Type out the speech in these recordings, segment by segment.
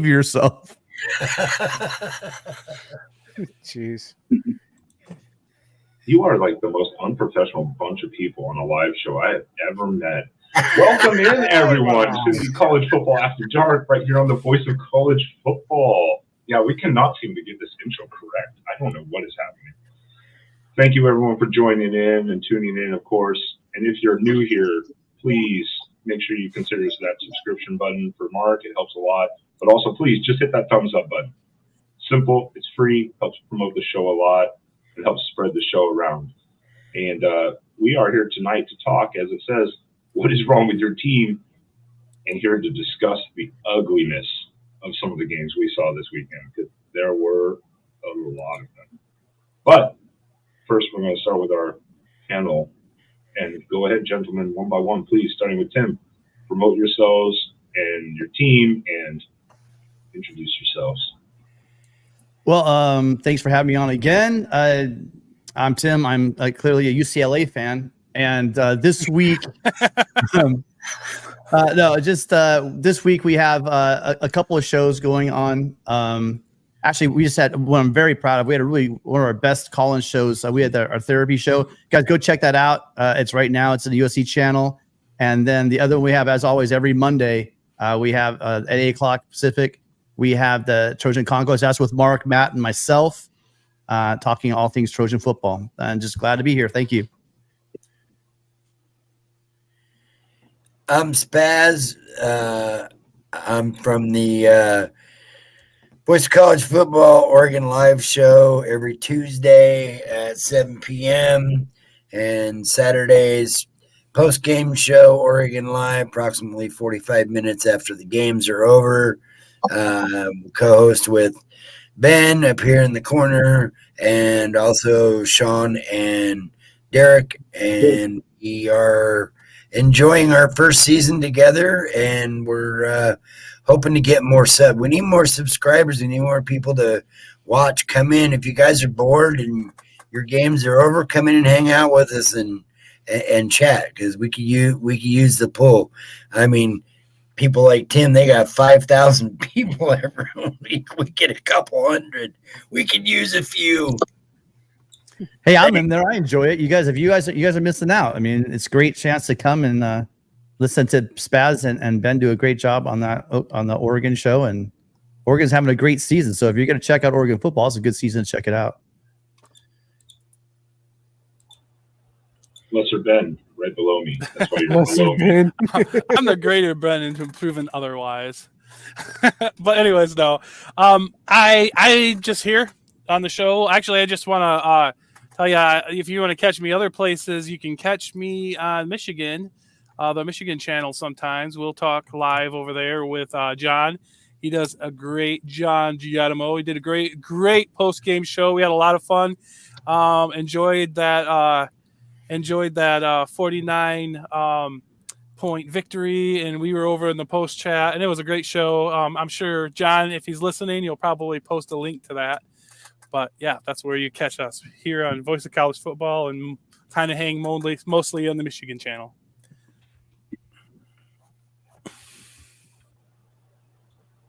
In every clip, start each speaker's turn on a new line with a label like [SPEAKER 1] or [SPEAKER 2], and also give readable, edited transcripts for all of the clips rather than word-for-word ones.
[SPEAKER 1] yourself.
[SPEAKER 2] Jeez.
[SPEAKER 3] You are like the most unprofessional bunch of people on a live show I have ever met. Welcome in, everyone, to the College Football After Dark right here on the Voice of College Football. Yeah, we cannot seem to get this intro correct. I don't know what is happening. Thank you, everyone, for joining in and tuning in, of course. And if you're new here, please make sure you consider that subscription button for Mark. It helps a lot. But also, please, just hit that thumbs up button. Simple. It's free. Helps promote the show a lot. It helps spread the show around. And we are here tonight to talk, as it says, what is wrong with your team? And here to discuss the ugliness of some of the games we saw this weekend, because there were a lot of them. But first, we're going to start with our panel. And go ahead, gentlemen, one by one, please, starting with Tim. Promote yourselves and your team and introduce yourselves.
[SPEAKER 1] Well, thanks for having me on again. I'm Tim. I'm clearly a UCLA fan. And this week, this week we have a couple of shows going on. Actually, we just had one I'm very proud of. We had one of our best call-in shows. We had our therapy show. Guys, go check that out. It's right now. It's on the USC channel. And then the other one we have, as always, every Monday, we have at 8 o'clock Pacific, we have the Trojan Conquest. That's with Mark, Matt, and myself, talking all things Trojan football. And just glad to be here. Thank you.
[SPEAKER 4] I'm Spaz. I'm from the Voice of College Football Oregon Live show every Tuesday at 7 p.m. and Saturdays post-game show Oregon Live approximately 45 minutes after the games are over. Co-host with Ben up here in the corner and also Sean and Derek, and we are enjoying our first season together, and we're hoping to get more we need more subscribers. We need more people to watch. Come in. If you guys are bored and your games are over, come in and hang out with us and chat, because we could use the pull. I mean, people like Tim, they got 5,000 people every week. We get a couple hundred. We could use a few.
[SPEAKER 1] Hey, I'm in there. I enjoy it. You guys are missing out. I mean, it's a great chance to come and listen to Spaz and Ben do a great job on the Oregon show. And Oregon's having a great season. So if you're going to check out Oregon football, it's a good season to check it out.
[SPEAKER 3] Lesser Ben, right below me. That's why you're below me.
[SPEAKER 5] I'm the greater Ben into proven otherwise. But anyways, no. I just here on the show. Actually, I just want to tell you, if you want to catch me other places, you can catch me on Michigan, the Michigan channel sometimes. We'll talk live over there with John. He does a great John Giacomo. He did a great post-game show. We had a lot of fun. Enjoyed that 49 point victory, and we were over in the post chat, and it was a great show. I'm sure John, if he's listening, he'll probably post a link to that. But yeah, that's where you catch us here on Voice of College Football, and kind of hang mostly on the Michigan channel.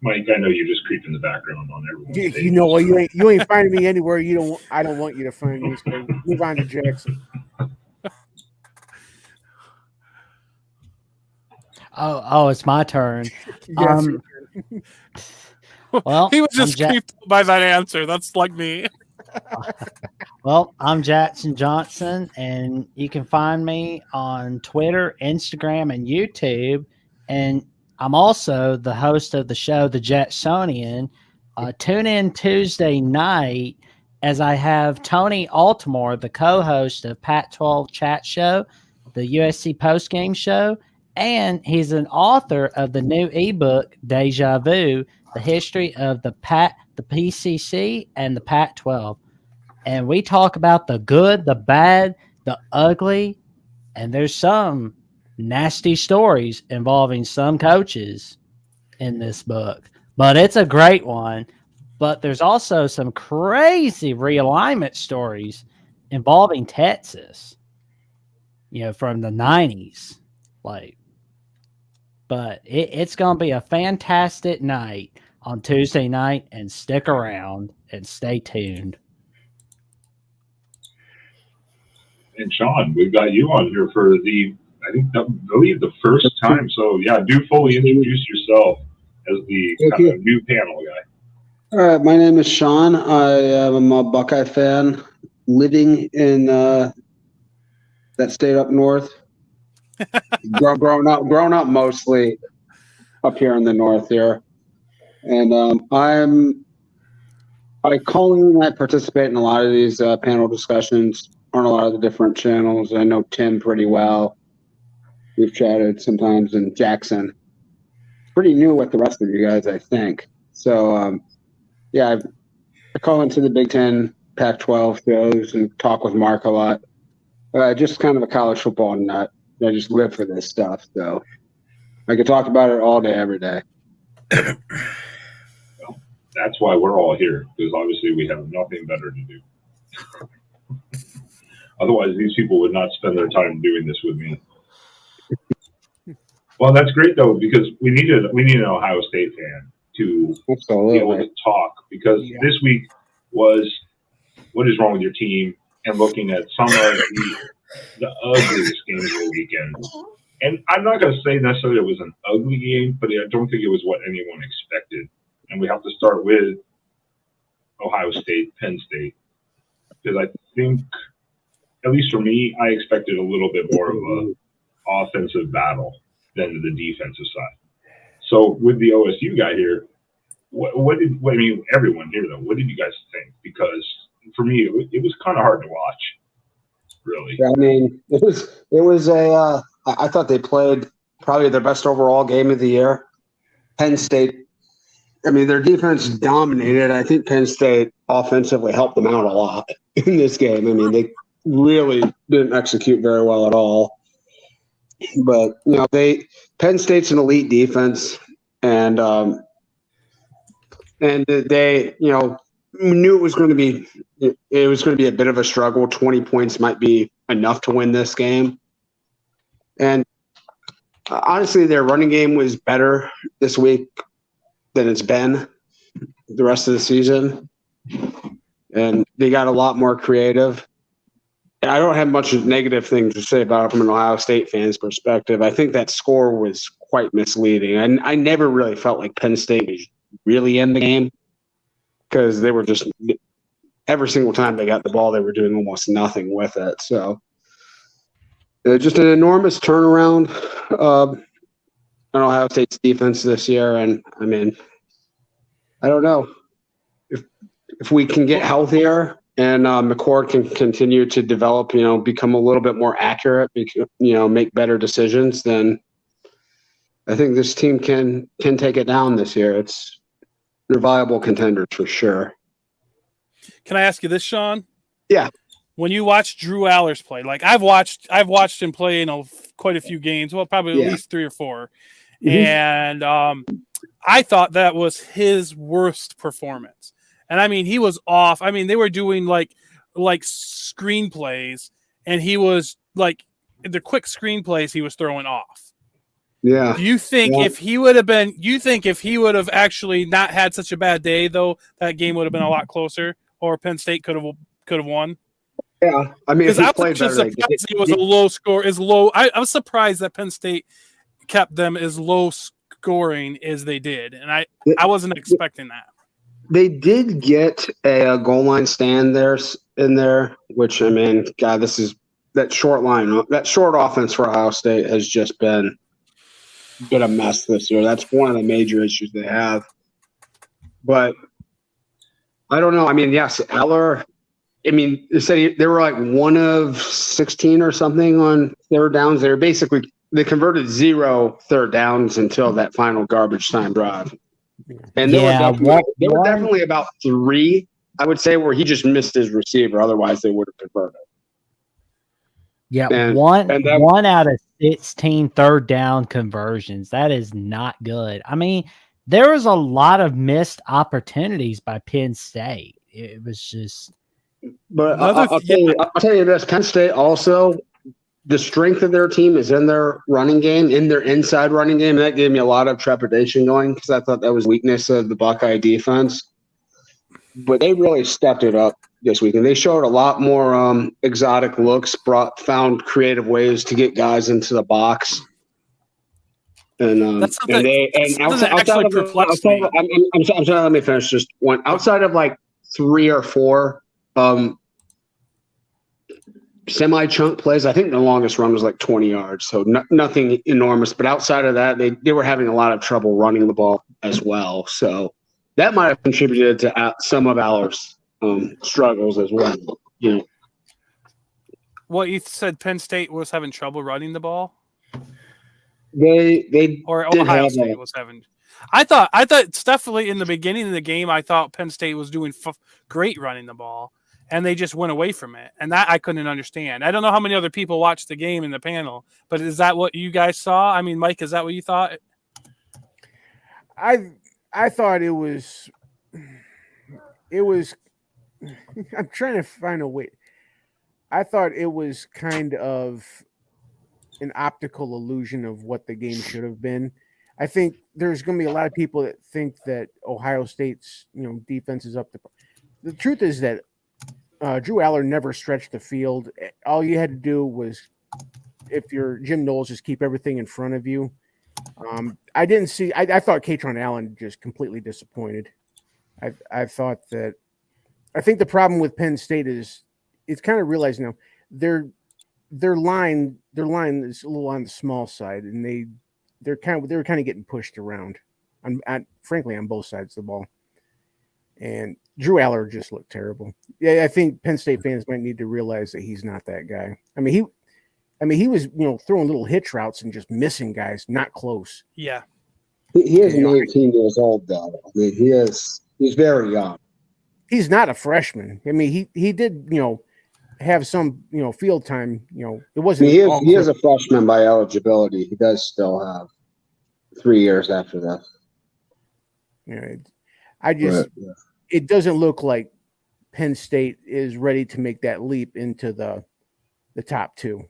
[SPEAKER 3] Mike, I know you just creep in the background on everyone.
[SPEAKER 2] You know what? You ain't finding me anywhere. I don't want you to find me. So move on to Jackson.
[SPEAKER 6] Oh, it's my turn.
[SPEAKER 2] Yes.
[SPEAKER 6] Well,
[SPEAKER 5] he was just creeped by that answer. That's like me.
[SPEAKER 6] Well, I'm Jackson Johnson, and you can find me on Twitter, Instagram, and YouTube. And I'm also the host of the show, The Jacksonian. Tune in Tuesday night as I have Tony Altimore, the co-host of Pac-12 Chat Show, the USC postgame show, and he's an author of the new ebook, Deja Vu, the history of the PCC and the Pac-12. And we talk about the good, the bad, the ugly, and there's some nasty stories involving some coaches in this book. But it's a great one. But there's also some crazy realignment stories involving Texas, from the 90s. But it's going to be a fantastic night on Tuesday night, and stick around and stay tuned.
[SPEAKER 3] And Sean, we've got you on here for I believe the first time. So yeah, do fully introduce yourself as the kind of new panel guy.
[SPEAKER 7] All right, my name is Sean. I am a Buckeye fan living in that state up north. grown up mostly up here in the north here. And I participate in a lot of these panel discussions on a lot of the different channels. I know Tim pretty well. We've chatted sometimes, and Jackson. Pretty new with the rest of you guys, I think. So, I call into the Big Ten, Pac-12 shows and talk with Mark a lot. Just kind of a college football nut. I just live for this stuff. So I could talk about it all day, every day.
[SPEAKER 3] Well, that's why we're all here, because obviously we have nothing better to do. Otherwise, these people would not spend their time doing this with me. Well, that's great, though, because we need an Ohio State fan to be able to talk, because this week was what is wrong with your team, and looking at some of the ugliest games of the weekend. And I'm not going to say necessarily it was an ugly game, but I don't think it was what anyone expected. And we have to start with Ohio State, Penn State, because I think, at least for me, I expected a little bit more of an offensive battle than the defensive side. So with the OSU guy here, everyone here though, what did you guys think? Because for me, it was kind of hard to watch, really.
[SPEAKER 7] Yeah, I mean, it was I thought they played probably their best overall game of the year. Penn State, I mean, their defense dominated. I think Penn State offensively helped them out a lot in this game. I mean, they really didn't execute very well at all. But Penn State's an elite defense, and they knew it was going to be a bit of a struggle. 20 points might be enough to win this game. And honestly, their running game was better this week than it's been the rest of the season. And they got a lot more creative. And I don't have much negative things to say about it from an Ohio State fan's perspective. I think that score was quite misleading. And I never really felt like Penn State was really in the game, because they were just every single time they got the ball, they were doing almost nothing with it. So just an enormous turnaround on Ohio State's defense this year. And I mean, I don't know if we can get healthier and McCord can continue to develop, become a little bit more accurate, make better decisions, then I think this team can take it down this year. They're viable contenders for sure.
[SPEAKER 5] Can I ask you this, Sean?
[SPEAKER 7] Yeah.
[SPEAKER 5] When you watch Drew Allers play, like I've watched him play in quite a few games, well, probably at least 3 or 4. Mm-hmm. And I thought that was his worst performance. And I mean, he was off. I mean, they were doing like screenplays, and he was like the quick screenplays he was throwing off.
[SPEAKER 7] Yeah.
[SPEAKER 5] Do you think if he would have actually not had such a bad day, though, that game would have been a lot closer, or Penn State could have won?
[SPEAKER 7] Yeah, I mean, if he played better,
[SPEAKER 5] it was a low score. I was surprised that Penn State kept them as low scoring as they did, and I wasn't expecting that.
[SPEAKER 7] They did get a goal line stand in there, which, I mean, God, that short offense for Ohio State has just been a mess this year. That's one of the major issues they have. But I don't know. I mean, yes, Eller. I mean, they were like 1 of 16 or something on third downs. They converted 0 third downs until that final garbage time drive. And there were definitely about 3, I would say, where he just missed his receiver. Otherwise, they would have converted.
[SPEAKER 6] Yeah, one out of 16 third down conversions. That is not good. I mean, there was a lot of missed opportunities by Penn State. It was just.
[SPEAKER 7] But I'll tell you this: Penn State also the strength of their team is in their running game, in their inside running game. And that gave me a lot of trepidation going because I thought that was weakness of the Buckeye defense. But they really stepped it up this week, and they showed a lot more exotic looks, found creative ways to get guys into the box. And
[SPEAKER 5] That's
[SPEAKER 7] and they and outside of I'm sorry, let me finish just one. Outside of like 3 or 4 semi-chunk plays, I think the longest run was like 20 yards, so nothing enormous. But outside of that, they were having a lot of trouble running the ball as well. So that might have contributed to some of our struggles as well. You know,
[SPEAKER 5] What you said, Penn State was having trouble running the ball,
[SPEAKER 7] they
[SPEAKER 5] or
[SPEAKER 7] did
[SPEAKER 5] Ohio
[SPEAKER 7] have
[SPEAKER 5] State was having. I thought definitely in the beginning of the game, I thought Penn State was doing great running the ball, and they just went away from it, and that I couldn't understand. I don't know how many other people watched the game in the panel, but is that what you guys saw? I mean, Mike, is that what you thought?
[SPEAKER 2] I thought it was. I'm trying to find a way. I thought it was kind of an optical illusion of what the game should have been. I think there's going to be a lot of people that think that Ohio State's defense is up to. The truth is that Drew Aller never stretched the field. All you had to do was, if you're Jim Knowles, just keep everything in front of you. I didn't see. I thought Katron Allen just completely disappointed. I thought that. I think the problem with Penn State is it's kind of realized now their line is a little on the small side, and they were kind of getting pushed around, frankly on both sides of the ball. And Drew Aller just looked terrible. Yeah, I think Penn State fans might need to realize that he's not that guy. I mean, he was throwing little hitch routes and just missing guys, not close.
[SPEAKER 5] Yeah,
[SPEAKER 7] he is 19 years old though. I mean, he's very young.
[SPEAKER 2] He's not a freshman. I mean, he did have some field time. It wasn't.
[SPEAKER 7] He is a freshman by eligibility. He does still have 3 years after that.
[SPEAKER 2] It doesn't look like Penn State is ready to make that leap into the top 2.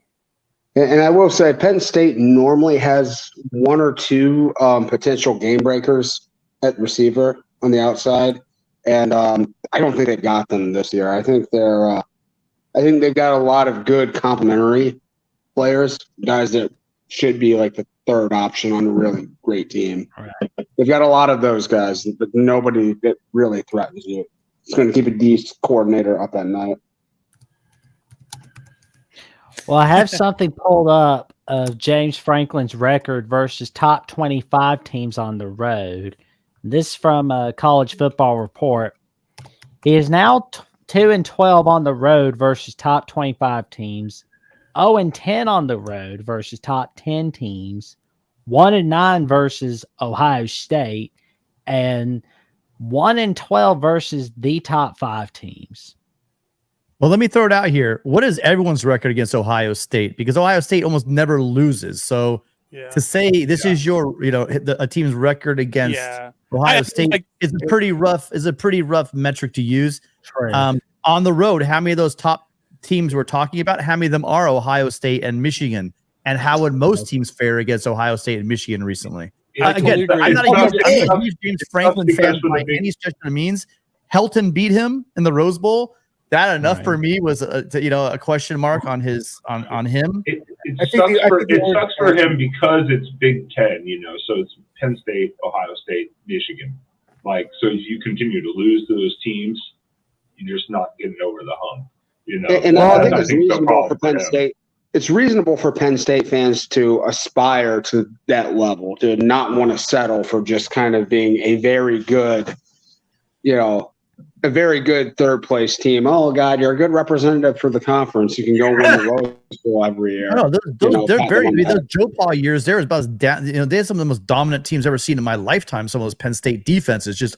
[SPEAKER 7] And I will say Penn State normally has 1 or 2 potential game breakers at receiver on the outside. And I don't think they got them this year. I think they've got a lot of good complementary players, guys that should be like the third option on a really great team. Right. They've got a lot of those guys, but nobody that really threatens you. It's going to keep a decent coordinator up at night.
[SPEAKER 6] Well, I have something pulled up of James Franklin's record versus top 25 teams on the road. This from a College Football Report. He is now 2-12 on the road versus top 25 teams, 0-10 on the road versus top 10 teams, 1-9 versus Ohio State, and 1-12 versus the top 5 teams.
[SPEAKER 1] Well, let me throw it out here. What is everyone's record against Ohio State? Because Ohio State almost never loses. So to say this is your, a team's record against Ohio State is a pretty rough metric to use. On the road, how many of those top teams we're talking about, how many of them are Ohio State and Michigan? And how would most teams fare against Ohio State and Michigan recently? Again, I'm not a huge James Franklin fan by any stretch of the means. Helton beat him in the Rose Bowl. That enough for me was a question mark on him.
[SPEAKER 3] It sucks for him because it's Big Ten, so it's Penn State, Ohio State, Michigan. So if you continue to lose to those teams, you're just not getting over the hump.
[SPEAKER 7] And I think it's reasonable for Penn State. It's reasonable for Penn State fans to aspire to that level, to not want to settle for just kind of being a very good, a very good third place team. Oh God, you're a good representative for the conference. You can go win the Rose Bowl every year.
[SPEAKER 1] No, they're very. Those Joe Pa years, they're about as down. They had some of the most dominant teams I've ever seen in my lifetime. Some of those Penn State defenses, just.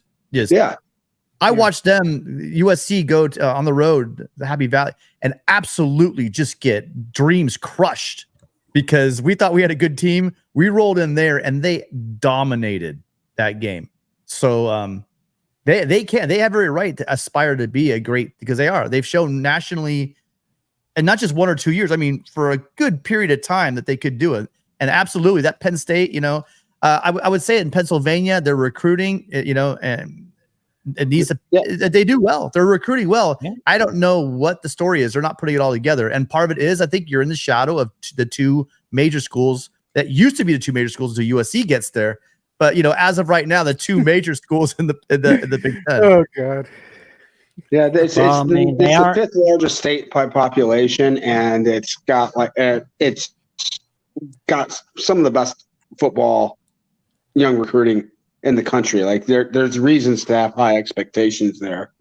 [SPEAKER 1] I watched them USC go on the road, the Happy Valley, and absolutely just get dreams crushed because we thought we had a good team. We rolled in there and they dominated that game. So they have every right to aspire to be a great, because they are. They've shown nationally and not just 1 or 2 years. I mean, for a good period of time that they could do it. And absolutely, that Penn State, I would say in Pennsylvania, they're recruiting, and it needs to. Yeah. They do well. They're recruiting well. Yeah. I don't know what the story is. They're not putting it all together. And part of it is, I think you're in the shadow of the two major schools that used to be the two major schools until USC gets there. But as of right now, the two major schools in the Big Ten.
[SPEAKER 2] Oh God.
[SPEAKER 7] Yeah, it's the fifth largest state by population, and it's got some of the best football young recruiting in the country. Like there's reasons to have high expectations there.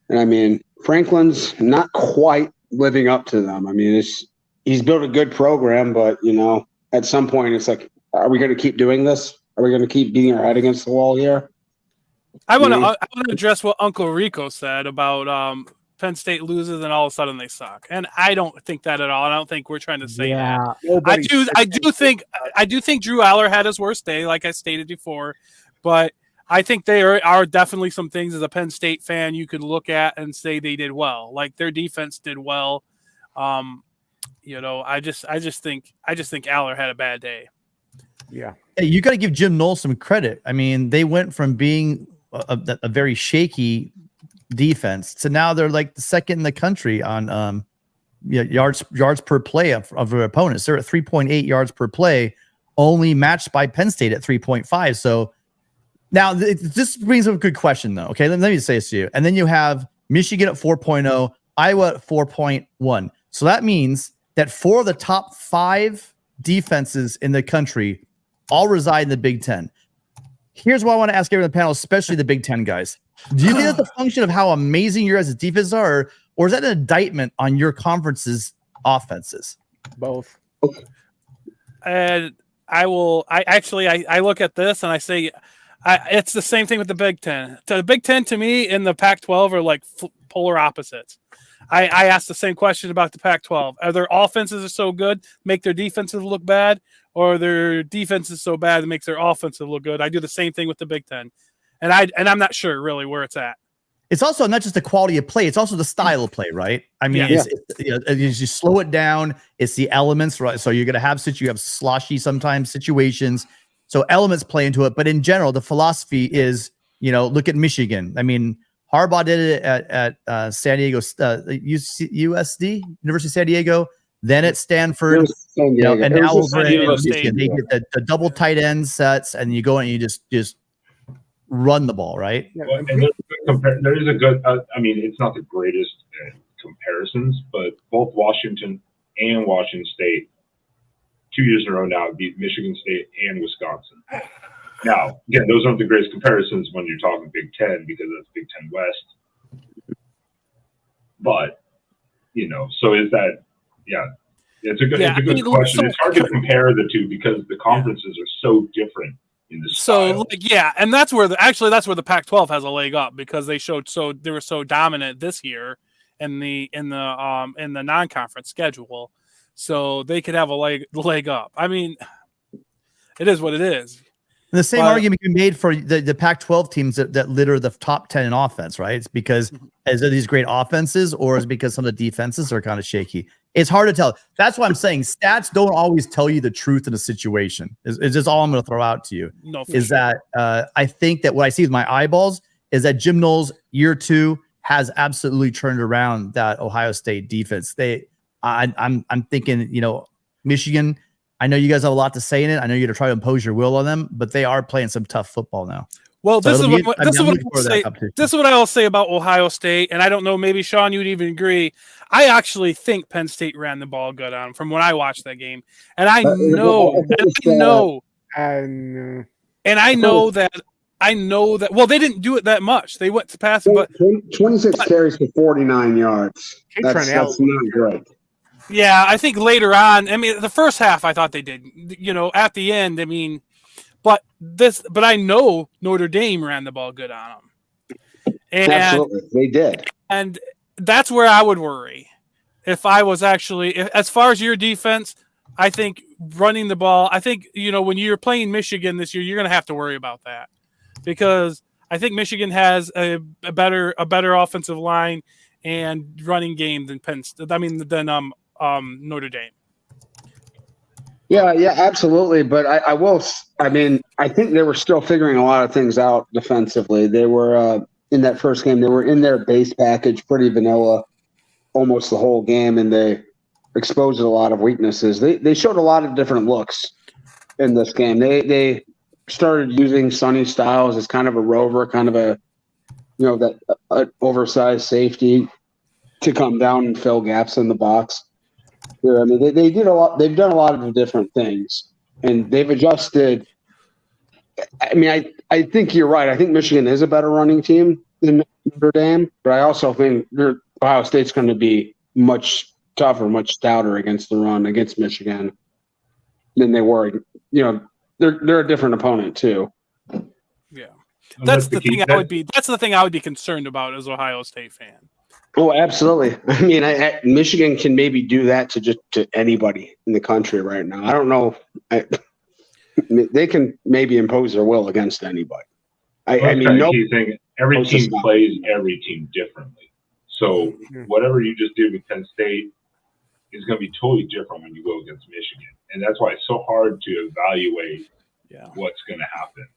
[SPEAKER 7] And I mean, Franklin's not quite living up to them. I mean, he's built a good program, but at some point it's like, are we going to keep doing this? Are we going to keep beating our head against the wall here?
[SPEAKER 5] I want to address what Uncle Rico said about Penn State loses and all of a sudden they suck, and I don't think that at all. I don't think we're trying to say that. I do think Drew Aller had his worst day, like I stated before, but I think there are definitely some things as a Penn State fan you could look at and say they did well. Like their defense did well. I just think Aller had a bad day.
[SPEAKER 2] Yeah.
[SPEAKER 1] Hey, you got to give Jim Knowles some credit. I mean, they went from being a very shaky defense to now they're like the second in the country on yards per play of their opponents. They're at 3.8 yards per play, only matched by Penn State at 3.5. So now this brings up a good question though. Okay, let me say this to you. And then you have Michigan at 4.0, Iowa at 4.1. So that means that 4 of the top 5 defenses in the country all reside in the Big Ten. Here's what I want to ask everyone on the panel, especially the Big Ten guys. Do you think that's a function of how amazing your guys' defenses are, or is that an indictment on your conference's offenses?
[SPEAKER 2] Both.
[SPEAKER 5] And I look at this and I say, it's the same thing with the Big Ten. So the Big Ten to me and the Pac-12 are like polar opposites. I asked the same question about the Pac-12. Are their offenses are so good, make their defenses look bad, or their defense is so bad it makes their offensive look good? I do the same thing with the Big Ten. And I'm not sure really where it's at.
[SPEAKER 1] It's also not just the quality of play; it's also the style of play, right? I mean, you slow it down. It's the elements, right? So you're going to have sloshy sometimes situations. So elements play into it, but in general, the philosophy is, look at Michigan. I mean, Harbaugh did it at San Diego, USD, University of San Diego. Then at Stanford, and now over at Michigan, they get the double tight end sets, and you go and you just run the ball, right?
[SPEAKER 3] Well, and there is a good. I mean, it's not the greatest comparisons, but both Washington and Washington State, 2 years in a row now, beat Michigan State and Wisconsin. Now, again, those aren't the greatest comparisons when you're talking Big Ten because that's Big Ten West. But so is that? Yeah, it's a good question. It's hard to compare the two because the conferences are so different in the style.
[SPEAKER 5] And that's where the Pac-12 has a leg up because they were so dominant this year in the non-conference schedule, so they could have a leg up. I mean, it is what it is.
[SPEAKER 1] And the same argument can be made for the Pac-12 teams that litter the top 10 in offense, right? It's because is it these great offenses, or is it because some of the defenses are kind of shaky? It's hard to tell. That's why I'm saying stats don't always tell you the truth in a situation. Is just all I'm going to throw out to you. That I think that what I see with my eyeballs is that Jim Knowles year 2 has absolutely turned around that Ohio State defense. I'm thinking, Michigan. I know you guys have a lot to say in it. I know you're going to try to impose your will on them, but they are playing some tough football now.
[SPEAKER 5] Well, this is what I will say about Ohio State, and I don't know, maybe Sean, you'd even agree. I actually think Penn State ran the ball good on them from when I watched that game, and I know that. Well, they didn't do it that much. They went to pass, but
[SPEAKER 7] 26 carries for 49 yards. That's not great.
[SPEAKER 5] Yeah, I think later on. I mean, the first half, I thought they did. At the end, I mean. But I know Notre Dame ran the ball good on them. And,
[SPEAKER 7] absolutely, they did.
[SPEAKER 5] And that's where I would worry. If I was as far as your defense, I think running the ball, I think, when you're playing Michigan this year, you're going to have to worry about that. Because I think Michigan has a better offensive line, and running game than Notre Dame.
[SPEAKER 7] Yeah, absolutely. But I think they were still figuring a lot of things out defensively. They were in that first game, they were in their base package, pretty vanilla, almost the whole game, and they exposed a lot of weaknesses. They showed a lot of different looks in this game. They started using Sonny Styles as kind of a rover, kind of a oversized safety to come down and fill gaps in the box. Yeah, I mean, they did a lot. They've done a lot of different things, and they've adjusted. I mean, I think you're right. I think Michigan is a better running team than Notre Dame, but I also think Ohio State's going to be much tougher, much stouter against the run against Michigan than they were. They're a different opponent too.
[SPEAKER 5] Yeah, that's the thing I would be. That's the thing I would be concerned about as an Ohio State fan.
[SPEAKER 7] Oh, absolutely. I mean, Michigan can maybe do that to anybody in the country right now. I don't know. They can maybe impose their will against anybody.
[SPEAKER 3] Every team plays every team differently. So whatever you just did with Penn State is going to be totally different when you go against Michigan, and that's why it's so hard to evaluate what's going to happen.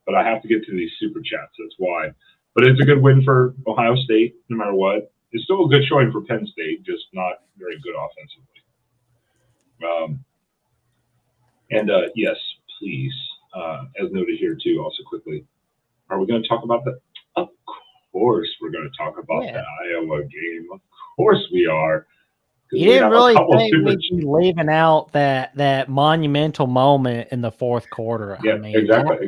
[SPEAKER 3] But I have to get to these super chats. That's why. But it's a good win for Ohio State, no matter what. It's still a good showing for Penn State, just not very good offensively. Yes, please, as noted here too, also quickly, are we going to talk about that? Of course we're going to talk about the Iowa game. Of course we are.
[SPEAKER 6] You didn't really think we'd be leaving out that monumental moment in the fourth quarter.
[SPEAKER 3] Yeah, exactly.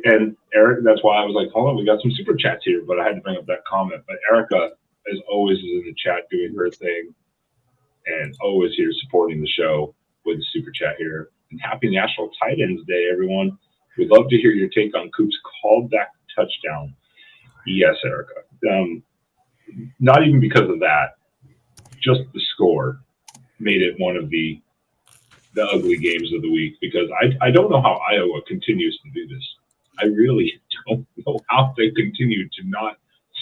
[SPEAKER 3] And Eric, that's why I was like, hold on, we got some super chats here, but I had to bring up that comment. But Erica, as always, is in the chat doing her thing and always here supporting the show with the super chat here. And happy National Tight Ends Day, everyone. We'd love to hear your take on Coop's called back touchdown. Yes, Erica. Not even because of that. Just the score made it one of the ugly games of the week, because I don't know how Iowa continues to do this. I really don't know how they continue to not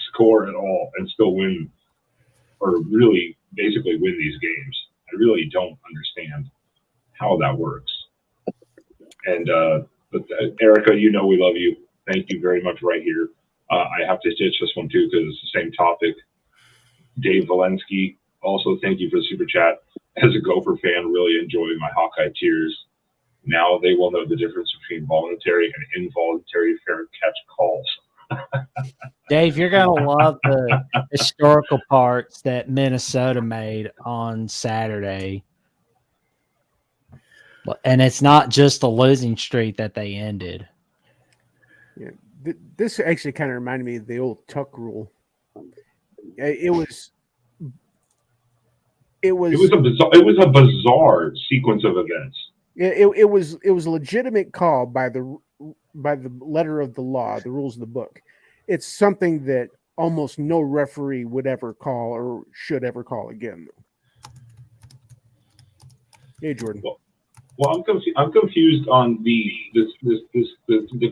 [SPEAKER 3] score at all and still win, or really basically win these games. I really don't understand how that works. And but Erica, we love you. Thank you very much right here. I have to stitch this one too because it's the same topic. Dave Valensky, also thank you for the super chat. As a Gopher fan, really enjoying my Hawkeye tears. Now they will know the difference between voluntary and involuntary fair catch calls.
[SPEAKER 6] Dave, you're going to love the historical parts that Minnesota made on Saturday. And it's not just the losing streak that they ended.
[SPEAKER 2] Yeah, this actually kind of reminded me of the old Tuck rule. It was
[SPEAKER 3] a bizarre sequence of events.
[SPEAKER 2] It was a legitimate call by the letter of the law, the rules of the book. It's something that almost no referee would ever call or should ever call again. Hey, Jordan.
[SPEAKER 3] Well, I'm confused on the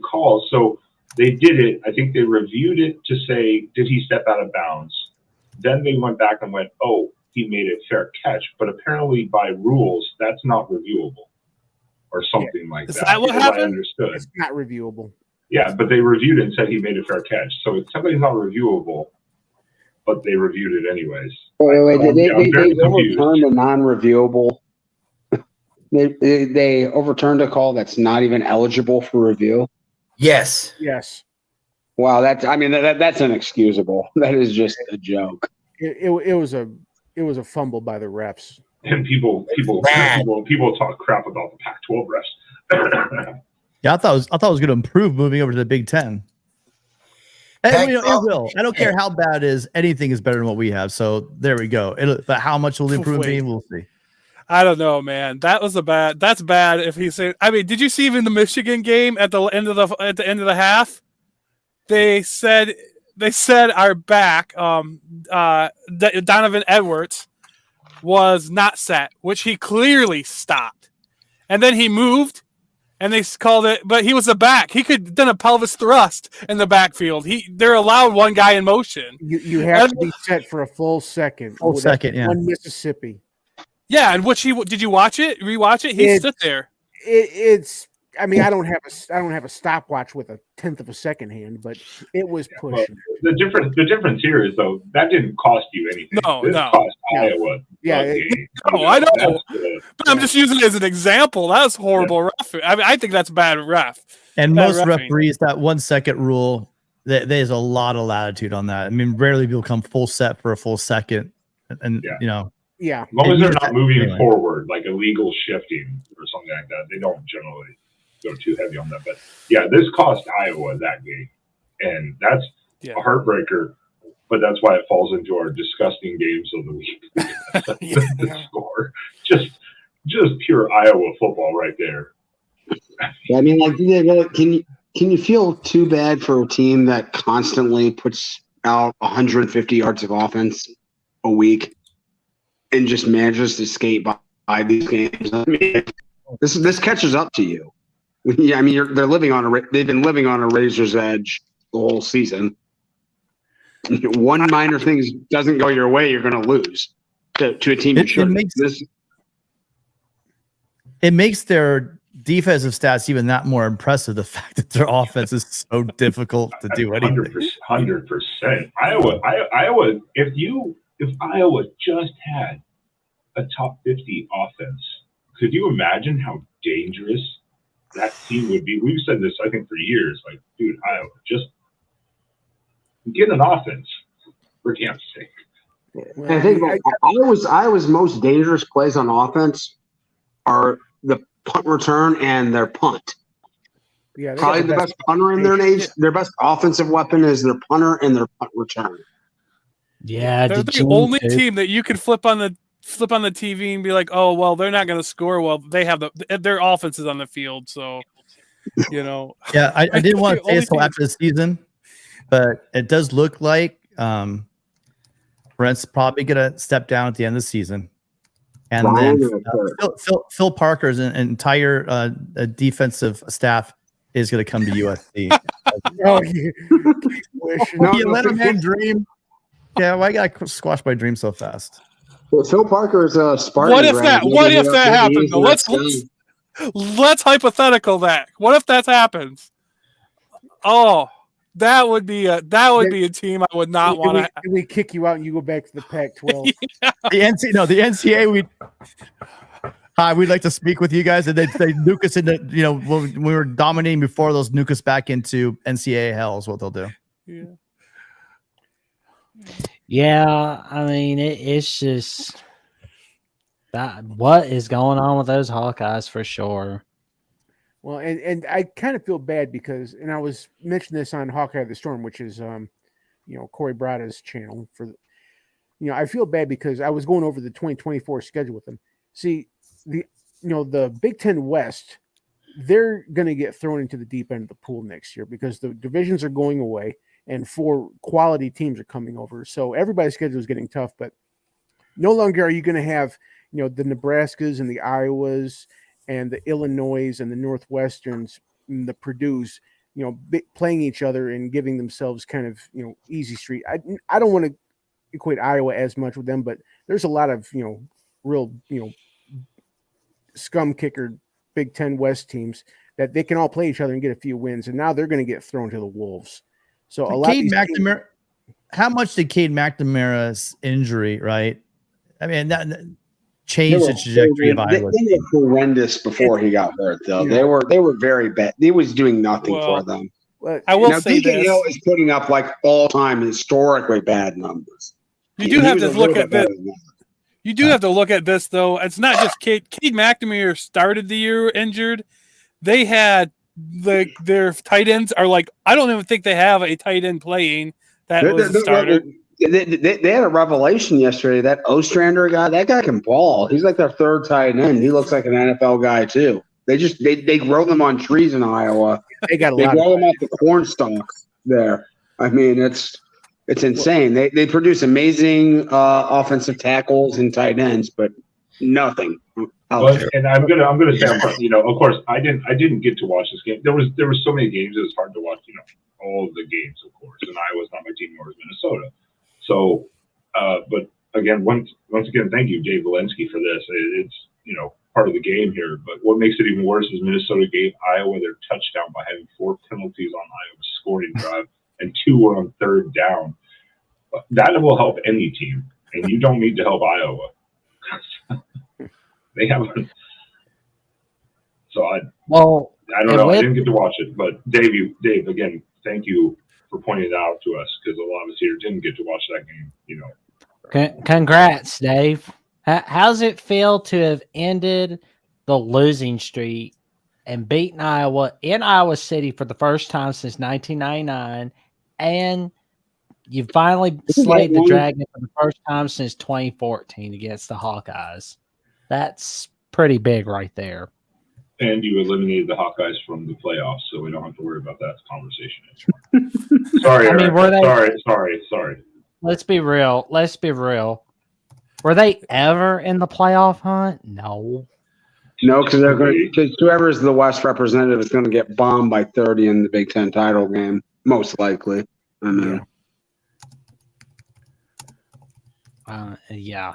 [SPEAKER 3] call. So they did it. I think they reviewed it to say, did he step out of bounds? Then they went back and went, oh, he made a fair catch. But apparently by rules, that's not reviewable or something like that.
[SPEAKER 5] Is that what happened?
[SPEAKER 3] I understood.
[SPEAKER 2] It's not reviewable.
[SPEAKER 3] Yeah, but they reviewed it and said he made a fair catch. So if something's not reviewable, but they reviewed it anyways.
[SPEAKER 7] Wait, they overturned a non-reviewable. They overturned a call that's not even eligible for review.
[SPEAKER 4] Yes.
[SPEAKER 7] Wow, that's inexcusable. That is just a joke.
[SPEAKER 2] It was a fumble by the refs.
[SPEAKER 3] And people talk crap about the Pac-12 refs.
[SPEAKER 1] Yeah, I thought it was going to improve moving over to the Big Ten. And, it will. I don't care how bad it is. Anything is better than what we have. So there we go. But how much will the improvement be? We'll see.
[SPEAKER 5] I don't know, man. That's bad. If he said, I mean, did you see even the Michigan game at the end of the half? They said our back, Donovan Edwards, was not set, which he clearly stopped, and then he moved, and they called it. But he was the back. He could have done a pelvis thrust in the backfield. They're allowed one guy in motion.
[SPEAKER 2] You have to be set for a full second.
[SPEAKER 1] Full second, yeah.
[SPEAKER 2] One Mississippi.
[SPEAKER 5] Yeah, and did you watch it? Rewatch it? He stood there.
[SPEAKER 2] It's. I mean, I don't have a stopwatch with a tenth of a second hand, but it was pushing.
[SPEAKER 3] Well, the difference here is though that didn't cost you anything. This cost Iowa.
[SPEAKER 2] Yeah,
[SPEAKER 5] I know. But I'm just using it as an example. That's horrible ref. I mean, I think that's bad ref.
[SPEAKER 1] And
[SPEAKER 5] bad
[SPEAKER 1] most
[SPEAKER 5] reffing.
[SPEAKER 1] referees, that 1 second rule, there's a lot of latitude on that. I mean, rarely people come full set for a full second, and you know.
[SPEAKER 2] Yeah.
[SPEAKER 3] As long as they're not moving forward, like illegal shifting or something like that, they don't generally go too heavy on that. But yeah, this cost Iowa that game, and that's a heartbreaker. But that's why it falls into our disgusting games of the week. The score, just pure Iowa football right there.
[SPEAKER 7] I mean, like, can you feel too bad for a team that constantly puts out 150 yards of offense a week and just manages to skate by these games? I mean, this catches up to you. Yeah, I mean, they've been living on a razor's edge the whole season. One minor thing doesn't go your way, you're going to lose to a team.
[SPEAKER 1] It makes their defensive stats even that more impressive. The fact that their offense is so difficult to do anything.
[SPEAKER 3] 100%. Iowa. If Iowa just had a top 50 offense, could you imagine how dangerous that team would be? We've said this, I think, for years. Like, dude, Iowa, just get an offense, for damn sake.
[SPEAKER 7] I think Iowa's most dangerous plays on offense are the punt return and their punt.
[SPEAKER 2] Yeah,
[SPEAKER 7] probably the best punter in their age. Their best offensive weapon is their punter and their punt return.
[SPEAKER 6] Yeah,
[SPEAKER 5] they're the only team that you could flip on the TV and be like, oh well, they're not going to score. Well, they have their offense is on the field, so you know.
[SPEAKER 1] Yeah, I didn't want to say this till after the season, but it does look like Brent's probably going to step down at the end of the season. And then Phil Parker's entire defensive staff is going to come to USC. Let a man dream. Yeah, why got to squash my dream so fast?
[SPEAKER 7] Well, Phil Parker is a Spartan.
[SPEAKER 5] What if that happens? Let's hypothetical that. What if that happens? Oh, that would be a team I would not want to.
[SPEAKER 2] We kick you out and you go back to the Pac-12.
[SPEAKER 5] Yeah.
[SPEAKER 1] The NCAA. We'd like to speak with you guys, and they nuke us into when we were dominating before, those nuke us back into NCAA hell is what they'll do.
[SPEAKER 5] Yeah.
[SPEAKER 6] Yeah, I mean it's just that what is going on with those Hawkeyes for sure.
[SPEAKER 2] Well, and I kind of feel bad because, and I was mentioning this on Hawkeye the Storm, which is Corey Brada's channel I feel bad because I was going over the 2024 schedule with them. See, the Big Ten West, they're going to get thrown into the deep end of the pool next year because the divisions are going away and 4 quality teams are coming over. So everybody's schedule is getting tough, but no longer are you going to have the Nebraskas and the Iowas and the Illinois and the Northwesterns and the Purdues, playing each other and giving themselves kind of, easy street. I don't want to equate Iowa as much with them, but there's a lot of, real, scum kicker Big Ten West teams that they can all play each other and get a few wins. And now they're going to get thrown to the Wolves. So a lot.
[SPEAKER 1] How much did Cade McNamara's injury, right? I mean, that changed the trajectory of Iowa.
[SPEAKER 7] They were horrendous before he got hurt, though. They were very bad. He was doing nothing for them.
[SPEAKER 5] I will say this:
[SPEAKER 7] Hill is putting up like all-time historically bad numbers.
[SPEAKER 5] You do have to look at this. You do have to look at this, though. It's not just Cade McNamara started the year injured. They had their tight ends are like, I don't even think they have a tight end playing that was a starter.
[SPEAKER 7] They had a revelation yesterday. That Ostrander guy, that guy can ball. He's like their third tight end. He looks like an NFL guy too. They grow them on trees in Iowa. They grow them off the corn stalks there. I mean, it's insane. They produce amazing offensive tackles and tight ends, but Nothing.
[SPEAKER 3] And I'm gonna say, of course, I didn't get to watch this game. There was so many games; it was hard to watch. All of the games, of course. And Iowa's not my team, nor is Minnesota. So, but again, once again, thank you, Dave Valensky, for this. It's part of the game here. But what makes it even worse is Minnesota gave Iowa their touchdown by having 4 penalties on Iowa's scoring drive, and 2 were on third down. That will help any team, and you don't need to help Iowa. They haven't. So I don't know. I didn't get to watch it, but Dave, again, thank you for pointing it out to us, because a lot of us here didn't get to watch that game.
[SPEAKER 6] Congrats, Dave. How's it feel to have ended the losing streak and beaten Iowa in Iowa City for the first time since 1999, and you finally slayed the Dragon for the first time since 2014 against the Hawkeyes? That's pretty big right there.
[SPEAKER 3] And you eliminated the Hawkeyes from the playoffs, so we don't have to worry about that conversation anymore. Sorry, Eric. Sorry.
[SPEAKER 6] Let's be real. Were they ever in the playoff hunt? No,
[SPEAKER 7] because whoever is the West representative is going to get bombed by 30 in the Big Ten title game, most likely. I mean,
[SPEAKER 6] yeah.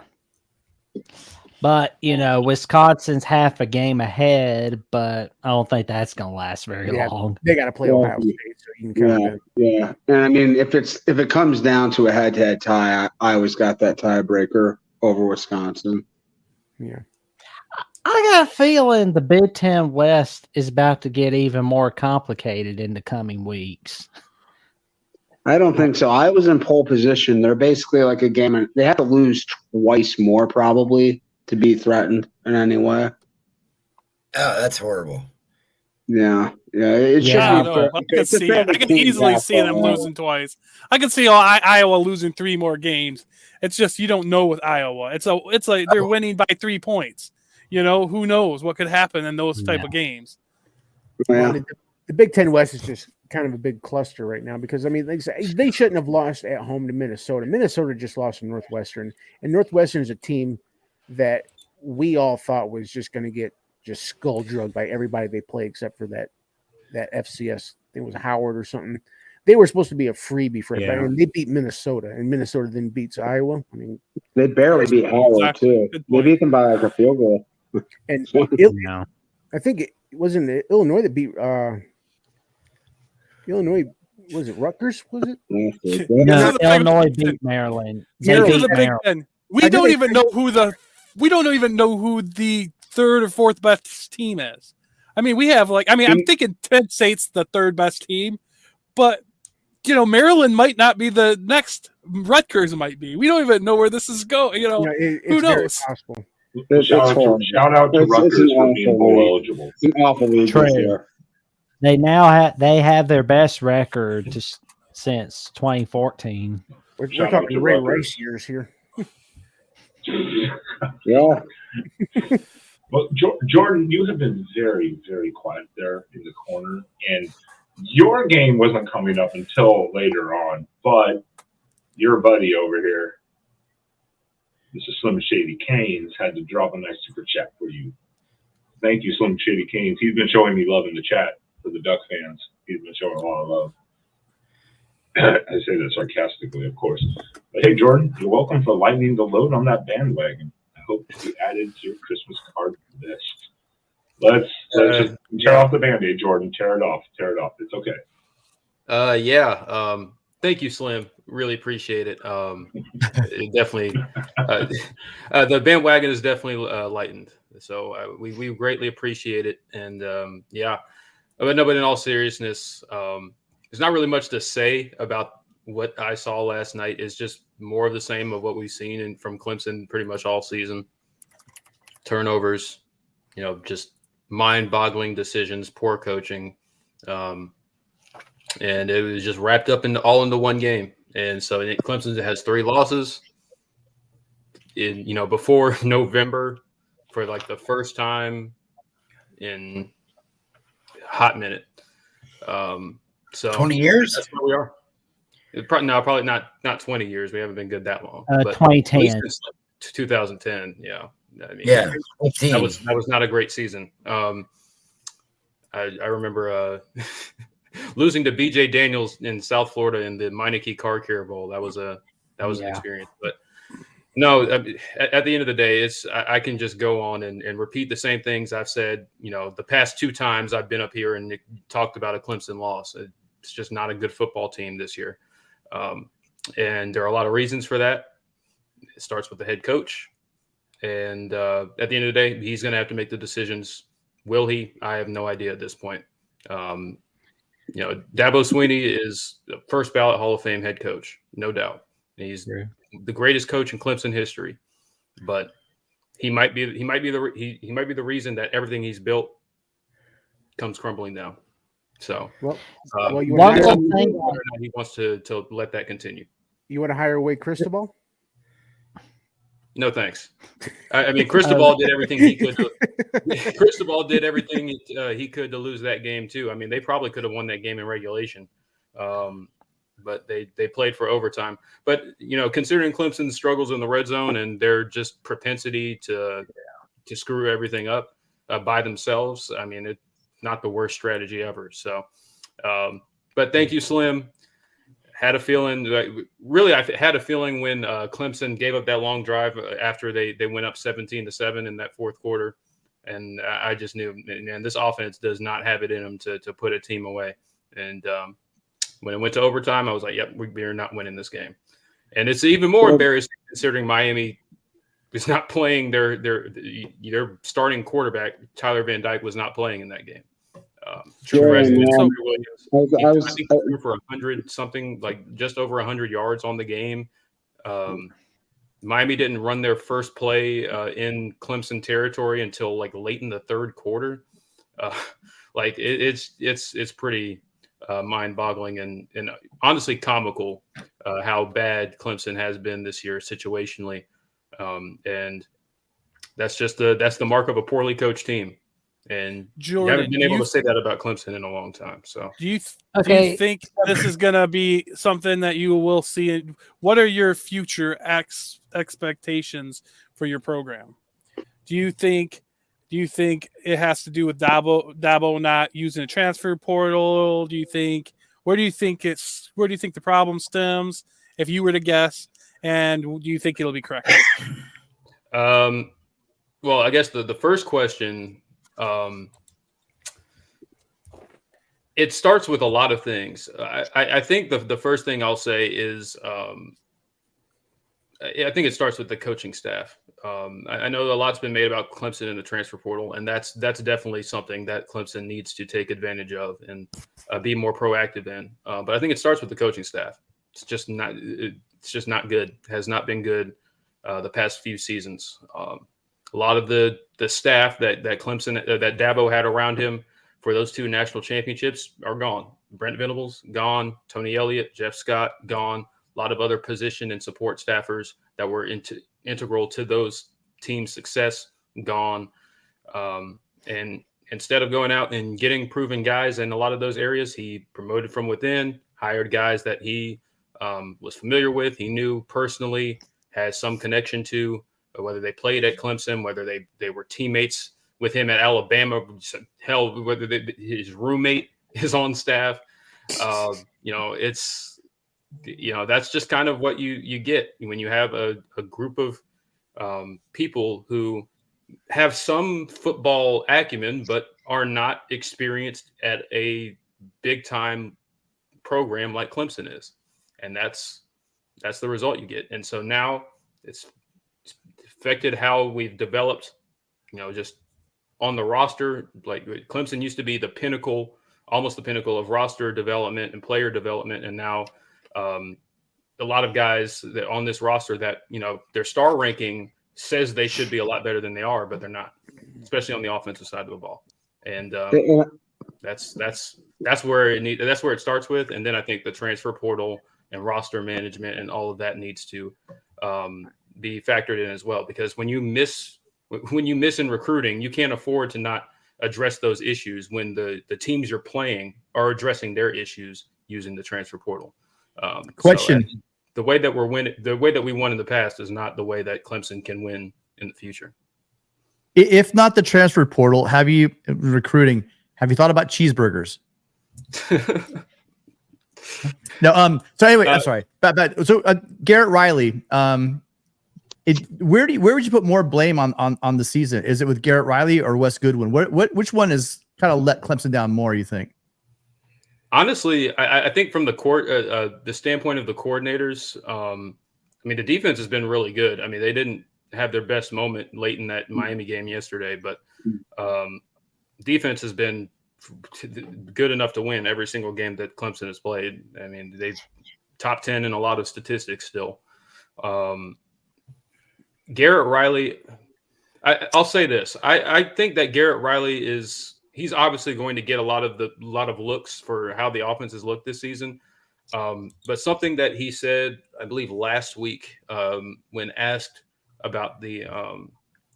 [SPEAKER 6] But, Wisconsin's half a game ahead, but I don't think that's going to last very long.
[SPEAKER 2] They got to play Ohio State, so you can
[SPEAKER 7] Yeah. And I mean, if it comes down to a head-to-head tie, I always got that tiebreaker over Wisconsin.
[SPEAKER 2] Yeah.
[SPEAKER 6] I got a feeling the Big Ten West is about to get even more complicated in the coming weeks.
[SPEAKER 7] I don't think so. I was in pole position. They're basically like a game, and they have to lose twice more probably to be threatened in any way.
[SPEAKER 4] Oh, that's horrible.
[SPEAKER 7] Yeah.
[SPEAKER 5] I can easily see them losing twice. I can see Iowa losing 3 more games. It's just you don't know with Iowa. It's like they're winning by 3 points. Who knows what could happen in those type of games.
[SPEAKER 7] Yeah.
[SPEAKER 2] The Big Ten West is just kind of a big cluster right now, because they shouldn't have lost at home to Minnesota. Minnesota just lost to Northwestern, and Northwestern is a team that we all thought was just going to get just skull drugged by everybody they play, except for that FCS. I think it was Howard or something. They were supposed to be a freebie for everybody, and they beat Minnesota, and Minnesota then beats Iowa. I mean,
[SPEAKER 7] they barely beat Howard too. They beat them by like a field goal.
[SPEAKER 2] And I think it wasn't Illinois that beat Illinois. Was it Rutgers? Was it?
[SPEAKER 6] No, Illinois beat Maryland.
[SPEAKER 5] We don't even know who the 3rd or 4th best team is. I mean, we have I'm thinking Penn State's the 3rd best team, but Maryland might not be the next. Rutgers might be. We don't even know where this is going. Who knows?
[SPEAKER 2] Possible.
[SPEAKER 3] Shout out to Rutgers for being bowl eligible.
[SPEAKER 7] It's an awful league this year.
[SPEAKER 6] They now have their best record since 2014.
[SPEAKER 2] We're talking Ray Rice years here.
[SPEAKER 7] Yeah.
[SPEAKER 3] Well, Jordan, you have been very, very quiet there in the corner, and your game wasn't coming up until later on, but your buddy over here, Mr. Slim Shady Canes, had to drop a nice super chat for you. Thank you, Slim Shady Canes. He's been showing me love in the chat for the Duck fans. He's been showing a lot of love. I say that sarcastically, of course. But hey, Jordan, you're welcome for lightening the load on that bandwagon. I hope to be added to your Christmas card list. Let's just tear off the Band-Aid, Jordan. Tear it off. It's okay.
[SPEAKER 8] Thank you, Slim. Really appreciate it. It definitely, the bandwagon is definitely lightened. So we greatly appreciate it. And but in all seriousness, there's not really much to say about what I saw last night. It's just more of the same of what we've seen from Clemson pretty much all season. Turnovers, just mind-boggling decisions, poor coaching. And it was just wrapped up all into one game. And so Clemson has 3 losses before November for like the first time in a hot minute. So
[SPEAKER 4] 20 years?
[SPEAKER 8] That's where we are. Probably not 20 years. We haven't been good that long.
[SPEAKER 6] 2010.
[SPEAKER 8] 2010. Yeah. I mean,
[SPEAKER 4] Yeah,
[SPEAKER 8] that was not a great season. I remember losing to BJ Daniels in South Florida in the Meineke Car Care Bowl. That was an experience. But no, at the end of the day, I can just go on and repeat the same things I've said. The past 2 times I've been up here and talked about a Clemson loss. It's just not a good football team this year, and there are a lot of reasons for that. It starts with the head coach, and at the end of the day, he's going to have to make the decisions. Will he? I have no idea at this point. Dabo Swinney is the first ballot Hall of Fame head coach, no doubt. He's the greatest coach in Clemson history, but he might be the reason that everything he's built comes crumbling down. So,
[SPEAKER 2] you
[SPEAKER 6] one
[SPEAKER 2] want
[SPEAKER 6] more thing.
[SPEAKER 8] whether or not he wants to let that continue.
[SPEAKER 2] You want to hire away Cristobal?
[SPEAKER 8] No, thanks. I mean, Cristobal did everything he could. Cristobal did everything he could to lose that game too. I mean, they probably could have won that game in regulation, but they played for overtime. But considering Clemson's struggles in the red zone and their just propensity to screw everything up by themselves, I mean, it's not the worst strategy ever. So, but thank you, Slim. Had a feeling, I had a feeling when Clemson gave up that long drive after they went up 17-7 in that fourth quarter. And I just knew, man, this offense does not have it in them to put a team away. And when it went to overtime, I was like, yep, we're not winning this game. And it's even more embarrassing considering Miami is not playing their starting quarterback. Tyler Van Dyke was not playing in that game. I think for 100 something, like just over 100 yards on the game. Miami didn't run their first play in Clemson territory until like late in the third quarter. It's pretty mind-boggling and honestly comical how bad Clemson has been this year situationally, and that's the mark of a poorly coached team. And
[SPEAKER 5] Jordan,
[SPEAKER 8] you haven't been able to say that about Clemson in a long time. So
[SPEAKER 5] do you think this is going to be something that you will see? What are your future expectations for your program? Do you think it has to do with Dabo not using a transfer portal? Where do you think the problem stems, if you were to guess? And do you think it'll be correct?
[SPEAKER 8] Well, I guess the first question, it starts with a lot of things. I think the first thing I'll say is I think it starts with the coaching staff. I know a lot's been made about Clemson and the transfer portal, and that's definitely something that Clemson needs to take advantage of and be more proactive in. But I think it starts with the coaching staff. It's just not good. Has not been good the past few seasons. A lot of the staff that Clemson that Dabo had around him for those 2 national championships are gone. Brent Venables gone. Tony Elliott, Jeff Scott gone. A lot of other position and support staffers that were integral to those teams' success gone. And instead of going out and getting proven guys in a lot of those areas, he promoted from within, hired guys that he was familiar with, he knew personally, has some connection to, whether they played at Clemson, whether they were teammates with him at Alabama, hell, whether his roommate is on staff. That's just kind of what you get when you have a group of people who have some football acumen, but are not experienced at a big time program like Clemson is. And that's the result you get. And so now it's affected how we've developed, just on the roster. Like Clemson used to be the pinnacle, almost the pinnacle of roster development and player development. And now a lot of guys that on this roster that, their star ranking says they should be a lot better than they are, but they're not, especially on the offensive side of the ball. And that's where it starts with. And then I think the transfer portal and roster management and all of that needs to be factored in as well, because when you miss in recruiting, you can't afford to not address those issues when the teams you're playing are addressing their issues using the transfer portal.
[SPEAKER 1] Question.
[SPEAKER 8] So the way that we won in the past is not the way that Clemson can win in the future.
[SPEAKER 1] If not the transfer portal, have you recruiting? Have you thought about cheeseburgers? No. So anyway, I'm sorry. So Garrett Riley. Where would you put more blame on the season? Is it with Garrett Riley or Wes Goodwin? Which one is kind of let Clemson down more? You think?
[SPEAKER 8] Honestly, I think from the standpoint of the coordinators, I mean, the defense has been really good. I mean, they didn't have their best moment late in that Miami game yesterday, but defense has been good enough to win every single game that Clemson has played. I mean, they've top 10 in a lot of statistics still. Garrett Riley, I'll say this. I think that Garrett Riley he's obviously going to get a lot of looks for how the offense has looked this season. But something that he said, I believe last week, when asked about the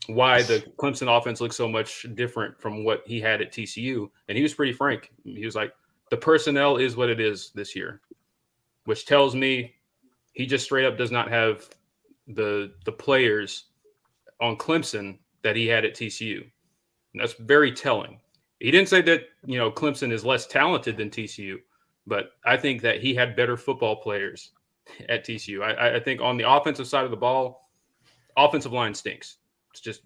[SPEAKER 8] why the Clemson offense looks so much different from what he had at TCU, and he was pretty frank. He was like, the personnel is what it is this year, which tells me he just straight up does not have the players on Clemson that he had at TCU. And that's very telling. He didn't say that, Clemson is less talented than TCU, but I think that he had better football players at TCU. I think on the offensive side of the ball, offensive line stinks. It's just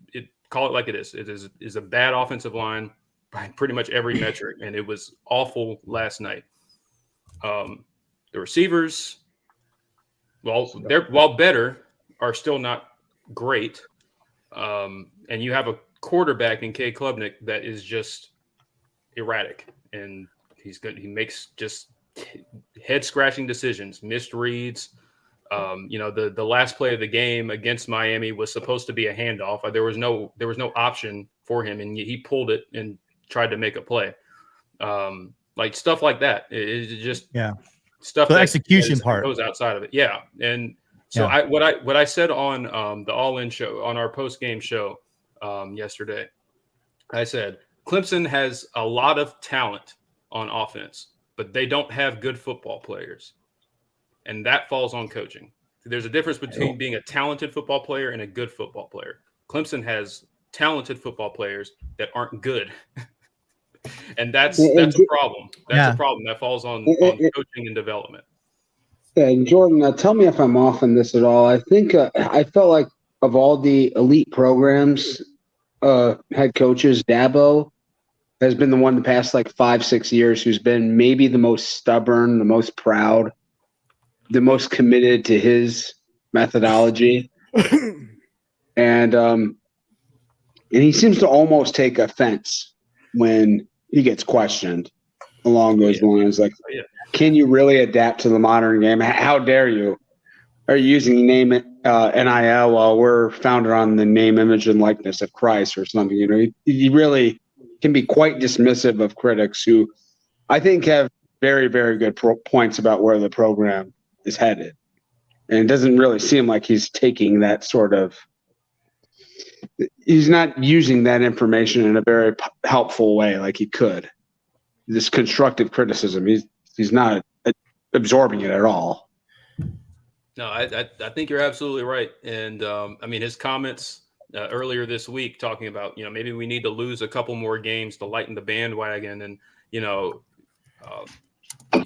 [SPEAKER 8] call it like it is. It is a bad offensive line by pretty much every metric, and it was awful last night. The receivers, while better, are still not great. And you have a quarterback in K. Klubnik that is just erratic, and he's good. He makes just head scratching decisions, missed reads. The last play of the game against Miami was supposed to be a handoff. There was no option for him, and he pulled it and tried to make a play. Like stuff like that. It's just stuff.
[SPEAKER 1] The execution part
[SPEAKER 8] goes outside of it. Yeah, and so what I said on the All In show, on our post game show yesterday, I said Clemson has a lot of talent on offense, but they don't have good football players. And that falls on coaching. There's a difference between being a talented football player and a good football player. Clemson has talented football players that aren't good. And that's a problem. That's a problem that falls on coaching and development.
[SPEAKER 7] Yeah, and Jordan, tell me if I'm off on this at all. I think I felt like of all the elite programs, head coaches, Dabo has been the one the past 5-6 years who's been maybe the most stubborn, the most proud, the most committed to his methodology. And he seems to almost take offense when he gets questioned along those lines. Can you really adapt to the modern game? How dare you? Are you using name NIL while we're founded on the name, image, and likeness of Christ or something? He really can be quite dismissive of critics who I think have very, very good points about where the program is headed. And it doesn't really seem like he's taking that he's not using that information in a very helpful way like he could. This constructive criticism, he's not absorbing it at all.
[SPEAKER 8] No, I think you're absolutely right. And his comments earlier this week talking about, maybe we need to lose a couple more games to lighten the bandwagon. And,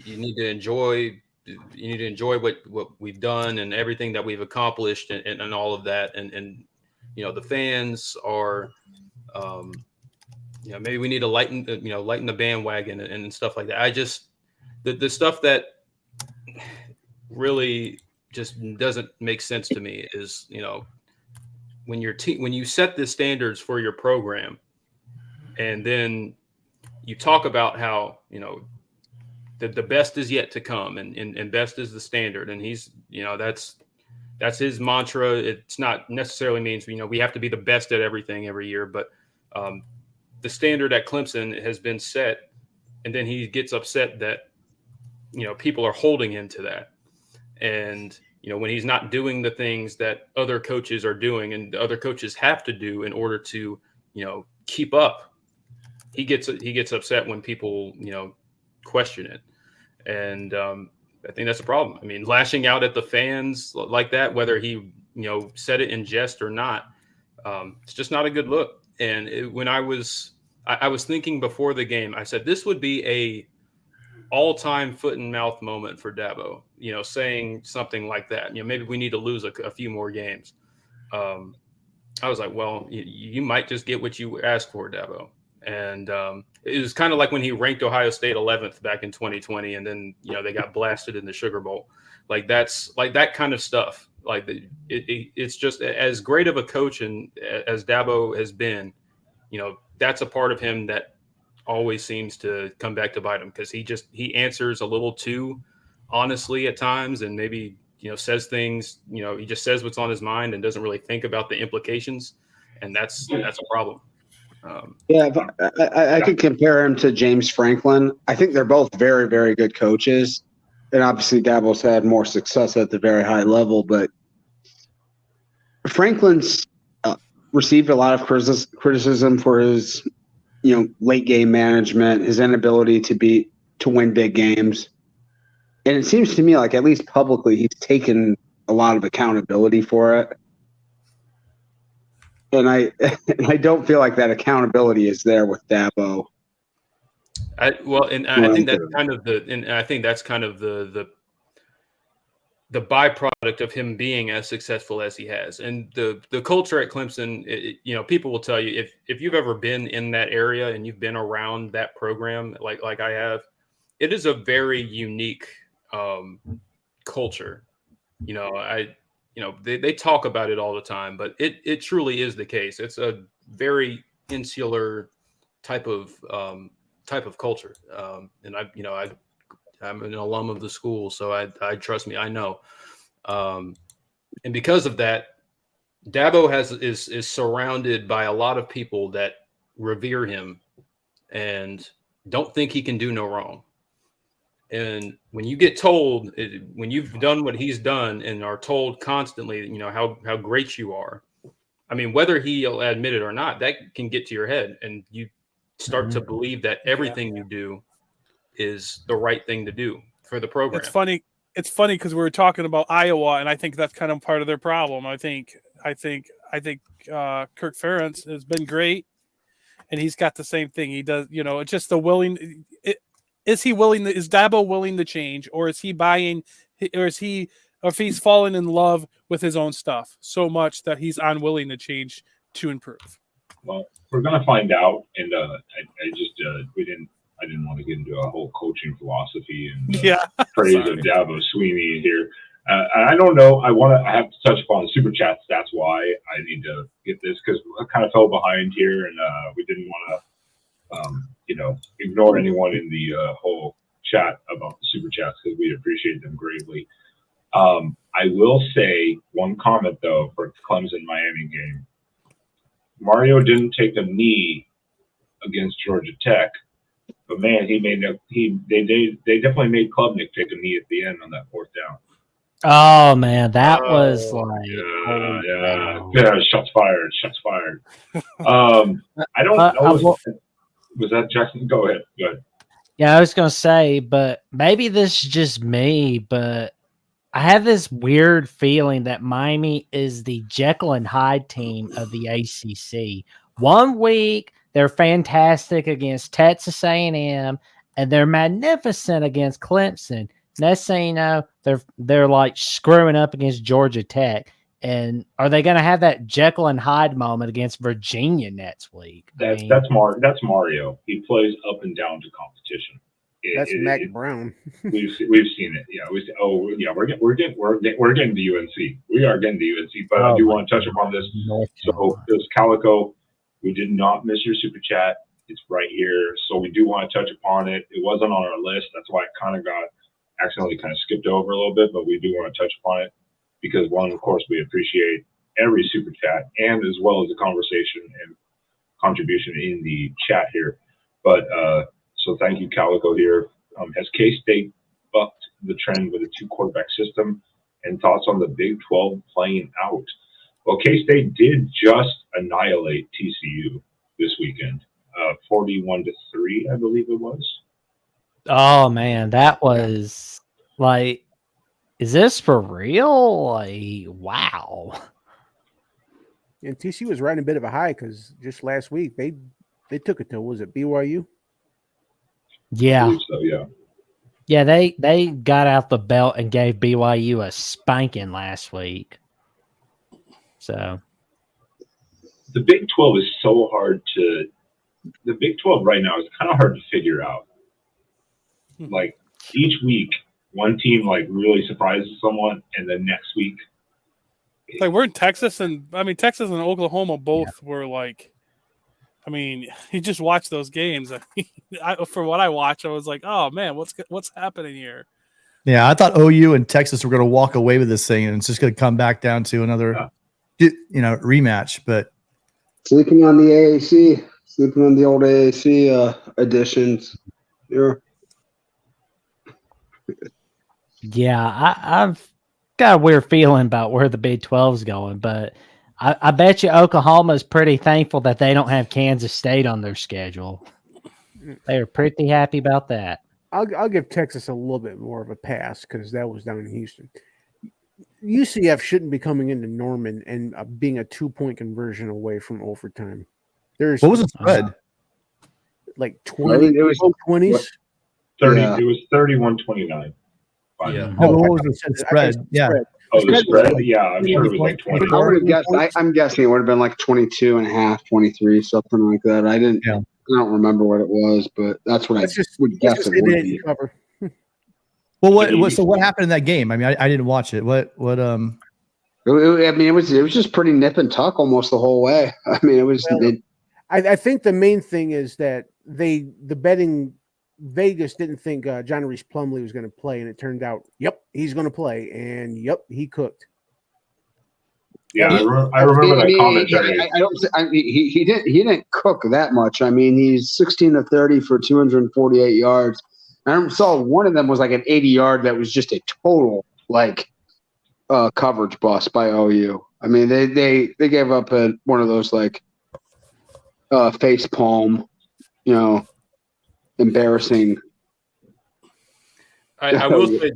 [SPEAKER 8] you need to enjoy what we've done and everything that we've accomplished and all of that. And the fans are, maybe we need to lighten the bandwagon and stuff like that. I just, the stuff that really just doesn't make sense to me is, when you set the standards for your program and then you talk about how, the best is yet to come and best is the standard. And he's, that's his mantra. It's not necessarily means, we have to be the best at everything every year, but the standard at Clemson has been set. And then he gets upset that, people are holding him to that. And, when he's not doing the things that other coaches are doing and the other coaches have to do in order to, keep up, he gets upset when people, question it. And I think that's a problem. I mean, lashing out at the fans like that, whether he, said it in jest or not, it's just not a good look. And when I was thinking before the game, I said this would be a all-time foot and mouth moment for Dabo, saying something like that. Maybe we need to lose a few more games. I was like, well, you might just get what you asked for, Dabo. And it was kind of like when he ranked Ohio State 11th back in 2020, and then they got blasted in the Sugar Bowl. Like that's like that kind of stuff. Like it's just as great of a coach and as Dabo has been, that's a part of him that always seems to come back to bite him, because he answers a little too honestly at times, and maybe says things, he just says what's on his mind and doesn't really think about the implications, and that's a problem.
[SPEAKER 7] I could compare him to James Franklin. I think they're both very, very good coaches, and obviously Dabo's had more success at the very high level, but Franklin's received a lot of criticism for his late game management, his inability to win big games. And it seems to me like, at least publicly, he's taken a lot of accountability for it. And I don't feel like that accountability is there with Dabo.
[SPEAKER 8] I think that's kind of the byproduct of him being as successful as he has. And the culture at Clemson, people will tell you, if you've ever been in that area and you've been around that program like I have, it is a very unique culture. They talk about it all the time, but it truly is the case. It's a very insular type of culture. And I'm an alum of the school, so I trust me, I know. And because of that, Dabo is surrounded by a lot of people that revere him and don't think he can do no wrong. And when you get told, when you've done what he's done and are told constantly, how great you are, I mean, whether he'll admit it or not, that can get to your head, and you start to believe that everything you do is the right thing to do for the program.
[SPEAKER 5] It's funny because we were talking about Iowa, and I think that's kind of part of their problem. I think Kirk Ferentz has been great, and he's got the same thing. He does, it's just the willing. Is Dabo willing to change, or is he buying, or if he's fallen in love with his own stuff so much that he's unwilling to change to improve?
[SPEAKER 3] Well, we're going to find out. And I didn't want to get into a whole coaching philosophy and praise of Dabo Swinney here. I don't know. I have to touch upon the super chats. That's why I need to get this, because I kind of fell behind here, and we didn't want to, ignore anyone in the whole chat about the super chats, because we appreciate them greatly. I will say one comment though for Clemson Miami game. Mario didn't take a knee against Georgia Tech, but man, they definitely made Klubnik take a knee at the end on that fourth down.
[SPEAKER 6] Oh man, that was like
[SPEAKER 3] shots fired. I don't know. Was that Jackson? Go ahead.
[SPEAKER 6] Yeah, I was gonna say, but maybe this is just me, but I have this weird feeling that Miami is the Jekyll and Hyde team of the ACC. 1 week they're fantastic against Texas A&M, and they're magnificent against Clemson. Next thing you know, they're like screwing up against Georgia Tech. And are they going to have that Jekyll and Hyde moment against Virginia next week?
[SPEAKER 3] That's Mario. He plays up and down to competition.
[SPEAKER 2] That's Mac Brown.
[SPEAKER 3] We've seen it. Yeah. We're getting to UNC. We are getting to UNC. But I do want to touch upon this. So this Calico, we did not miss your super chat. It's right here. So we do want to touch upon it. It wasn't on our list. That's why it kind of got accidentally kind of skipped over a little bit. But we do want to touch upon it, because one, of course, we appreciate every super chat, and as well as the conversation and contribution in the chat here. But so thank you, Calico here. Has K-State bucked the trend with a 2-quarterback system, and thoughts on the Big 12 playing out? Well, K-State did just annihilate TCU this weekend, 41-3, I believe it was.
[SPEAKER 6] Oh man, that was like, is this for real? Like, wow.
[SPEAKER 2] And TCU was riding a bit of a high because just last week they took it to, was it BYU?
[SPEAKER 3] I
[SPEAKER 6] Yeah.
[SPEAKER 3] believe so, yeah.
[SPEAKER 6] Yeah, they got out the belt and gave BYU a spanking last week. So
[SPEAKER 3] The Big 12 is so hard to – the Big 12 right now is kind of hard to figure out. Like, each week, one team, like, really surprises someone, and then next week –
[SPEAKER 5] Like we're in Texas, and Texas and Oklahoma both were like, you just watch those games. For what I watched, I was like, oh man, what's happening here?
[SPEAKER 1] Yeah, I thought OU and Texas were going to walk away with this thing, and it's just going to come back down to another, rematch. But
[SPEAKER 7] Sleeping on the AAC, sleeping on the old AAC editions.
[SPEAKER 6] yeah, I've got a weird feeling about where the Big 12's going, but I bet you Oklahoma's pretty thankful that they don't have Kansas State on their schedule. They are pretty happy about that.
[SPEAKER 2] I'll give Texas a little bit more of a pass because that was down in Houston. UCF shouldn't be coming into Norman and being a 2-point conversion away from overtime. What
[SPEAKER 1] was the spread?
[SPEAKER 2] Like 20,
[SPEAKER 7] it was
[SPEAKER 2] 20s?
[SPEAKER 3] 30.
[SPEAKER 7] Yeah.
[SPEAKER 3] It was 31-29.
[SPEAKER 8] Yeah.
[SPEAKER 1] What was the spread? Yeah.
[SPEAKER 3] Oh, the spread?
[SPEAKER 2] was
[SPEAKER 3] Yeah, I'm sure it was like 20.
[SPEAKER 7] I would have guessed. I'm guessing it would have been like 22 and a half, 23, something like that. I don't remember what it was, but that's what would guess it would be.
[SPEAKER 2] Cover.
[SPEAKER 1] Well, so what happened in that game? I didn't watch it. It
[SPEAKER 7] was just pretty nip and tuck almost the whole way. It was.
[SPEAKER 2] I think the main thing is that the betting Vegas didn't think John Reese Plumlee was going to play, and it turned out, yep, he's going to play, and yep, he cooked.
[SPEAKER 3] Yeah, I remember that commentary.
[SPEAKER 7] He didn't cook that much. He's 16 to 30 for 248 yards. I saw one of them was like an 80-yard that was just a total coverage bust by OU. They gave up one of those face palm, embarrassing.
[SPEAKER 8] I will say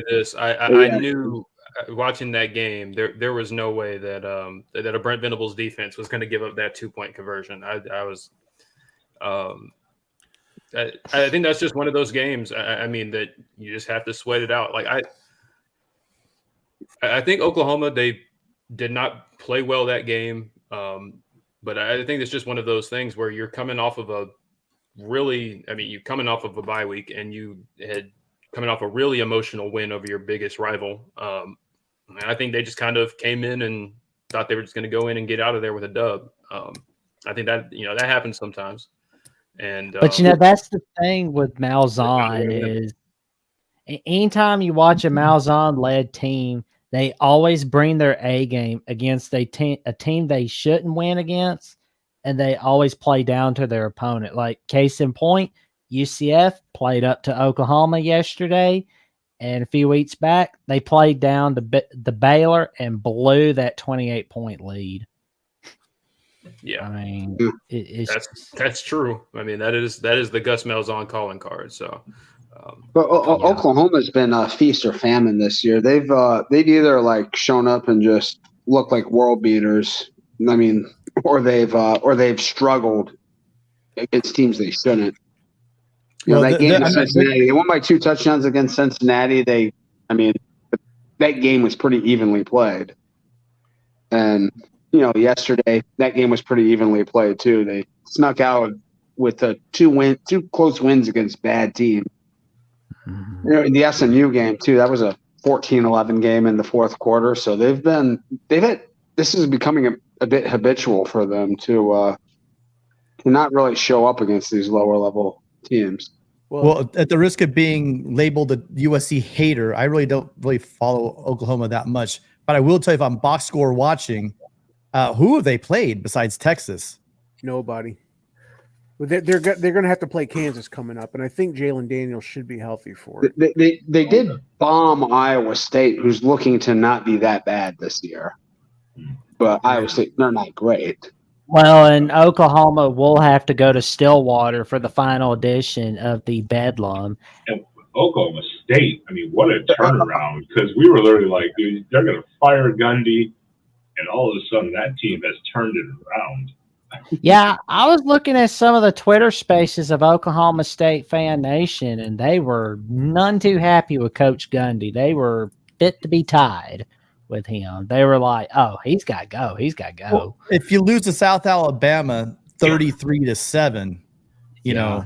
[SPEAKER 8] this. I knew watching that game there was no way that a Brent Venables defense was going to give up that 2-point conversion. I think that's just one of those games. That you just have to sweat it out. I think Oklahoma, they did not play well that game. But I think it's just one of those things where you're coming off of you're coming off of a bye week, and you had coming off a really emotional win over your biggest rival. I think they just kind of came in and thought they were just going to go in and get out of there with a dub. I think that, that happens sometimes. And
[SPEAKER 6] but that's the thing with Malzahn is anytime you watch a Malzahn led team, they always bring their A game against a team they shouldn't win against, and they always play down to their opponent. Like case in point, UCF played up to Oklahoma yesterday, and a few weeks back they played down to the Baylor and blew that 28-point lead.
[SPEAKER 8] Yeah,
[SPEAKER 7] that's
[SPEAKER 8] true. That is the Gus Malzahn calling card. So,
[SPEAKER 7] but Oklahoma's been feast or famine this year. They've either shown up and just looked like world beaters. Or they've struggled against teams they shouldn't. That game against Cincinnati, they won by 2 touchdowns against Cincinnati. That game was pretty evenly played, and. Yesterday that game was pretty evenly played too. They snuck out with 2 close wins against bad teams. In the SMU game too, that was a 14-11 game in the fourth quarter. So they've had. This is becoming a bit habitual for them to not really show up against these lower level teams.
[SPEAKER 1] Well, at the risk of being labeled a USC hater, I really don't follow Oklahoma that much. But I will tell you, if I'm box score watching. Who have they played besides Texas?
[SPEAKER 2] Nobody. They're going to have to play Kansas coming up, and I think Jalen Daniels should be healthy for it.
[SPEAKER 7] They did bomb Iowa State, who's looking to not be that bad this year. But Iowa State, they're not great.
[SPEAKER 6] Well, and Oklahoma will have to go to Stillwater for the final edition of the Bedlam.
[SPEAKER 3] And Oklahoma State, what a turnaround, because we were literally like, dude, they're going to fire Gundy. and all of a sudden that team has turned it around.
[SPEAKER 6] Yeah, I was looking at some of the Twitter spaces of Oklahoma State Fan Nation, and they were none too happy with Coach Gundy. They were fit to be tied with him. They were like, "Oh, he's got to go. He's got to go."
[SPEAKER 1] Well, if you lose to South Alabama 33-7, you know,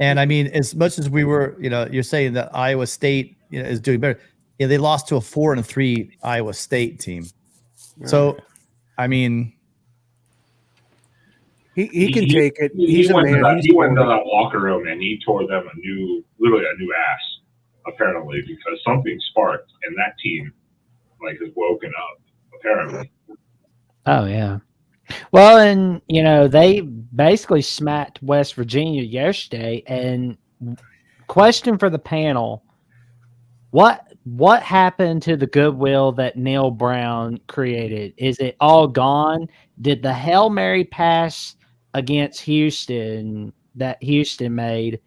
[SPEAKER 1] and I mean, as much as we were, you're saying that Iowa State is doing better. Yeah, they lost to a 4-3 Iowa State team. So, I mean,
[SPEAKER 2] he can take it. He's
[SPEAKER 3] he
[SPEAKER 2] a
[SPEAKER 3] went
[SPEAKER 2] man.
[SPEAKER 3] he went into that locker room and he tore them literally a new ass, apparently, because something sparked and that team has woken up, apparently.
[SPEAKER 6] Oh yeah. Well, and they basically smacked West Virginia yesterday. And question for the panel: What happened to the goodwill that Neil Brown created? Is it all gone? Did the Hail Mary pass against Houston that Houston made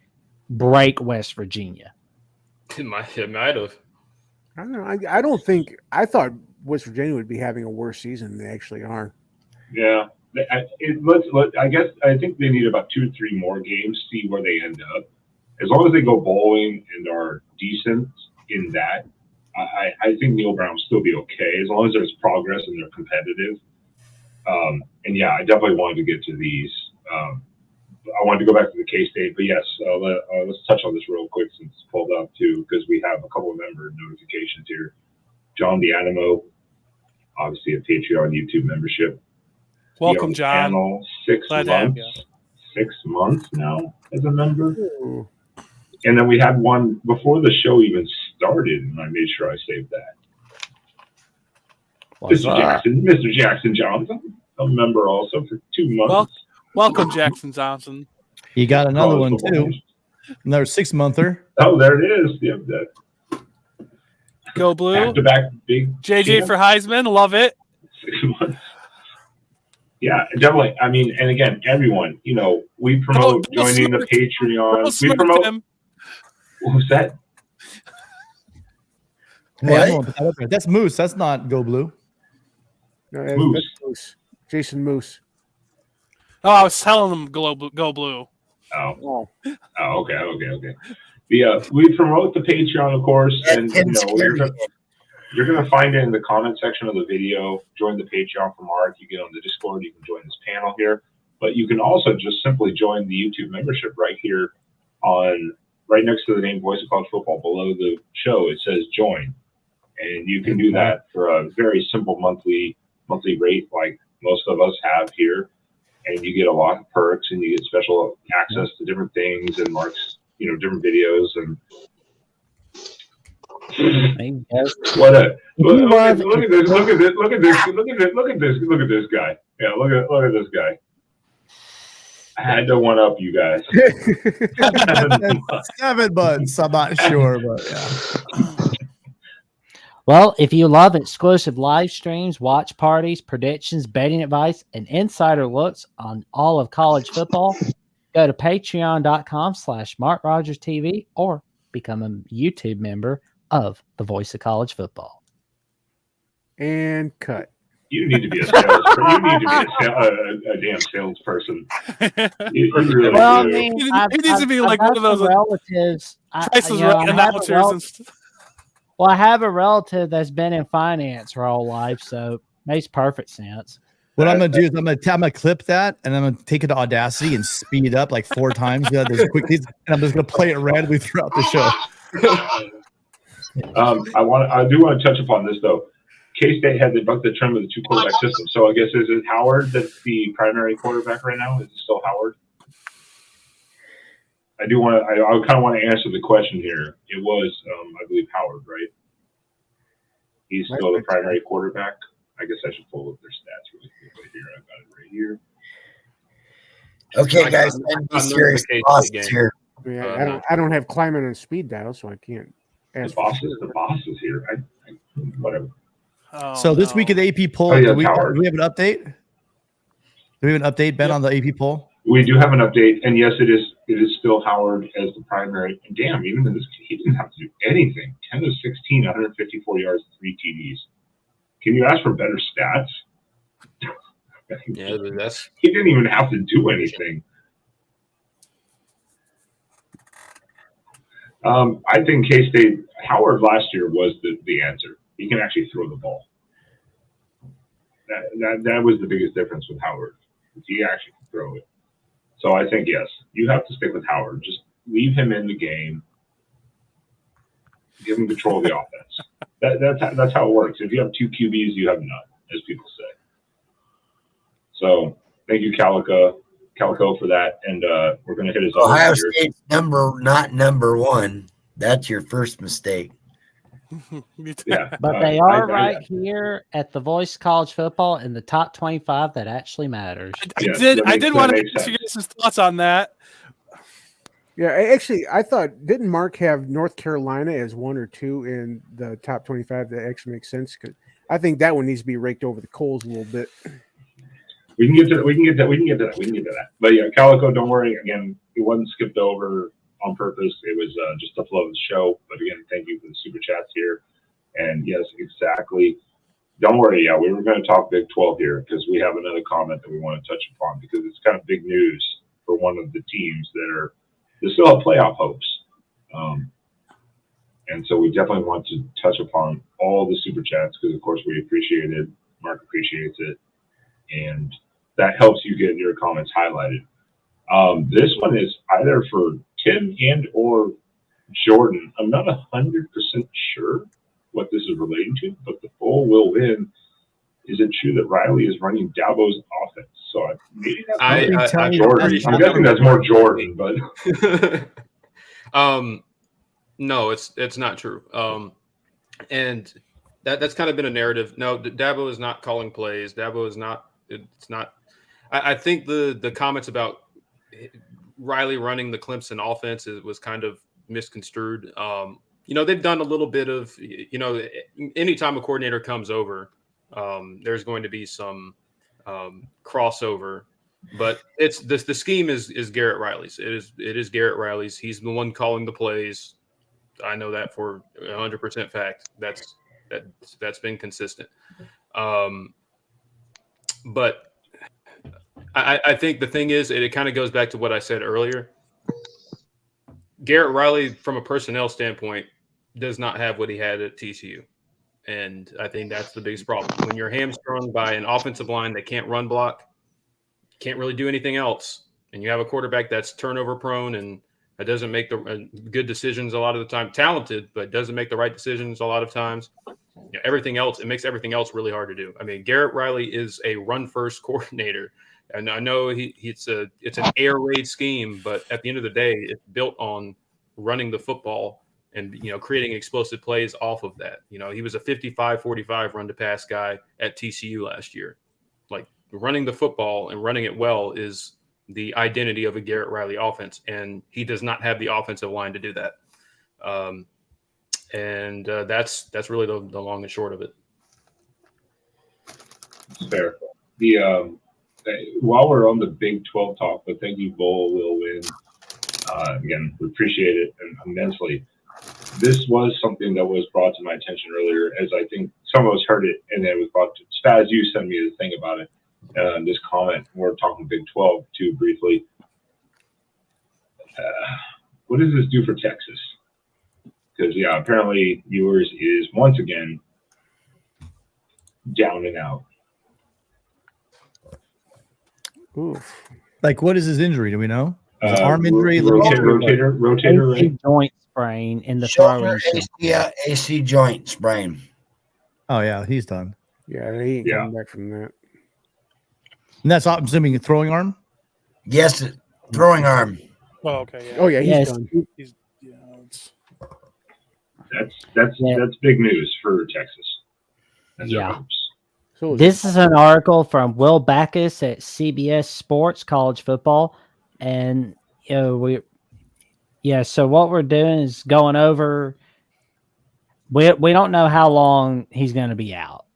[SPEAKER 6] break West Virginia?
[SPEAKER 8] It might have.
[SPEAKER 2] I don't know. I don't think. I thought West Virginia would be having a worse season than they actually are.
[SPEAKER 3] Yeah. I think they need about 2 or 3 more games, see where they end up. As long as they go bowling and are decent in that, I think Neil Brown will still be okay, as long as there's progress and they're competitive. And yeah, I definitely wanted to get to these. I wanted to go back to the K-State, but yes, let's touch on this real quick since it's pulled up too, because we have a couple of member notifications here. John Dianimo, obviously a Patreon YouTube membership.
[SPEAKER 5] Welcome, John.
[SPEAKER 3] Panel, 6
[SPEAKER 5] Glad to have
[SPEAKER 3] months. 6 months now as a member.
[SPEAKER 2] Ooh.
[SPEAKER 3] And then we had one before the show even started, and I made sure I saved that. Mr. Jackson Johnson, a member also for 2 months.
[SPEAKER 5] Welcome, Jackson Johnson.
[SPEAKER 1] you got another one too. Another 6-monther.
[SPEAKER 3] Oh, there it is. Yep, that
[SPEAKER 5] Go Blue.
[SPEAKER 3] back-to-back big
[SPEAKER 5] JJ
[SPEAKER 3] champ.
[SPEAKER 5] for Heisman. Love it.
[SPEAKER 3] 6 months. Yeah, definitely. I mean, and again, everyone, we promote joining the Patreon. We promote.
[SPEAKER 5] Him.
[SPEAKER 3] What was that?
[SPEAKER 1] Hey, that's Moose. That's not Go Blue.
[SPEAKER 2] No, that's Moose. Jason Moose.
[SPEAKER 5] Oh, I was telling them Go Blue.
[SPEAKER 3] Oh, okay. We promote the Patreon, of course, and you're gonna find it in the comment section of the video. Join the Patreon for Mark. You get on the Discord. You can join this panel here, but you can also just simply join the YouTube membership right here right next to the name Voice of College Football. Below the show, it says join, and you can do that for a very simple monthly rate, like most of us have here. And you get a lot of perks, and you get special access to different things and Mark's, different videos and. Look at this guy. Yeah, look at this guy. I had to one up you guys.
[SPEAKER 1] 7 months. I'm not sure, but yeah.
[SPEAKER 6] Well, if you love exclusive live streams, watch parties, predictions, betting advice, and insider looks on all of college football, go to patreon.com/MarkRogersTV or become a YouTube member of the Voice of College Football.
[SPEAKER 2] And cut.
[SPEAKER 3] You need to be a salesperson. You need to be a damn salesperson. You really
[SPEAKER 6] Well, I
[SPEAKER 3] do.
[SPEAKER 6] mean,
[SPEAKER 5] He needs to be like one of those
[SPEAKER 6] relatives.
[SPEAKER 5] Prices Right announcers and stuff.
[SPEAKER 6] Well, I have a relative that's been in finance her whole life, so it makes perfect sense.
[SPEAKER 1] What I'm gonna do is I'm gonna clip that and I'm gonna take it to Audacity and speed it up like 4 times. There's quick, and I'm just gonna play it randomly throughout the show.
[SPEAKER 3] I do want to touch upon this though. K-State had the trend with the 2 quarterback system. So I guess is it Howard that's the primary quarterback right now? Is it still Howard? I kind of want to answer the question here. It was, I believe, Howard, right? He's still the primary quarterback. I guess I should pull up their stats really quick right here. I've got it right here.
[SPEAKER 4] Okay, guys, I'm serious. Here.
[SPEAKER 2] Yeah, I don't have climbing on speed dial, so I can't ask.
[SPEAKER 3] The boss is here. Whatever.
[SPEAKER 5] Oh,
[SPEAKER 1] So this week at the AP poll, do we have an update? Do we have an update, Ben, on the AP poll?
[SPEAKER 3] We do have an update, and yes, it is still Howard as the primary. And damn, even in this, he didn't have to do anything. 10 of 16, 154 yards, 3 TDs. Can you ask for better stats?
[SPEAKER 8] Yeah, that's
[SPEAKER 3] He didn't even have to do anything. I think K-State, Howard last year was the answer. He can actually throw the ball. That was the biggest difference with Howard. He actually can throw it. So I think, yes, you have to stick with Howard. Just leave him in the game. Give him control of the offense. That's how it works. If you have 2 QBs, you have none, as people say. So thank you, Calico, for that. And we're going to hit his
[SPEAKER 4] Ohio
[SPEAKER 3] here.
[SPEAKER 4] State's not number 1. That's your first mistake.
[SPEAKER 3] Yeah,
[SPEAKER 6] But they are right here at the Voice of College Football in the top 25 that actually matters.
[SPEAKER 5] I did want to ask you guys' thoughts on that.
[SPEAKER 2] Yeah, actually, I thought, didn't Mark have North Carolina as 1 or 2 in the top 25? That actually makes sense, because I think that one needs to be raked over the coals a little bit.
[SPEAKER 3] We can get to that. But yeah, Calico, don't worry. Again, it wasn't skipped over on purpose. It was just the flow of the show. But again, thank you for the super chats here. And yes, exactly. Don't worry. Yeah, we were going to talk Big 12 here because we have another comment that we want to touch upon because it's kind of big news for one of the teams that still have playoff hopes. And so we definitely want to touch upon all the super chats because, of course, we appreciate it. Mark appreciates it. And that helps you get your comments highlighted. This one is either for Tim and or Jordan. I'm not 100% sure what this is relating to, but the Bull will win. Is it true that Riley is running Dabo's offense? So maybe that's Jordan. I'm guessing that's more Jordan, but
[SPEAKER 8] no, it's not true. And that's kind of been a narrative. No, Dabo is not calling plays. Dabo is not. It's not. I think the comments about Riley running the Clemson offense was kind of misconstrued. They've done a little bit of, anytime a coordinator comes over, there's going to be some crossover, but it's the scheme is Garrett Riley's. It is Garrett Riley's. He's the one calling the plays. I know that for 100% fact. That's been consistent. But I think the thing is, it kind of goes back to what I said earlier. Garrett Riley, from a personnel standpoint, does not have what he had at TCU. And I think that's the biggest problem. When you're hamstrung by an offensive line that can't run block, can't really do anything else, and you have a quarterback that's turnover prone and that doesn't make the good decisions a lot of the time, talented, but doesn't make the right decisions a lot of times, everything else, it makes everything else really hard to do. I mean, Garrett Riley is a run-first coordinator. And I know it's an air raid scheme, but at the end of the day, it's built on running the football and creating explosive plays off of that. He was a 55-45 run to pass guy at TCU last year. Like, running the football and running it well is the identity of a Garrett Riley offense, and he does not have the offensive line to do that. That's really the long and short of it.
[SPEAKER 3] Fair. While we're on the Big 12 talk, but thank you, Bull will win. Again, we appreciate it immensely. This was something that was brought to my attention earlier, as I think some of us heard it, and then it was brought to Spaz. You sent me the thing about it. This comment. We're talking Big 12 too briefly. What does this do for Texas? Because apparently yours is once again down and out.
[SPEAKER 2] Oof.
[SPEAKER 1] Like, what is his injury? Do we know? Arm injury,
[SPEAKER 3] rotator,
[SPEAKER 6] AC
[SPEAKER 3] right?
[SPEAKER 6] joint sprain in the
[SPEAKER 4] Shoulder
[SPEAKER 6] throwing.
[SPEAKER 4] AC joint sprain.
[SPEAKER 1] Oh yeah, he's done.
[SPEAKER 2] Yeah, he ain't coming back from that.
[SPEAKER 1] And that's, I'm assuming, a throwing arm.
[SPEAKER 4] Yes, throwing arm.
[SPEAKER 5] Oh, okay. Yeah.
[SPEAKER 2] Oh yeah, he's
[SPEAKER 6] Yes.
[SPEAKER 2] done.
[SPEAKER 3] That's big news for Texas. That's
[SPEAKER 6] Yeah.
[SPEAKER 3] our hopes.
[SPEAKER 2] So
[SPEAKER 6] This is an article from Will Backus at CBS Sports College Football, and so what we're doing is going over. We don't know how long he's going to be out.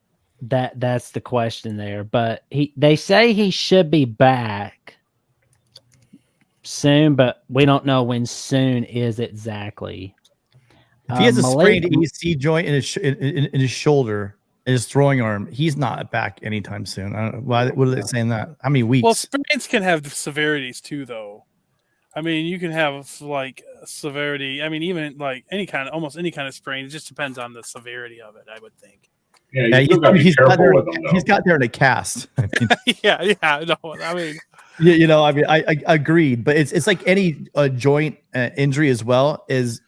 [SPEAKER 6] That's the question there, but they say he should be back soon, but we don't know when soon is exactly.
[SPEAKER 1] If he has a sprained AC joint in his shoulder, his throwing arm, he's not back anytime soon. I don't know. Why? What are they saying that? How many weeks?
[SPEAKER 5] Well, sprains can have severities too, though. I mean, you can have like severity. I mean, even like almost any kind of sprain. It just depends on the severity of it, I would think.
[SPEAKER 3] Yeah, you still got to be careful with them, though.
[SPEAKER 1] He's got there in a cast. I mean,
[SPEAKER 5] yeah. No, I mean,
[SPEAKER 1] I mean, I agreed, but it's like any joint injury as well is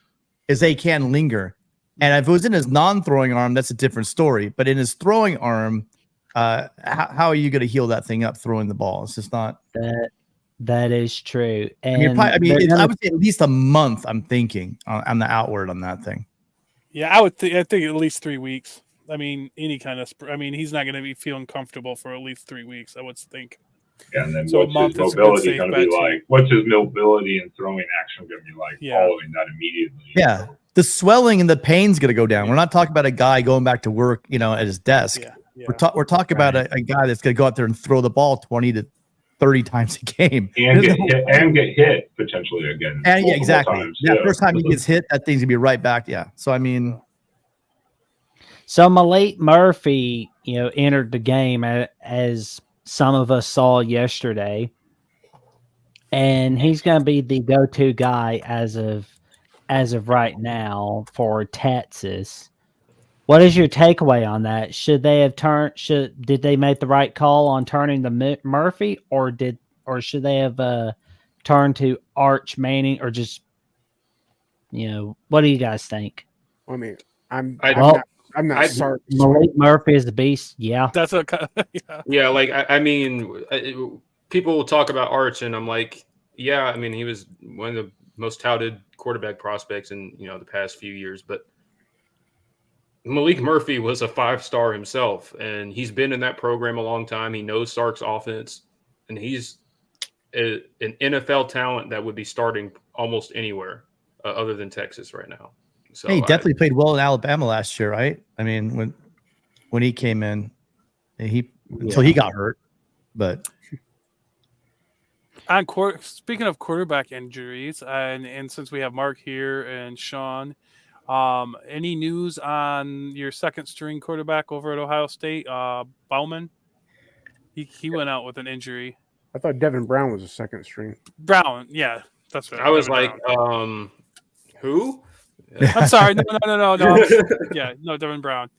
[SPEAKER 1] they can linger. And if it was in his non-throwing arm, that's a different story. But in his throwing arm, how are you going to heal that thing up throwing the ball? It's just not.
[SPEAKER 6] That is true. And
[SPEAKER 1] I would say at least a month. I'm thinking on the outward on that thing.
[SPEAKER 5] Yeah, I think at least 3 weeks. I mean, any kind of. He's not going to be feeling comfortable for at least 3 weeks, I would think.
[SPEAKER 3] Yeah, and then
[SPEAKER 5] so
[SPEAKER 3] what's his mobility going to be like? What's his mobility and throwing action going to be like following that immediately?
[SPEAKER 1] Yeah, the swelling and the pain's going to go down. We're not talking about a guy going back to work, at his desk.
[SPEAKER 5] Yeah.
[SPEAKER 1] We're talking about a guy that's going to go out there and throw the ball 20 to 30 times a game
[SPEAKER 3] and get hit potentially again.
[SPEAKER 1] And exactly. Times. Yeah, first time he gets hit, that thing's gonna be right back. Yeah. So I mean,
[SPEAKER 6] so Malik Murphy, entered the game as some of us saw yesterday, and he's going to be the go-to guy as of right now for Texas. What is your takeaway on that? Should they have did they make the right call on turning to Murphy, or should they have turned to Arch Manning, or just what do you guys think?
[SPEAKER 2] I mean, I'm not sorry.
[SPEAKER 6] Malik Murphy is the beast. Yeah,
[SPEAKER 5] that's what.
[SPEAKER 8] Yeah, like I mean, people will talk about Arch, and I'm like, yeah, I mean, he was one of the most touted quarterback prospects in the past few years, but Malik Murphy was a 5-star himself, and he's been in that program a long time. He knows Sark's offense, and he's an NFL talent that would be starting almost anywhere other than Texas right now. So
[SPEAKER 1] he definitely played well in Alabama last year, right? I mean, when he came in, until he got hurt. But
[SPEAKER 5] speaking of quarterback injuries, and since we have Mark here and Sean, any news on your second string quarterback over at Ohio State, Bauman? He went out with an injury.
[SPEAKER 2] I thought Devin Brown was a second string.
[SPEAKER 5] Brown, yeah, that's right.
[SPEAKER 8] I was like, who?
[SPEAKER 5] I'm sorry, no. Yeah, no, Devin Brown.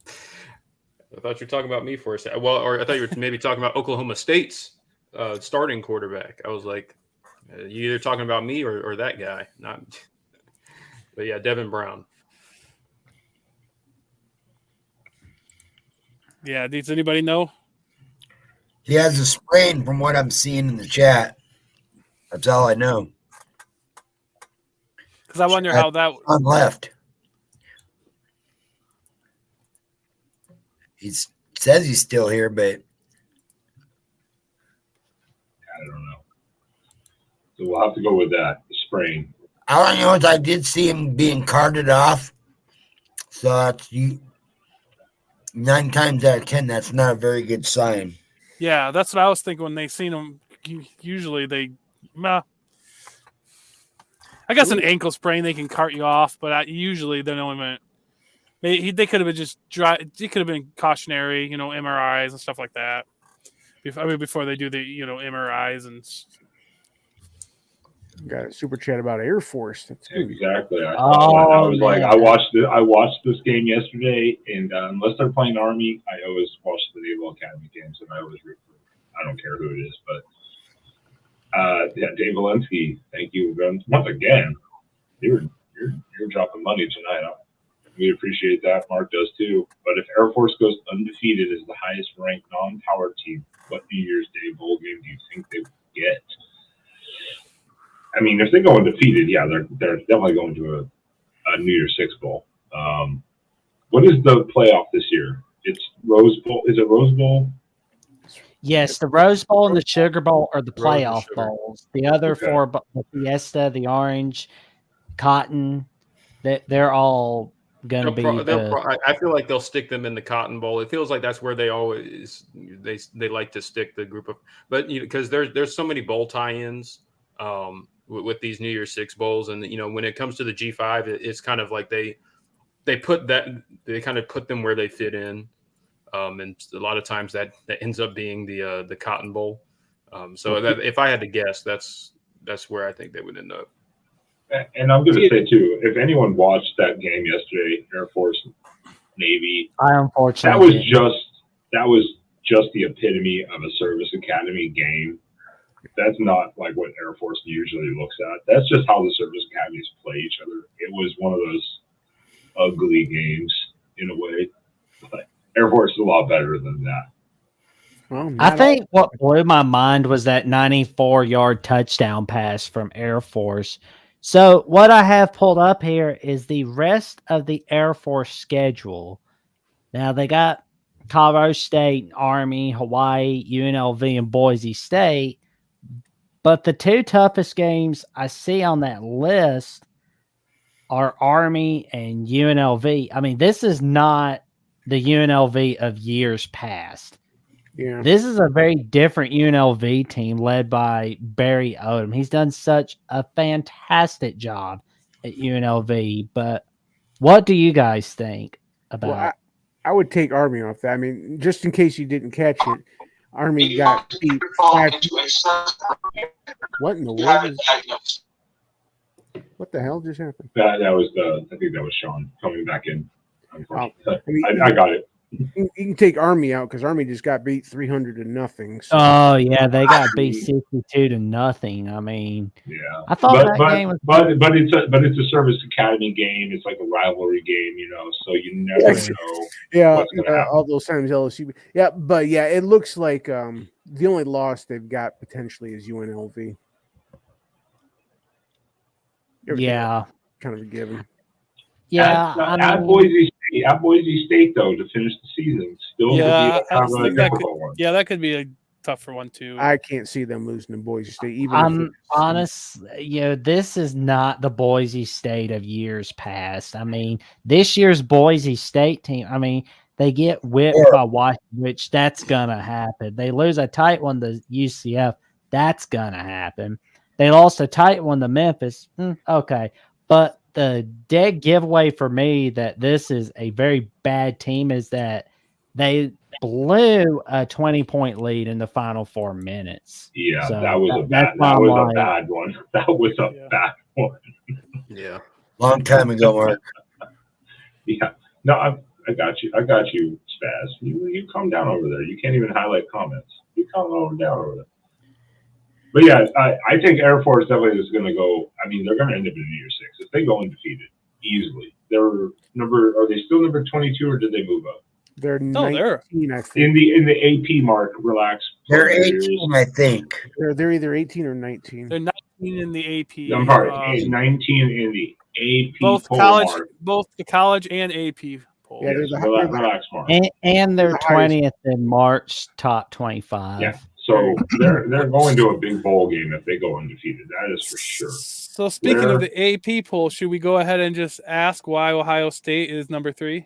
[SPEAKER 8] I thought you were talking about me for a second. Well, or I thought you were maybe talking about Oklahoma State's starting quarterback. I was like, you either talking about me or that guy, not. But yeah, Devin Brown.
[SPEAKER 5] Yeah, does anybody know?
[SPEAKER 4] He has a sprain from what I'm seeing in the chat. That's all I know.
[SPEAKER 5] Because I wonder how that
[SPEAKER 4] on left. He says he's still here, but
[SPEAKER 3] I don't know. So we'll have to go with that sprain.
[SPEAKER 4] All I know is I did see him being carted off. So that's 9 times out of 10, that's not a very good sign.
[SPEAKER 5] Yeah, that's what I was thinking when they seen him. Usually they, I guess an ankle sprain they can cart you off, but usually they don't even. They could have been just dry. It could have been cautionary, MRIs and stuff like that. Before they do the MRIs and.
[SPEAKER 2] Got a super chat about Air Force. That's good.
[SPEAKER 3] Exactly. I was like, I watched this game yesterday, and unless they're playing Army, I always watch the Naval Academy games, and I always root for. I don't care who it is, but Dave Valensky, thank you once again. You're dropping money tonight. We appreciate that. Mark does too. But if Air Force goes undefeated as the highest ranked non-power team, what New Year's Day bowl game do you think they would get? I mean, if they go undefeated, yeah, they're definitely going to a New Year's Six bowl. What is the playoff this year? It's Rose Bowl. Is it Rose Bowl?
[SPEAKER 6] Yes, the Rose Bowl and the Sugar Bowl are the playoff bowls. The other four, the Fiesta, the Orange, Cotton, they're all going to be.
[SPEAKER 8] I feel like they'll stick them in the Cotton Bowl. It feels like that's where they always they like to stick the group of. But because there's so many bowl tie-ins. With these New Year's Six bowls, and when it comes to the G5, it's kind of like they kind of put them where they fit in, and a lot of times that ends up being the Cotton Bowl. So that if I had to guess, that's where I think they would end up.
[SPEAKER 3] And I'm going to say too, if anyone watched that game yesterday, Air Force Navy,
[SPEAKER 6] I unfortunately
[SPEAKER 3] that was just the epitome of a service academy game. That's not like what Air Force usually looks at. That's just how the service academies play each other. It was one of those ugly games in a way, but Air Force is a lot better than that.
[SPEAKER 2] Well,
[SPEAKER 6] I think what blew my mind was that 94-yard touchdown pass from Air Force. So what I have pulled up here is the rest of the Air Force schedule. Now they got Colorado State, Army, Hawaii, UNLV, and Boise State. But the two toughest games I see on that list are Army and UNLV. I mean, this is not the UNLV of years past.
[SPEAKER 2] Yeah.
[SPEAKER 6] This is a very different UNLV team led by Barry Odom. He's done such a fantastic job at UNLV. But what do you guys think about?
[SPEAKER 2] Well, I would take Army off that. I mean, just in case you didn't catch it, Army got beat 5. What in the world what the hell just happened?
[SPEAKER 3] That was I think that was Sean coming back in.
[SPEAKER 2] I
[SPEAKER 3] I got it.
[SPEAKER 2] You can take Army out because Army just got beat 300-0. So.
[SPEAKER 6] Oh yeah, they got beat 62-0. I mean,
[SPEAKER 3] yeah,
[SPEAKER 6] I thought that game was.
[SPEAKER 3] But it's a service academy game. It's like a rivalry game, so you never know.
[SPEAKER 2] Yeah,
[SPEAKER 3] what's gonna happen.
[SPEAKER 2] all those times LSU. Yeah, but yeah, it looks like the only loss they've got potentially is UNLV.
[SPEAKER 6] Yeah,
[SPEAKER 2] kind of a given.
[SPEAKER 6] Yeah,
[SPEAKER 3] at Boise State though to finish the season still
[SPEAKER 5] Yeah,
[SPEAKER 3] could be a difficult one.
[SPEAKER 5] Yeah, that could be a tougher one too.
[SPEAKER 2] I can't see them losing to Boise State. Even
[SPEAKER 6] I'm honest, this is not the Boise State of years past. I mean, this year's Boise State team, I mean, they get whipped by Washington, which that's gonna happen. They lose a tight one to UCF, that's gonna happen. They lost a tight one to Memphis, okay, but the dead giveaway for me that this is a very bad team is that they blew a 20-point lead in the final 4 minutes.
[SPEAKER 3] Yeah,
[SPEAKER 6] so
[SPEAKER 3] that was a bad one. That was a bad one.
[SPEAKER 8] Yeah.
[SPEAKER 4] Long time ago, Mark.
[SPEAKER 3] Yeah. No, I got you. I got you, Spaz. You calm down over there. You can't even highlight comments. You calm down over there. But yeah, I think Air Force definitely is going to go. I mean, they're going to end up in year 6 if they go undefeated easily. Are they still number 22 or did they move up?
[SPEAKER 2] They're 19, I think.
[SPEAKER 3] In the AP mark, relax.
[SPEAKER 4] They're 18, I think.
[SPEAKER 2] They're either 18 or 19.
[SPEAKER 5] They're 19 in the AP.
[SPEAKER 3] I'm sorry, 19 in the AP.
[SPEAKER 5] Both
[SPEAKER 3] poll
[SPEAKER 5] college,
[SPEAKER 3] mark.
[SPEAKER 5] both the college and AP poll.
[SPEAKER 2] Yeah,
[SPEAKER 3] Yes, relax mark.
[SPEAKER 6] And they're 20th in March top 25.
[SPEAKER 3] Yeah. So they're going to a big bowl game if they go undefeated. That is for sure.
[SPEAKER 5] So speaking of the AP poll, should we go ahead and just ask why Ohio State is number 3?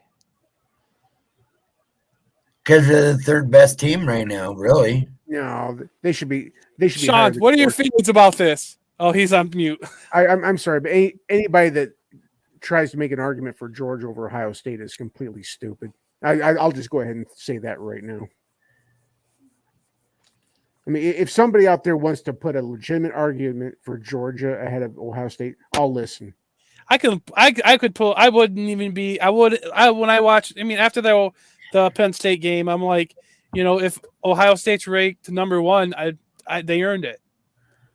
[SPEAKER 4] Because they're the third best team right now, really.
[SPEAKER 2] No, they should be.
[SPEAKER 5] Sean, what are your feelings about this? Oh, he's on mute.
[SPEAKER 2] I'm sorry, but anybody that tries to make an argument for Georgia over Ohio State is completely stupid. I'll just go ahead and say that right now. I mean, if somebody out there wants to put a legitimate argument for Georgia ahead of Ohio State, I'll listen.
[SPEAKER 5] I could pull. I wouldn't even be. When I watch. I mean, after the Penn State game, I'm like, if Ohio State's ranked number 1, they earned it.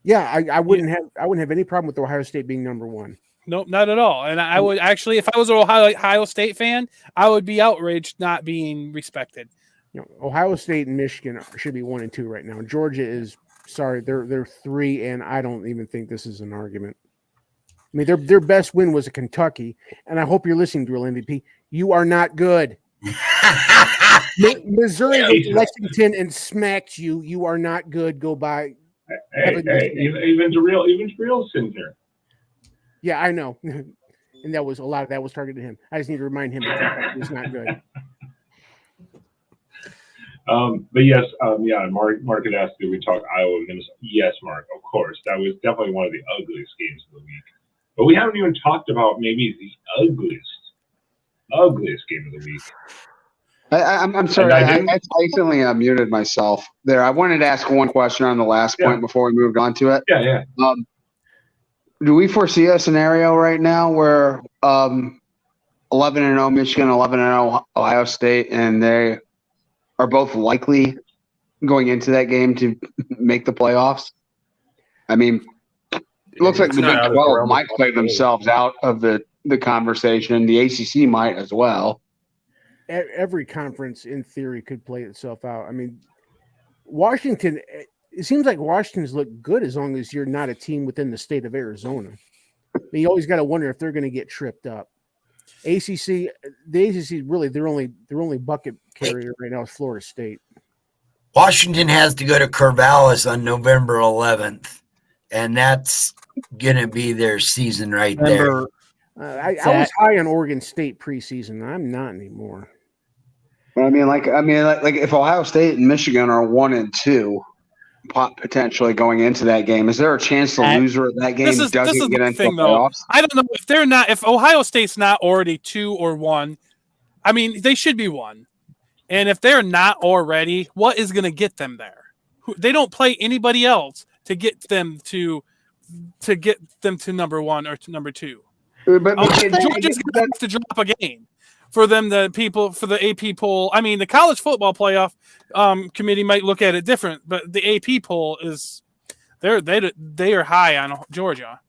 [SPEAKER 2] Yeah, I wouldn't have any problem with Ohio State being number 1.
[SPEAKER 5] Nope, not at all. And I would actually, if I was an Ohio State fan, I would be outraged not being respected.
[SPEAKER 2] Ohio State and Michigan should be 1 and 2 right now. Georgia is they're 3, and I don't even think this is an argument. I mean, their best win was at Kentucky, and I hope you're listening, Drill MVP. You are not good. Missouri went to Lexington and smacked you. You are not good. Go by.
[SPEAKER 3] Even Real's in here.
[SPEAKER 2] Yeah, I know. And a lot of that was targeted to him. I just need to remind him that he's not good.
[SPEAKER 3] But yes, Mark had asked, did we talk Iowa, Minnesota? Yes, Mark, of course. That was definitely one of the ugliest games of the week. But we haven't even talked about maybe the ugliest ugliest game of the week.
[SPEAKER 7] I'm sorry. I accidentally muted myself there. I wanted to ask one question on the last point before we moved on to it.
[SPEAKER 3] Yeah.
[SPEAKER 7] Do we foresee a scenario right now where 11-0 Michigan, 11-0 Ohio State, and they are both likely going into that game to make the playoffs? I mean, it looks like the Big 12 might play themselves out of the conversation. The ACC might as well.
[SPEAKER 2] Every conference, in theory, could play itself out. I mean, Washington, it seems like Washington's look good as long as you're not a team within the state of Arizona. I mean, you always got to wonder if they're going to get tripped up. The ACC, really, their only bucket carrier right now is Florida State.
[SPEAKER 4] Washington has to go to Corvallis on November 11th, and that's going to be their season right there.
[SPEAKER 2] I was high on Oregon State preseason. I'm not anymore.
[SPEAKER 7] I mean, like if Ohio State and Michigan are 1-2, potentially going into that game, is there a chance the loser of that game doesn't get into the playoffs?
[SPEAKER 5] I don't know if they're not. If Ohio State's not already 2 or 1, I mean, they should be 1. And if they're not already, what is going to get them there? They don't play anybody else to get them to number 1 or to number 2.
[SPEAKER 7] But
[SPEAKER 5] Georgia's going to have to drop a game for them. The AP poll. I mean, the college football playoff committee might look at it different, but the AP poll is they are high on Georgia.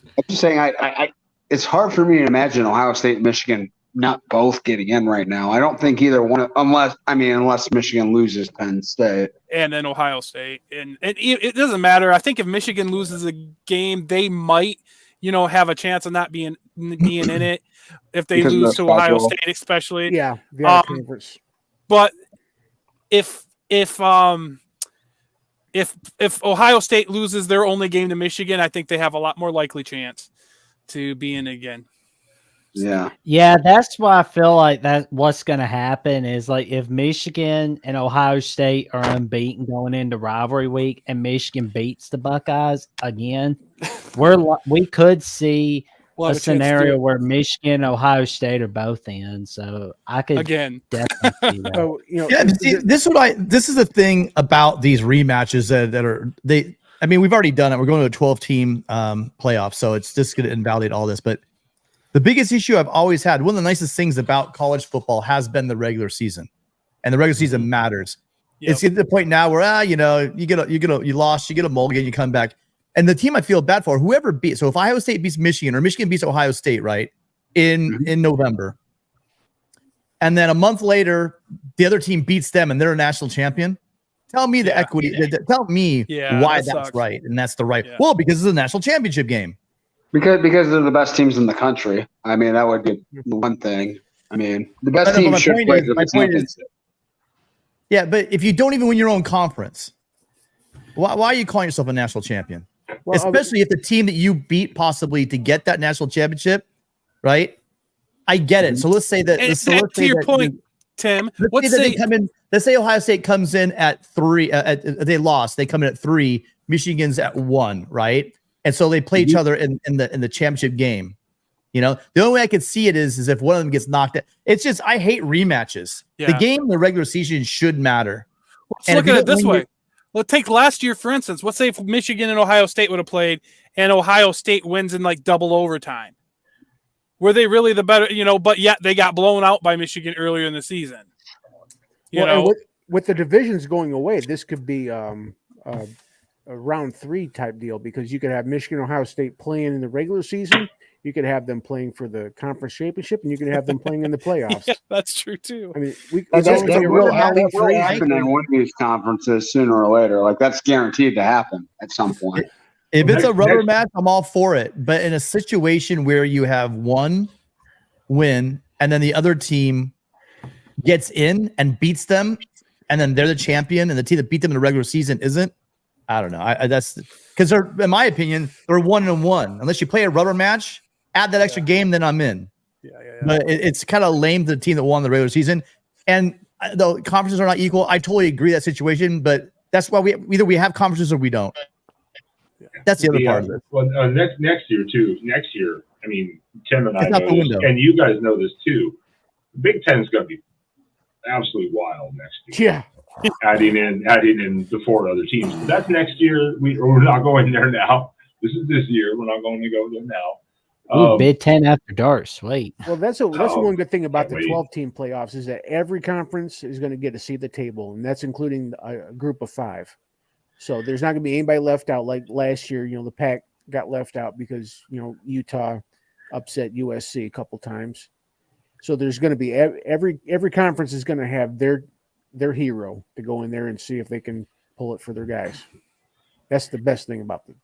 [SPEAKER 7] I'm just saying, I it's hard for me to imagine Ohio State and Michigan not both getting in right now. I don't think either one, unless Michigan loses Penn State
[SPEAKER 5] and then Ohio State, and it doesn't matter. I think if Michigan loses a game, they might, have a chance of not being in it if they lose to Ohio State, especially.
[SPEAKER 2] Yeah, the conference.
[SPEAKER 5] But if Ohio State loses their only game to Michigan, I think they have a lot more likely chance to be in again.
[SPEAKER 6] Yeah, that's why I feel like that what's going to happen is, like, if Michigan and Ohio State are unbeaten going into rivalry week and Michigan beats the Buckeyes again, we could see a scenario where Michigan and Ohio State are both in. So I could
[SPEAKER 5] definitely
[SPEAKER 6] see that.
[SPEAKER 2] So,
[SPEAKER 1] this is the thing about these rematches that are they. I mean, we've already done it. We're going to a 12-team playoff, so it's just going to invalidate all this, but. The biggest issue I've always had, one of the nicest things about college football has been the regular season, and the regular season matters. Yep. It's at the point now where you lost, you get a mulligan, you come back, and the team I feel bad for, whoever beats. So if Ohio State beats Michigan or Michigan beats Ohio State, right, in November, and then a month later the other team beats them and they're a national champion. Tell me the equity. Tell me why that's sucks. Right, and that's the right. Yeah. Well, because it's a national championship game.
[SPEAKER 7] Because they're the best teams in the country. I mean, that would be the one thing. I mean, the best team should play the championship.
[SPEAKER 1] Yeah, but if you don't even win your own conference, why are you calling yourself a national champion? Well, especially if the team that you beat possibly to get that national championship, right? I get it. So let's say that.
[SPEAKER 5] To your point, Tim.
[SPEAKER 1] Let's say Ohio State comes in at 3. They lost. They come in at 3. Michigan's at 1, right? And so they play each other in the championship game. The only way I could see it is if one of them gets knocked out. It's just I hate rematches. Yeah. The game in the regular season should matter.
[SPEAKER 5] Let's look at it this way. Let's take last year, for instance. Let's say if Michigan and Ohio State would have played and Ohio State wins in like double overtime. Were they really the better, but yet they got blown out by Michigan earlier in the season.
[SPEAKER 2] With the divisions going away, this could be a round 3 type deal, because you could have Michigan, Ohio State playing in the regular season. You could have them playing for the conference championship, and you could have them playing in the playoffs.
[SPEAKER 5] Yeah, that's true too.
[SPEAKER 2] I mean,
[SPEAKER 7] that's will happen in one of these conferences sooner or later. Like, that's guaranteed to happen at some point.
[SPEAKER 1] If it's a rubber match, I'm all for it. But in a situation where you have one win and then the other team gets in and beats them, and then they're the champion, and the team that beat them in the regular season isn't. I don't know. That's because they're, in my opinion, they're 1-1. Unless you play a rubber match, add that extra game, then I'm in. Yeah. But it's kind of lame to the team that won the regular season, and the conferences are not equal. I totally agree with that situation, but that's why we have conferences or we don't. That's the other part of it.
[SPEAKER 3] Well, next year too. Next year, I mean, Tim and I know this, and you guys know this too. Big Ten is going to be absolutely wild next year.
[SPEAKER 2] Yeah.
[SPEAKER 3] Adding in the 4 other teams. But that's next year. We're not going there now. This is this year. We're not going to go there now.
[SPEAKER 6] Ooh, Big Ten after dark, sweet.
[SPEAKER 2] Well, that's one good thing about
[SPEAKER 3] can't
[SPEAKER 2] the
[SPEAKER 3] wait.
[SPEAKER 2] 12-team playoffs is that every conference is going to get a seat at the table, and that's including a group of 5. So there's not going to be anybody left out like last year. The Pac got left out because Utah upset USC a couple times. So there's going to be every conference is going to have their hero to go in there and see if they can pull it for their guys. That's the best thing about the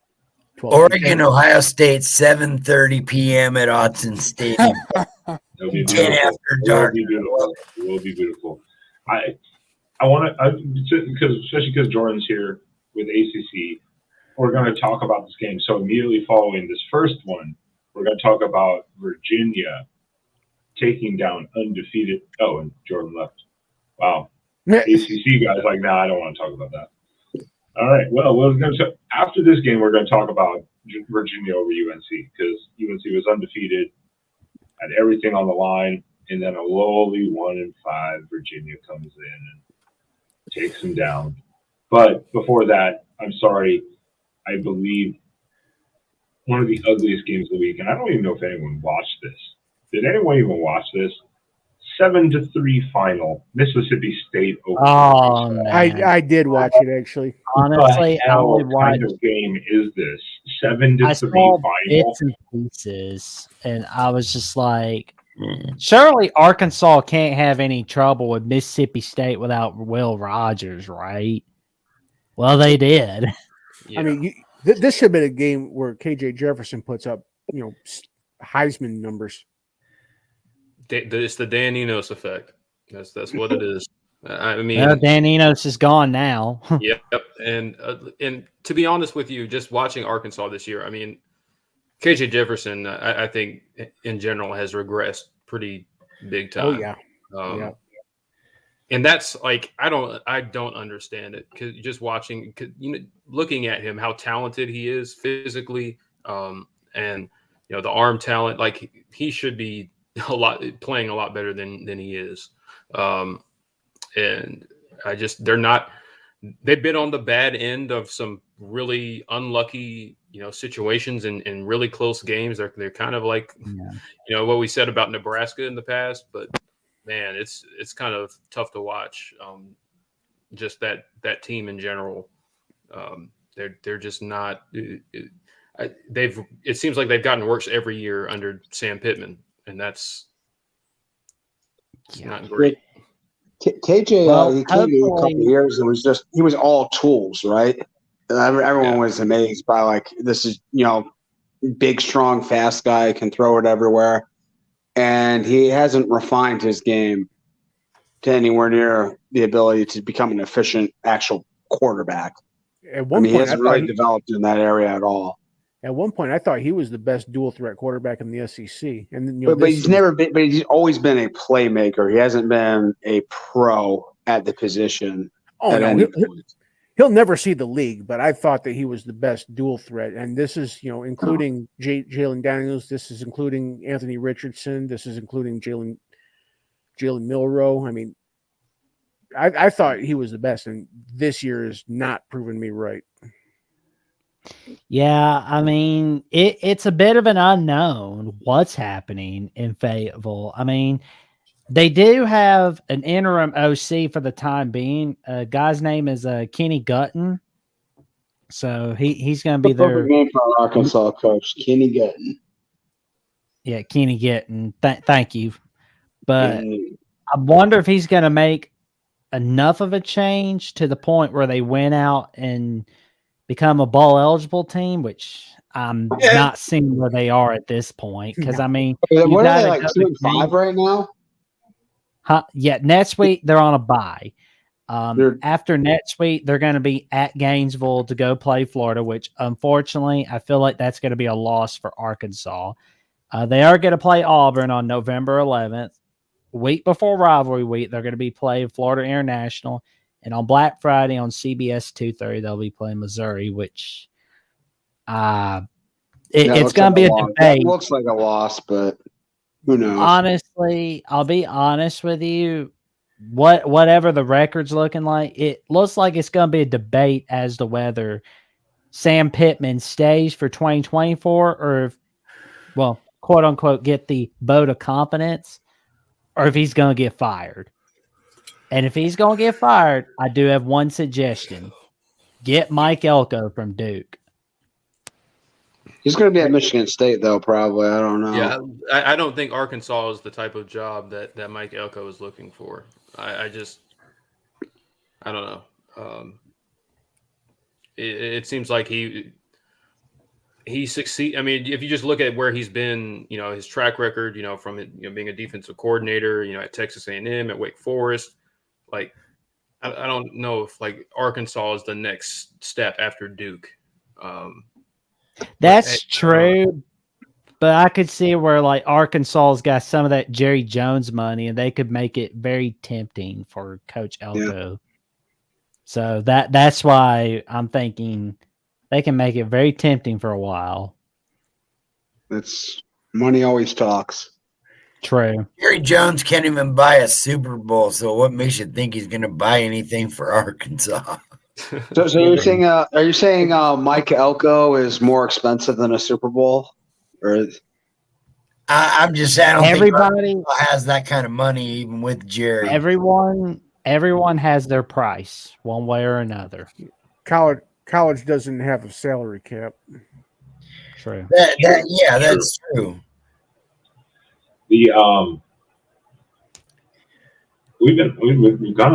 [SPEAKER 2] 12.
[SPEAKER 4] Oregon, Ohio State, 7:30 p.m. at Autzen Stadium.
[SPEAKER 3] It'll be
[SPEAKER 4] 10
[SPEAKER 3] beautiful.
[SPEAKER 4] after dark.
[SPEAKER 3] It will be beautiful. I want to, especially because Jordan's here with ACC, we're going to talk about this game. So immediately following this first one, we're going to talk about Virginia taking down undefeated. Oh, and Jordan left. Wow. ACC guys like, nah, I don't want to talk about that. All right. Well, after this game, we're going to talk about Virginia over UNC because UNC was undefeated, had everything on the line, and then a lowly 1-5 Virginia comes in and takes them down. But before that, I'm sorry, I believe one of the ugliest games of the week, and I don't even know if anyone watched this. Did anyone even watch this? 7-3 final, Mississippi State over.
[SPEAKER 6] Oh, man.
[SPEAKER 2] I did watch it actually.
[SPEAKER 6] Honestly, I only
[SPEAKER 3] What
[SPEAKER 6] watched.
[SPEAKER 3] kind of game is this?
[SPEAKER 6] I
[SPEAKER 3] 7-3
[SPEAKER 6] saw
[SPEAKER 3] final.
[SPEAKER 6] bits and pieces, and I was just like, surely Arkansas can't have any trouble with Mississippi State without Will Rogers, right? Well, they did.
[SPEAKER 8] Yeah.
[SPEAKER 2] I mean, this should have been a game where KJ Jefferson puts up, Heisman numbers.
[SPEAKER 8] It's the Dan Enos effect. That's what it is. I mean,
[SPEAKER 6] Well, Dan Enos is gone now.
[SPEAKER 8] Yep. And to be honest with you, just watching Arkansas this year, I mean, KJ Jefferson, I think in general has regressed pretty big time.
[SPEAKER 2] Oh yeah.
[SPEAKER 8] Yeah. And that's like I don't understand it because just watching, looking at him, how talented he is physically, and the arm talent, like he should be playing a lot better than he is. And they've been on the bad end of some really unlucky, situations in really close games. They're kind of like, what we said about Nebraska in the past, but man, it's kind of tough to watch. Just that team in general. They're just not, it seems like they've gotten worse every year under Sam Pittman. And that's not great.
[SPEAKER 7] KJ, he came in a couple of years and he was all tools, right? Everyone was amazed by this is, big, strong, fast guy, can throw it everywhere. And he hasn't refined his game to anywhere near the ability to become an efficient actual quarterback.
[SPEAKER 2] At one point,
[SPEAKER 7] he hasn't really developed in that area at all.
[SPEAKER 2] At one point, I thought he was the best dual threat quarterback in the SEC, and then,
[SPEAKER 7] but he's never been. But he's always been a playmaker. He hasn't been a pro at the position.
[SPEAKER 2] Oh no, he'll never see the league. But I thought that he was the best dual threat, and this is including Jalen Daniels. This is including Anthony Richardson. This is including Jalen Milroe. I mean, I thought he was the best, and this year has not proven me right.
[SPEAKER 6] Yeah, I mean, it's a bit of an unknown what's happening in Fayetteville. I mean, they do have an interim OC for the time being. Guy's name is Kenny Gutton. So he's going to be there.
[SPEAKER 7] Name for our Arkansas coach, Kenny Gutton.
[SPEAKER 6] Yeah, Kenny Gutton. Thank you. But I wonder if he's going to make enough of a change to the point where they went out and become a bowl eligible team, which I'm not seeing where they are at this point. Because I mean,
[SPEAKER 7] what are they 2-5 right now?
[SPEAKER 6] Yeah, next week they're on a bye. After next week, they're going to be at Gainesville to go play Florida, which unfortunately I feel like that's going to be a loss for Arkansas. They are going to play Auburn on November 11th. Week before rivalry week, they're going to be playing Florida International. And on Black Friday on CBS 2:30, they'll be playing Missouri, which it's going to be a debate.
[SPEAKER 7] That looks like a loss, but Who knows?
[SPEAKER 6] Honestly, I'll be honest with you. Whatever the record's looking like, it looks like it's going to be a debate as to whether Sam Pittman stays for 2024 or if, well, quote unquote, get the vote of competence, or if he's going to get fired. And if he's going to get fired, I do have one suggestion. Get Mike Elko from Duke.
[SPEAKER 7] He's going to be at Michigan State, though, probably. I don't know.
[SPEAKER 8] Yeah, I don't think Arkansas is the type of job that Mike Elko is looking for. I don't know. It seems like he succeed. I mean, if you just look at where he's been, his track record, from being a defensive coordinator, at Texas A&M, at Wake Forest, like I don't know if like Arkansas is the next step after Duke.
[SPEAKER 6] That's true, but I could see where like Arkansas's got some of that Jerry Jones money, and they could make it very tempting for Coach Elko. Yeah. So that's why I'm thinking they can make it very tempting for a while.
[SPEAKER 7] It's money always talks.
[SPEAKER 6] True.
[SPEAKER 4] Jerry Jones can't even buy a Super Bowl, so what makes you think he's going to buy anything for Arkansas?
[SPEAKER 7] So you're saying, are you saying Mike Elko is more expensive than a Super Bowl? Or
[SPEAKER 4] I'm just saying, I don't
[SPEAKER 6] everybody
[SPEAKER 4] think has that kind of money, even with Jerry.
[SPEAKER 6] Everyone has their price, one way or another.
[SPEAKER 2] College doesn't have a salary cap.
[SPEAKER 6] True.
[SPEAKER 4] That's true.
[SPEAKER 3] We've gone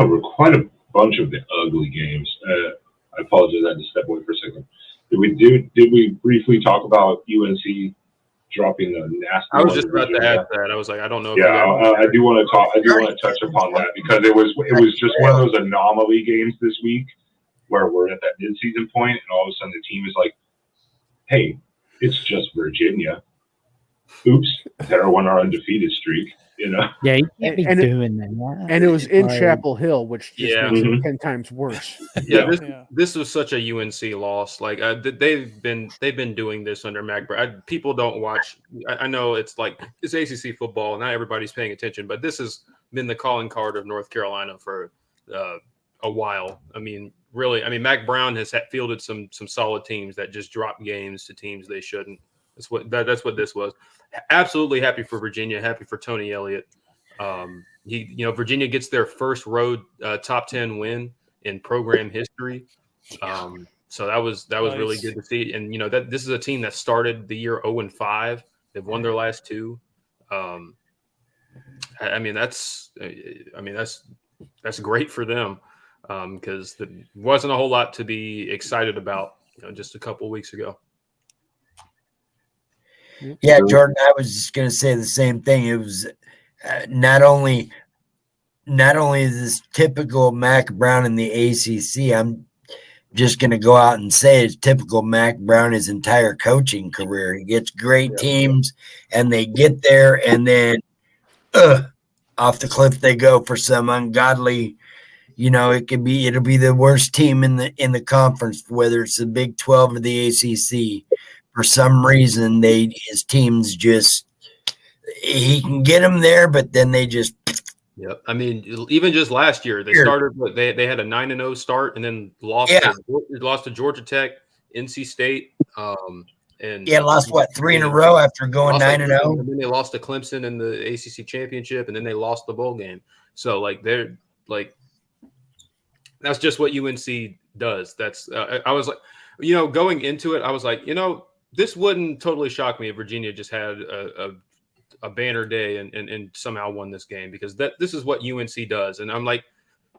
[SPEAKER 3] over quite a bunch of the ugly games. I apologize, I had to step away for a second. Did we briefly talk about UNC dropping the nasty?
[SPEAKER 8] I was just about to add that. I was like, I don't know.
[SPEAKER 3] Yeah, I do want to talk. I do want to touch upon that because it was just one of those anomaly games this week where we're at that midseason point, and all of a sudden the team is like, "Hey, it's just Virginia. Oops, there went our undefeated streak."
[SPEAKER 6] Yeah, you can't be doing that.
[SPEAKER 2] And it was in Chapel Hill, which just makes it 10 times worse.
[SPEAKER 8] This was such a UNC loss. Like they've been doing this under Mac Brown. People don't watch. I know it's like it's ACC football, not everybody's paying attention, but this has been the calling card of North Carolina for a while. I mean, really. I mean, Mac Brown has fielded some solid teams that just drop games to teams they shouldn't. That's what this was. Absolutely happy for Virginia. Happy for Tony Elliott. Virginia gets their first road top 10 win in program history. So that was nice. Really good to see. And that this is a team that started the year 0-5. They've won their last two. That's great for them because there wasn't a whole lot to be excited about just a couple of weeks ago.
[SPEAKER 4] Yeah, Jordan, I was just going to say the same thing. It was not only is this typical Mac Brown in the ACC, I'm just going to go out and say it's typical Mac Brown his entire coaching career. He gets great teams, and they get there, and then off the cliff they go for some ungodly. It'll be the worst team in the conference, whether it's the Big 12 or the ACC. For some reason, his teams he can get them there, but then they just.
[SPEAKER 8] Yep. I mean, even just last year, they started. They had a 9-0 start, and then lost to Georgia Tech, NC State, and
[SPEAKER 4] lost 3 in a row after going 9-0.
[SPEAKER 8] And then they lost to Clemson in the ACC championship, and then they lost the bowl game. So they're that's just what UNC does. That's I was like, going into it, I was like, this wouldn't totally shock me if Virginia just had a banner day and somehow won this game because this is what UNC does. And I'm like,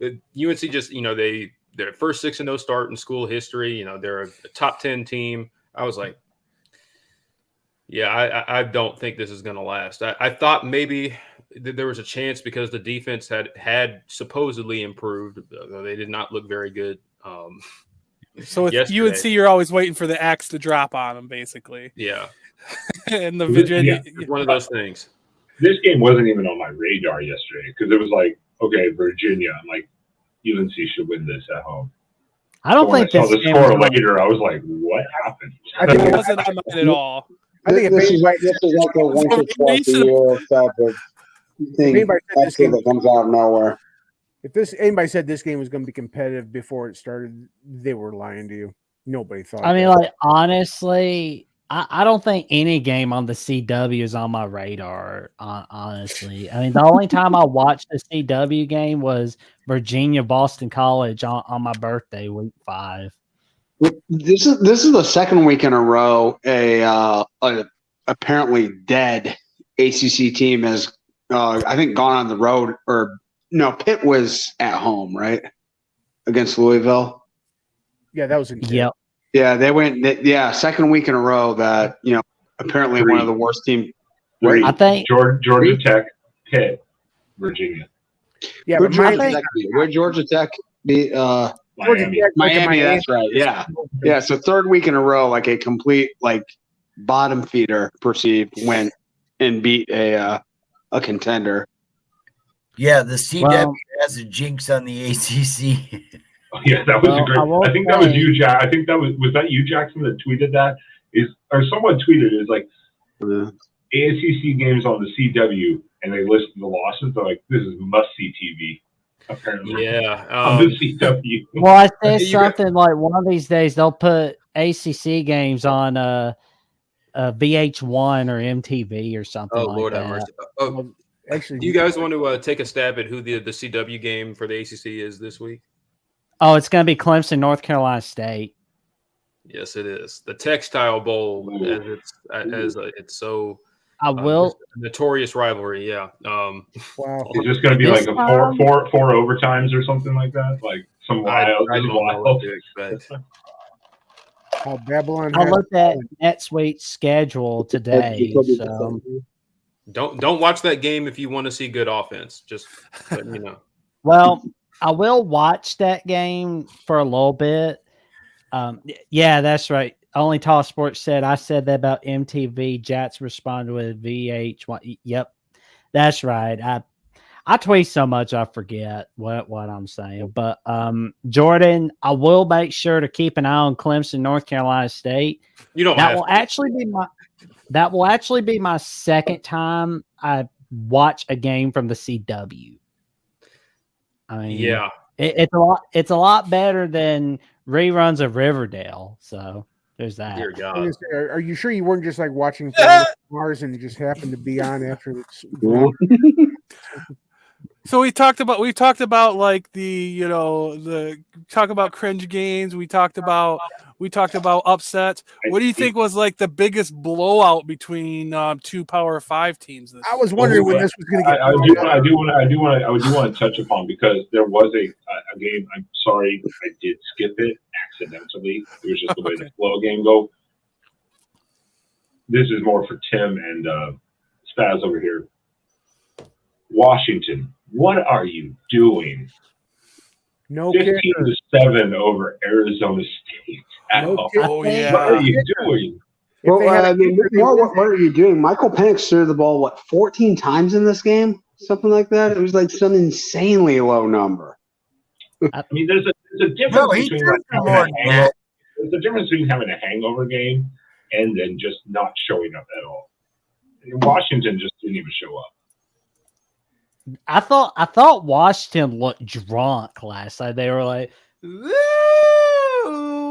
[SPEAKER 8] UNC just, their first 6-0 start in school history, they're a top 10 team. I was like, yeah, I don't think this is going to last. I thought maybe there was a chance because the defense had supposedly improved, though they did not look very good.
[SPEAKER 5] So with UNC, you're always waiting for the axe to drop on them, basically.
[SPEAKER 8] Yeah.
[SPEAKER 5] And the Virginia,
[SPEAKER 8] one of those things.
[SPEAKER 3] This game wasn't even on my radar yesterday because it was like, okay, Virginia. I'm like, UNC should win this at home.
[SPEAKER 6] I don't think
[SPEAKER 3] this. When I saw the score later, I was like, what happened?
[SPEAKER 5] It wasn't on mine at all.
[SPEAKER 2] I think
[SPEAKER 7] this is like a once or twice a year type of thing that comes out of nowhere.
[SPEAKER 2] If anybody said this game was going to be competitive before it started, they were lying to you. Nobody thought.
[SPEAKER 6] I mean, like, honestly, I don't think any game on the CW is on my radar. Honestly, I mean, the only time I watched the CW game was Virginia Boston College on my birthday, week 5.
[SPEAKER 7] This is the second week in a row a apparently dead ACC team has I think gone on the road, or no, Pitt was at home, right, against Louisville.
[SPEAKER 2] Yeah, that was in
[SPEAKER 6] Yep.
[SPEAKER 7] Yeah, they went. Second week in a row that apparently one of the worst teams.
[SPEAKER 6] I think
[SPEAKER 3] Georgia Tech, Pitt, Virginia.
[SPEAKER 2] Yeah,
[SPEAKER 7] where
[SPEAKER 2] but
[SPEAKER 7] Georgia Tech beat
[SPEAKER 3] Miami.
[SPEAKER 7] Miami. That's right. Yeah, yeah. So third week in a row, like a complete bottom feeder perceived, went and beat a contender.
[SPEAKER 4] Yeah, the CW has a jinx on the ACC.
[SPEAKER 3] Yeah, that was a great. I think that was you, Jack. I think that was that you, Jackson, that tweeted that? Or someone tweeted it. It's like ACC games on the CW, and they listed the losses. They're like, this is must-see TV. Apparently,
[SPEAKER 8] Yeah,
[SPEAKER 3] on the CW.
[SPEAKER 6] Well, I said something like one of these days they'll put ACC games on VH1 or MTV or something.
[SPEAKER 8] Oh,
[SPEAKER 6] like
[SPEAKER 8] Lord
[SPEAKER 6] that.
[SPEAKER 8] have mercy. Oh,
[SPEAKER 2] actually,
[SPEAKER 8] do you guys want to take a stab at who the CW game for the ACC is this week?
[SPEAKER 6] Oh, it's going to be Clemson, North Carolina State.
[SPEAKER 8] Yes, it is the Textile Bowl, as it's so.
[SPEAKER 6] I will
[SPEAKER 8] notorious rivalry. Yeah.
[SPEAKER 2] Wow.
[SPEAKER 3] Is this going to be like a four overtimes or something like that? Like some wild.
[SPEAKER 8] I don't know what to expect.
[SPEAKER 2] Babylon.
[SPEAKER 6] I looked at NetSuite's schedule today. So.
[SPEAKER 8] Don't watch that game if you want to see good offense. Just let me know.
[SPEAKER 6] Well, I will watch that game for a little bit. Yeah, that's right. Only Tall Sports said I said that about MTV. Jats responded with VH1. Yep, that's right. I tweet so much I forget what I'm saying. But Jordan, I will make sure to keep an eye on Clemson, North Carolina State.
[SPEAKER 8] You don't.
[SPEAKER 6] That will actually be my second time I watch a game from the CW. I mean,
[SPEAKER 8] yeah,
[SPEAKER 6] it's a lot better than reruns of Riverdale. So there's that.
[SPEAKER 8] Dear God.
[SPEAKER 2] Are you sure you weren't just like watching Mars and it just happened to be on after it's
[SPEAKER 5] So we talked about like the talk about cringe games. We talked about upsets. What do you think was like the biggest blowout between two Power 5 teams?
[SPEAKER 2] I was wondering when this was going to get.
[SPEAKER 3] I do want to touch upon, because there was a game. I'm sorry, I did skip it accidentally. It was just the way the flow game go. This is more for Tim and Spaz over here. Washington, what are you doing?
[SPEAKER 2] No
[SPEAKER 3] 15-7 over Arizona State.
[SPEAKER 5] Oh yeah.
[SPEAKER 3] What are you doing?
[SPEAKER 7] Well, what are you doing? Michael Penix threw the ball 14 times in this game, something like that. It was like some insanely low number.
[SPEAKER 3] I mean, there's a difference there's a difference between having a hangover game and then just not showing up at all. Washington just didn't even show up.
[SPEAKER 6] I thought Washington looked drunk last night. They were like, "Woo,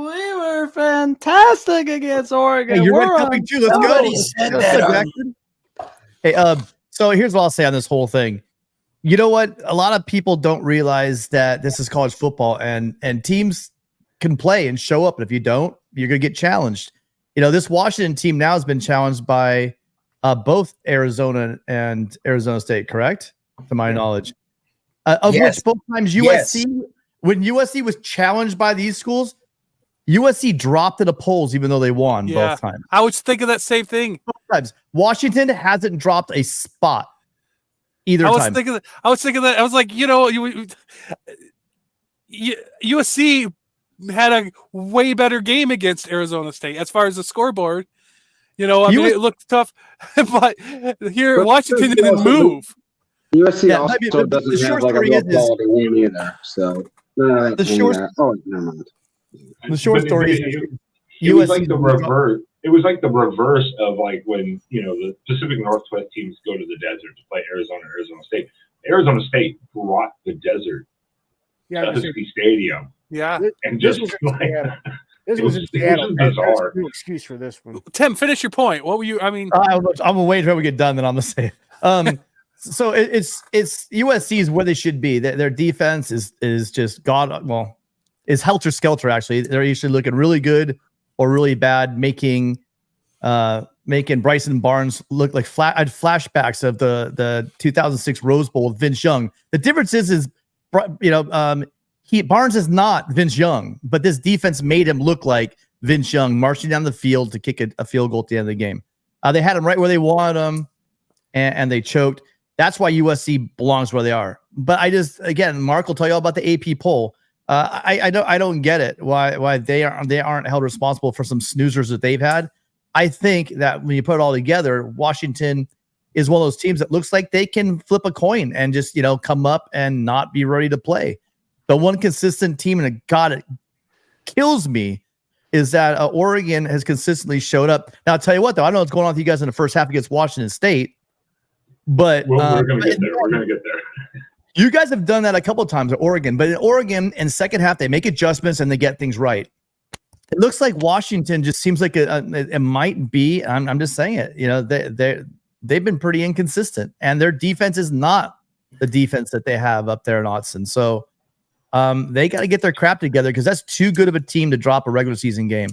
[SPEAKER 6] we were fantastic against Oregon."
[SPEAKER 1] Hey, you're red cupping too. Let's go. Hey, so here's what I'll say on this whole thing. You know what? A lot of people don't realize that this is college football, and teams can play and show up. And if you don't, you're going to get challenged. This Washington team now has been challenged by both Arizona and Arizona State, correct? To my knowledge, which both times USC, when USC was challenged by these schools, USC dropped to the polls even though they won both times.
[SPEAKER 5] I was thinking that same thing.
[SPEAKER 1] Both times. Washington hasn't dropped a spot either time.
[SPEAKER 5] I was thinking that. I was like, USC had a way better game against Arizona State as far as the scoreboard. It looked tough, but here Washington didn't move.
[SPEAKER 7] USC also doesn't have like a real quality win either. So
[SPEAKER 1] the short
[SPEAKER 7] never mind.
[SPEAKER 1] The short story is
[SPEAKER 3] it was like the reverse. it was like the reverse of like when, the Pacific Northwest teams go to the desert to play Arizona State. Arizona State brought the desert to Husky Stadium.
[SPEAKER 5] Yeah.
[SPEAKER 3] And just like,
[SPEAKER 2] this was in Seattle.
[SPEAKER 3] Bizarre.
[SPEAKER 2] No excuse for this one.
[SPEAKER 5] Tim, finish your point. What were you? I mean,
[SPEAKER 1] I'm gonna wait until we get done, then I'm gonna say. So it's USC is where they should be. Their defense is just is helter skelter. Actually, they're usually looking really good or really bad, making Bryson Barnes look like I had flashbacks of the 2006 Rose Bowl with Vince Young. The difference is Barnes is not Vince Young, but this defense made him look like Vince Young, marching down the field to kick a field goal at the end of the game. They had him right where they wanted him, and they choked. That's why USC belongs where they are. But again, Mark will tell you all about the AP poll. I don't get it why they aren't held responsible for some snoozers that they've had. I think that when you put it all together, Washington is one of those teams that looks like they can flip a coin and just come up and not be ready to play. The one consistent team, and it kills me, is that Oregon has consistently showed up. Now, I'll tell you what, though, I don't know what's going on with you guys in the first half against Washington State, but
[SPEAKER 3] we're going to get there. We're going to get there.
[SPEAKER 1] You guys have done that a couple of times at Oregon, but in Oregon, in second half, they make adjustments and they get things right. It looks like Washington just seems like it might be. I'm just saying it. They've been pretty inconsistent, and their defense is not the defense that they have up there in Autzen. So they got to get their crap together, because that's too good of a team to drop a regular season game.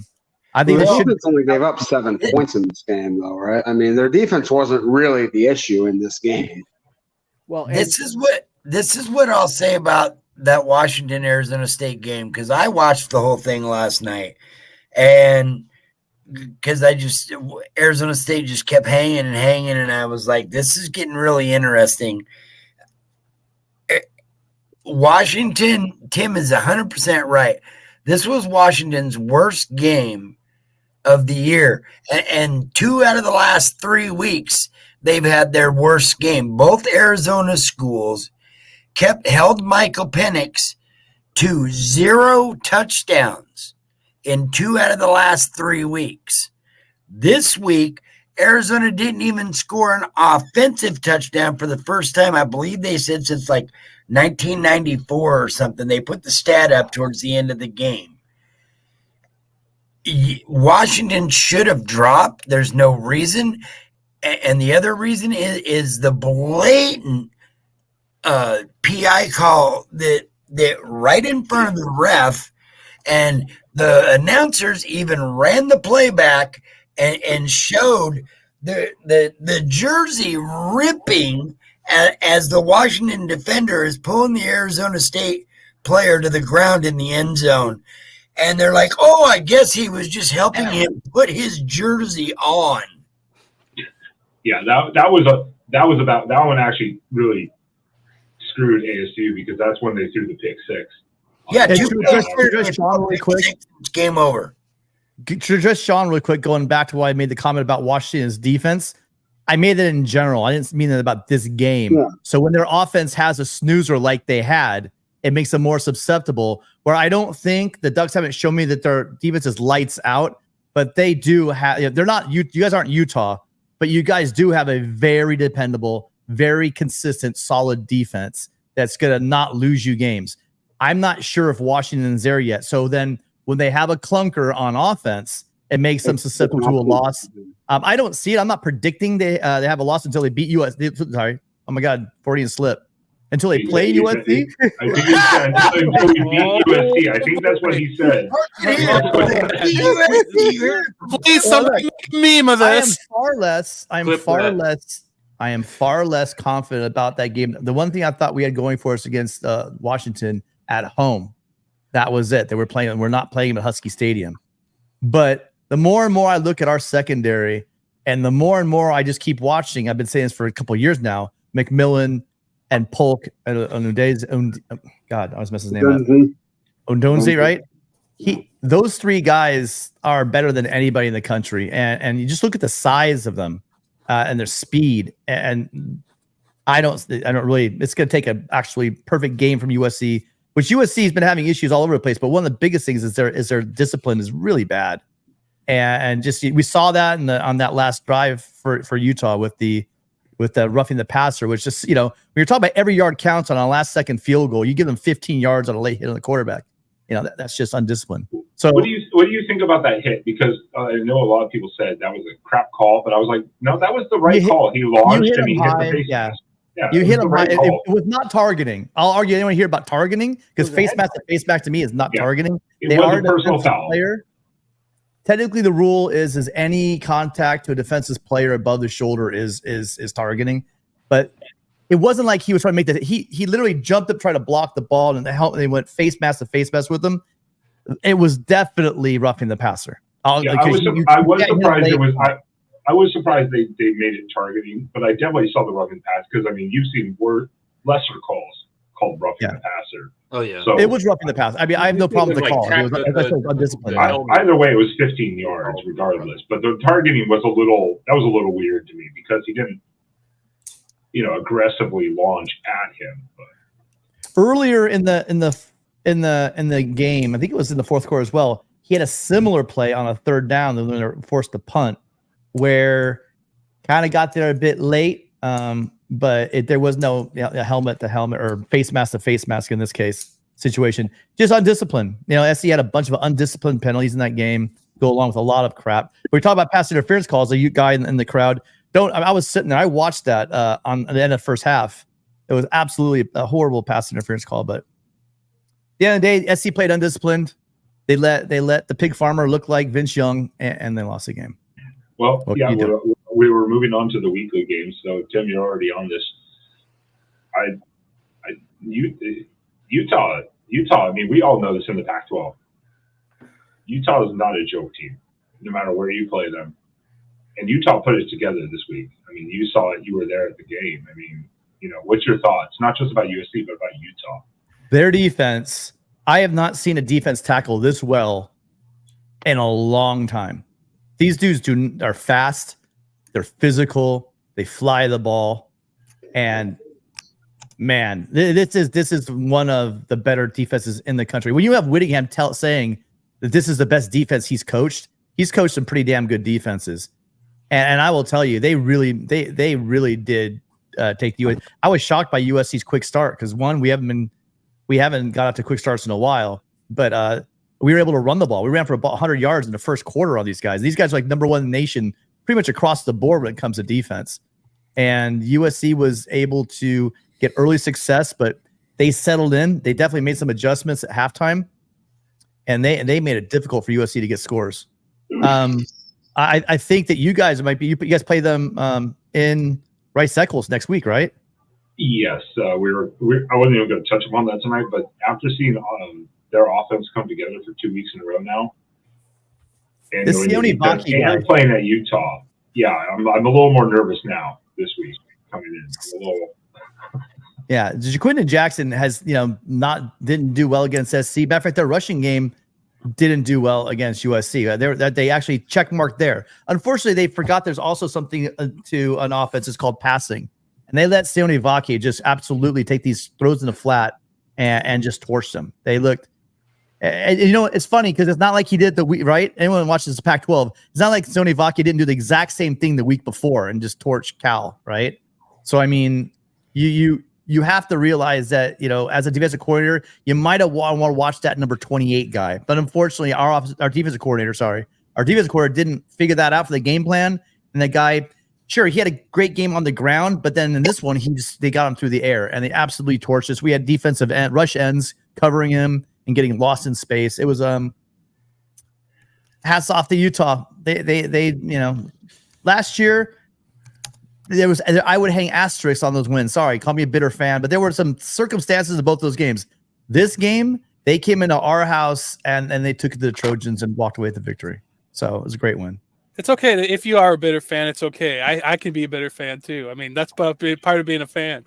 [SPEAKER 1] I think
[SPEAKER 7] their defense only gave up 7 points in this game, though, right? I mean, their defense wasn't really the issue in this game.
[SPEAKER 2] Well,
[SPEAKER 4] this is what I'll say about that Washington Arizona State game, because I watched the whole thing last night, and because Arizona State just kept hanging, and I was like, this is getting really interesting. Washington, Tim is 100% right. This was Washington's worst game of the year, and 2 out of the last 3 weeks they've had their worst game. Both Arizona schools held Michael Penix to 0 touchdowns in 2 out of the last 3 weeks. This week, Arizona didn't even score an offensive touchdown for the first time, I believe they said, since like 1994 or something. They put the stat up towards the end of the game. Washington should have dropped. There's no reason. And the other reason is the blatant PI call that right in front of the ref, and the announcers even ran the playback and showed the jersey ripping as the Washington defender is pulling the Arizona State player to the ground in the end zone. And they're like, oh, I guess he was just helping him put his jersey on.
[SPEAKER 3] Yeah, that one actually really screwed ASU, because that's when they threw the pick 6.
[SPEAKER 4] Yeah,
[SPEAKER 1] just Sean really quick.
[SPEAKER 4] It's game over.
[SPEAKER 1] To address Sean really quick, going back to why I made the comment about Washington's defense, I made that in general. I didn't mean that about this game. Yeah. So when their offense has a snoozer like they had, it makes them more susceptible. Where I don't think the Ducks haven't shown me that their defense is lights out, but they do have. They're not. You guys aren't Utah, but you guys do have a very dependable, very consistent, solid defense that's going to not lose you games. I'm not sure if Washington's there yet. So then when they have a clunker on offense, it makes them susceptible to a loss. I don't see it. I'm not predicting they have a loss until they beat USC. Sorry. Oh, my God. 40 and slip. Until they play USC?
[SPEAKER 3] I think he said until we beat USC. I think that's what he said.
[SPEAKER 5] Please, somebody make a meme of this.
[SPEAKER 1] I am far less confident about that game. The one thing I thought we had going for us against Washington at home, that was it. We're not playing at Husky Stadium. But the more and more I look at our secondary, and the more and more I just keep watching, I've been saying this for a couple of years now, McMillan and Polk and God, I was messing his name up. Ondonze, right? Those 3 guys are better than anybody in the country, and you just look at the size of them and their speed. And I don't really. It's going to take a actually perfect game from USC, which USC has been having issues all over the place. But one of the biggest things is their discipline is really bad, and just we saw that on that last drive for Utah with the roughing the passer, which just when you're talking about every yard counts on a last second field goal, you give them 15 yards on a late hit on the quarterback. That's just undisciplined. So
[SPEAKER 3] what do you think about that hit? Because I know a lot of people said that was a crap call, but I was like, no, that was the right call. He launched and he hit the face mask. Yeah,
[SPEAKER 1] you hit him high. It was not targeting. I'll argue anyone here about targeting because face mask to me is not targeting.
[SPEAKER 3] They was a personal foul.
[SPEAKER 1] Player. Technically, the rule is any contact to a defensive player above the shoulder is targeting, but it wasn't like he was trying to make that. He literally jumped up, tried to block the ball, and they went face mask to face mask with him. It was definitely roughing the passer.
[SPEAKER 3] I was surprised it was. I was surprised they made it targeting, but I definitely saw the roughing pass because you've seen lesser calls called roughing the passer.
[SPEAKER 8] Oh yeah,
[SPEAKER 1] so it was roughing the pass. I mean, I have no problem with the call. It was undisciplined.
[SPEAKER 3] Either way, it was 15 yards regardless. But the targeting was a little weird to me because he didn't, aggressively launch at him. But
[SPEAKER 1] earlier in the game, I think it was in the fourth quarter as well. He had a similar play on a third down when they were forced to punt, where kind of got there a bit late. But there was no helmet to helmet or face mask to face mask in this case situation. Just undisciplined. SC had a bunch of undisciplined penalties in that game, go along with a lot of crap. We talk about pass interference calls. A guy in the crowd. I was sitting there. I watched that on the end of the first half. It was absolutely a horrible pass interference call. But at the end of the day, SC played undisciplined. They let the pig farmer look like Vince Young, and they lost the game.
[SPEAKER 3] Well, we were moving on to the weekly games. So Tim, you're already on this. Utah. I mean, we all know this in the Pac-12. Utah is not a joke team, no matter where you play them. And Utah put it together this week. I mean, you saw it. You were there at the game. I mean, what's your thoughts? Not just about USC, but about Utah.
[SPEAKER 1] Their defense. I have not seen a defense tackle this well in a long time. These dudes are fast. They're physical. They fly the ball. And man, this is one of the better defenses in the country. When you have Whittingham saying that this is the best defense he's coached some pretty damn good defenses. And I will tell you, they really did take the US. I was shocked by USC's quick start because we haven't got out to quick starts in a while, but we were able to run the ball. We ran for about 100 yards in the first quarter on these guys. These guys are like number one in the nation pretty much across the board when it comes to defense. And USC was able to get early success, but they settled in. They definitely made some adjustments at halftime, and they made it difficult for USC to get scores. I think that you guys you guys play them in Rice Eccles next week, right?
[SPEAKER 3] Yes, I wasn't even going to touch upon that tonight, but after seeing their offense come together for 2 weeks in a row now, and and playing at Utah, I'm a little more nervous now this week coming in. I'm a little.
[SPEAKER 1] Yeah, Jaquindon Jackson has didn't do well against SC. Matter of fact, their rushing game didn't do well against USC. They actually checkmarked there. Unfortunately, they forgot there's also something to an offense. It's called passing. And they let Sione Vaki just absolutely take these throws in the flat and just torch them. They looked, and it's funny because it's not like he did the week, right? Anyone watches the Pac-12, it's not like Sione Vaki didn't do the exact same thing the week before and just torch Cal, right? So, I mean, you have to realize that, as a defensive coordinator, you might have want to watch that number 28 guy. But unfortunately, our defensive coordinator didn't figure that out for the game plan. And the guy, sure, he had a great game on the ground, but then in this one, they got him through the air and they absolutely torched us. We had defensive rush ends covering him and getting lost in space. It was hats off to Utah. They last year I would hang asterisks on those wins. Sorry, call me a bitter fan, but there were some circumstances in both those games. This game, they came into our house and they took it to the Trojans and walked away with the victory. So it was a great win.
[SPEAKER 5] It's okay if you are a bitter fan. It's okay. I can be a bitter fan too. I mean, that's part of being a fan.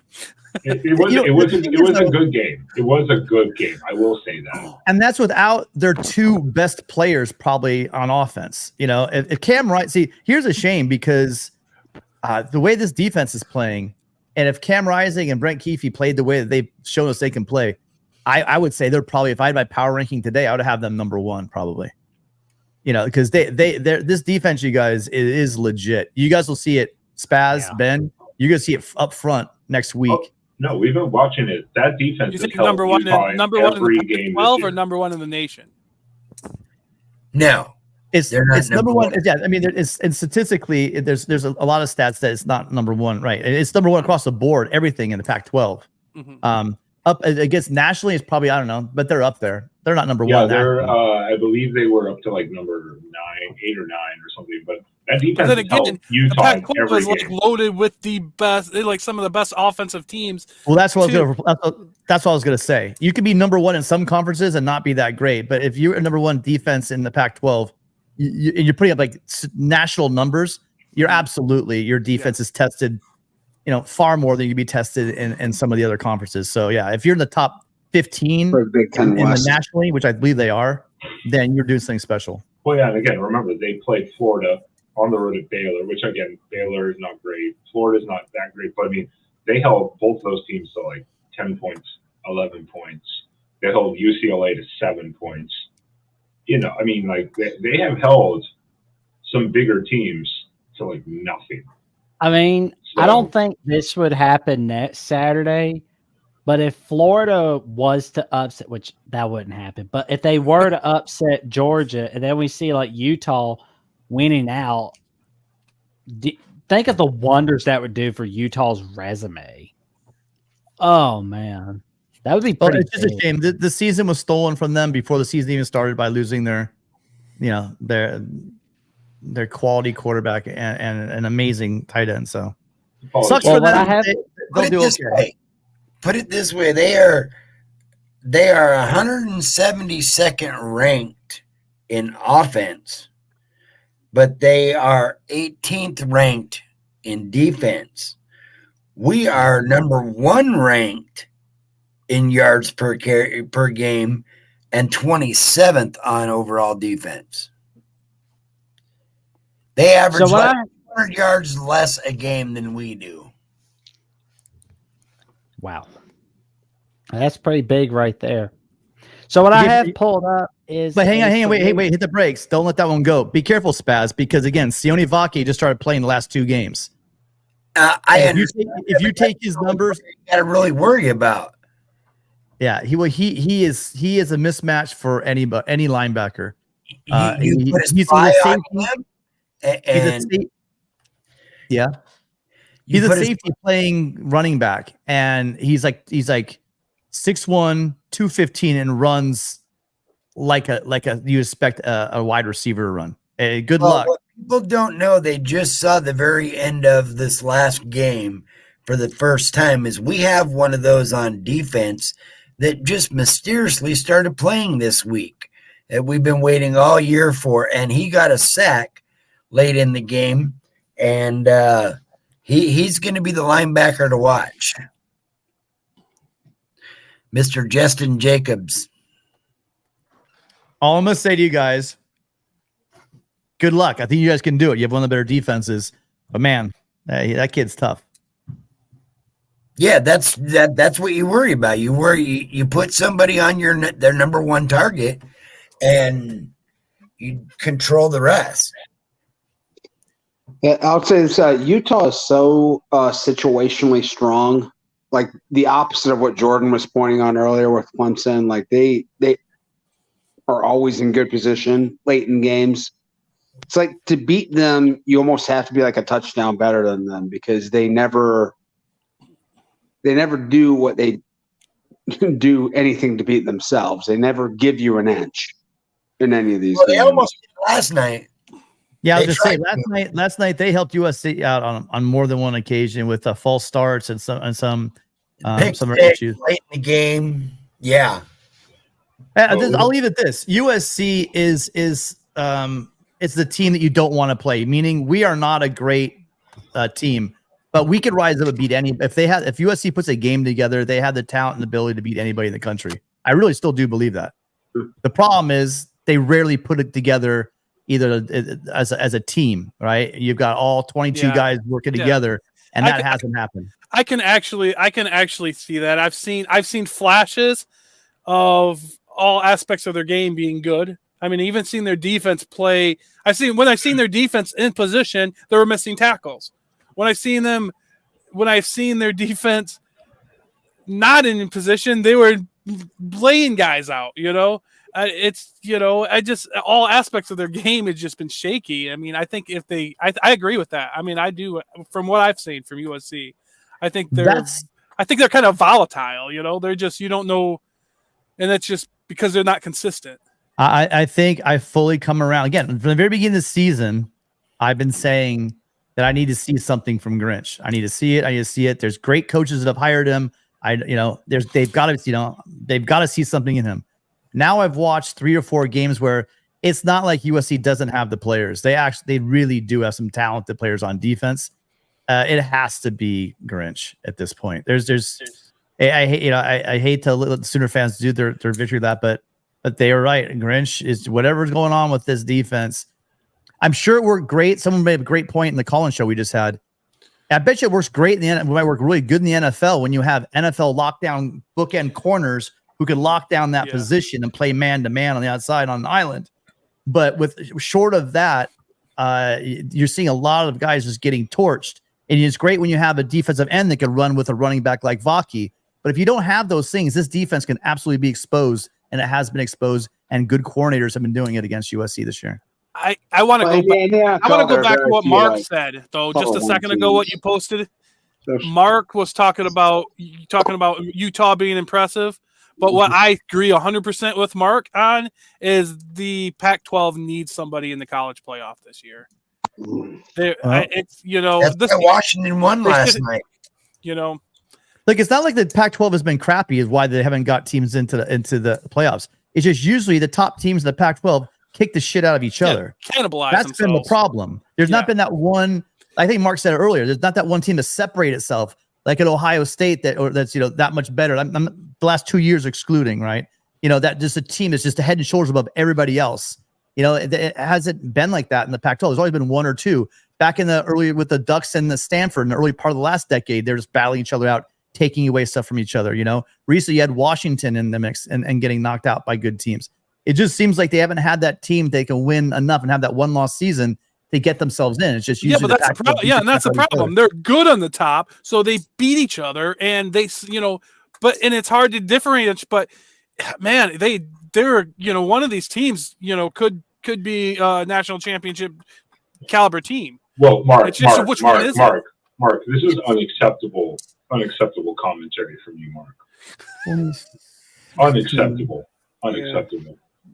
[SPEAKER 3] It was a good game. It was a good game. I will say that.
[SPEAKER 1] And that's without their two best players probably on offense. If Cam Wright, here's a shame because the way this defense is playing, and if Cam Rising and Brent Keefe played the way that they've shown us they can play, I would say they're probably, if I had my power ranking today, I would have them number one probably. because this defense, you guys, is legit. You guys will see it. Spaz, Ben, you're gonna see it up front next week.
[SPEAKER 3] Oh, no, we've been watching it. That defense
[SPEAKER 5] You
[SPEAKER 3] is
[SPEAKER 5] think number one in
[SPEAKER 3] every
[SPEAKER 5] the
[SPEAKER 3] game
[SPEAKER 5] Pac-12
[SPEAKER 3] this
[SPEAKER 5] or
[SPEAKER 3] year.
[SPEAKER 5] number one in the nation?
[SPEAKER 4] No,
[SPEAKER 1] It's
[SPEAKER 4] they're not
[SPEAKER 1] number one.
[SPEAKER 4] one.
[SPEAKER 1] Yeah, I mean, and statistically, there's a lot of stats that it's not number one, right? It's number one across the board, everything in the Pac-12.
[SPEAKER 5] Mm-hmm.
[SPEAKER 1] Up against nationally, it's probably, I don't know, but they're up there. They're not number
[SPEAKER 3] Yeah,
[SPEAKER 1] one.
[SPEAKER 3] they're.
[SPEAKER 1] nationally.
[SPEAKER 3] I believe they were up to like number 8 or 9 or something. But that defense
[SPEAKER 5] But then
[SPEAKER 3] has held
[SPEAKER 5] again, the
[SPEAKER 3] Utah in
[SPEAKER 5] Pac-12
[SPEAKER 3] every
[SPEAKER 5] is like
[SPEAKER 3] game.
[SPEAKER 5] loaded with the best, like some of the best offensive teams.
[SPEAKER 1] Well, that's what that's what I was gonna say. You could be number one in some conferences and not be that great, but if you're a number one defense in the Pac-12, and you're putting up like national numbers, you're absolutely your defense is tested, far more than you'd be tested in some of the other conferences. So yeah, if you're in the top 15
[SPEAKER 7] For the Big Ten
[SPEAKER 1] in the
[SPEAKER 7] West.
[SPEAKER 1] nationally, which I believe they are, then you're doing something special.
[SPEAKER 3] Well, yeah, and again, remember they played Florida on the road at Baylor, which again, Baylor is not great. Florida's not that great, but I mean, they held both those teams to like 10 points, 11 points. They held UCLA to 7 points. I mean, like they have held some bigger teams to like nothing.
[SPEAKER 6] I mean,
[SPEAKER 3] So,
[SPEAKER 6] I don't think this would happen next Saturday, but if Florida was to upset, which that wouldn't happen, but if they were to upset Georgia and then we see like Utah winning out, think of the wonders that would do for Utah's resume. Oh, man. That would be pretty
[SPEAKER 1] It's just a shame. The season was stolen from them before the season even started by losing their quality quarterback and an amazing tight end. So sucks for them. They'll do okay.
[SPEAKER 4] Put it this way: they are 172nd ranked in offense, but they are 18th ranked in defense. We are number 1 ranked in yards per game and 27th on overall defense. They average 100 yards less a game than we do.
[SPEAKER 6] Wow. That's pretty big right there. So what I have pulled up is...
[SPEAKER 1] But hang on, wait, hit the brakes. Don't let that one go. Be careful, Spaz, because again, Sione Vaki just started playing the last 2 games. If you take his numbers...
[SPEAKER 4] You got to really worry about.
[SPEAKER 1] Yeah, he is a mismatch for any linebacker.
[SPEAKER 4] He's a safety.
[SPEAKER 1] He's a safety playing running back, and he's like 6'1", 215, and runs like you expect a wide receiver to run. Good luck.
[SPEAKER 4] What people don't know, they just saw the very end of this last game for the first time, is we have one of those on defense that just mysteriously started playing this week that we've been waiting all year for, and he got a sack late in the game, and he's going to be the linebacker to watch. Mr. Justin Jacobs.
[SPEAKER 1] All I'm going to say to you guys, good luck. I think you guys can do it. You have one of the better defenses, but man, that kid's tough.
[SPEAKER 4] Yeah, that's what you worry about. You put somebody on their number 1 target, and you control the rest.
[SPEAKER 7] Yeah, I would say this, Utah is so situationally strong, like the opposite of what Jordan was pointing on earlier with Clemson. Like they are always in good position late in games. It's like to beat them, you almost have to be like a touchdown better than them because they never do what they do anything to beat themselves. They never give you an inch in any of these games.
[SPEAKER 4] They almost did last night.
[SPEAKER 1] Yeah, I was going to say last night they helped USC out on more than one occasion with false starts and some issues
[SPEAKER 4] late in the game. Yeah,
[SPEAKER 1] I'll leave it this: USC is it's the team that you don't want to play. Meaning we are not a great team, but we could rise up and beat any. If USC puts a game together, they have the talent and ability to beat anybody in the country. I really still do believe that. The problem is they rarely put it together either as a team, right? You've got all 22 guys working together, and that hasn't happened.
[SPEAKER 5] I can actually see that. I've seen flashes of all aspects of their game being good, I mean, even seen their defense play. When I've seen their defense in position, they were missing tackles. When I've seen their defense not in position, they were laying guys out. All aspects of their game has just been shaky. I mean, I think I agree with that. I mean, I do from what I've seen from USC. I think they're kind of volatile. They're just, you don't know, and that's just because they're not consistent.
[SPEAKER 1] I think I fully come around again from the very beginning of the season. I've been saying that I need to see something from Grinch. I need to see it. There's great coaches that have hired him. They've got to see something in him. Now I've watched 3 or 4 games where it's not like USC doesn't have the players. They really do have some talented players on defense. It has to be Grinch at this point. I hate to let the Sooner fans do their victory lap, but they are right. Grinch is whatever's going on with this defense. I'm sure it worked great. Someone made a great point in the call-in show we just had. I bet you it works great it might work really good in the NFL when you have NFL lockdown bookend corners who can lock down that position and play man-to-man on the outside on an island. But short of that, you're seeing a lot of guys just getting torched. And it's great when you have a defensive end that can run with a running back like Vaki. But if you don't have those things, this defense can absolutely be exposed, and it has been exposed, and good coordinators have been doing it against USC this year.
[SPEAKER 5] I want to go back to what Mark said, though, just a second ago, what you posted. Mark was talking about Utah being impressive. But what I agree 100% with Mark on is the Pac-12 needs somebody in the college playoff this year.
[SPEAKER 4] That's why Washington won last night.
[SPEAKER 1] Like, it's not like the Pac-12 has been crappy is why they haven't got teams into the playoffs. It's just usually the top teams in the Pac-12 kick the shit out of each other.
[SPEAKER 5] Cannibalize
[SPEAKER 1] That's
[SPEAKER 5] themselves.
[SPEAKER 1] been the problem. There's not been that one. I think Mark said it earlier. There's not that one team to separate itself like at Ohio State that's that much better. I'm the last 2 years excluding, right? That just a team that's just a head and shoulders above everybody else. It hasn't been like that in the Pac-12. There's always been 1 or 2. Back in the early with the Ducks and the Stanford in the early part of the last decade, they're just battling each other out, taking away stuff from each other. Recently you had Washington in the mix and getting knocked out by good teams. It just seems like they haven't had that team they can win enough and have that one loss season to get themselves in. It's just usually
[SPEAKER 5] but that's the problem. Yeah, and that's the problem. They're good on the top, so they beat each other, and and it's hard to differentiate. But man, they're one of these teams could be a national championship caliber team.
[SPEAKER 3] Well, Mark,
[SPEAKER 5] it's just, which one is
[SPEAKER 3] Mark, this is unacceptable commentary from you, Mark. Unacceptable.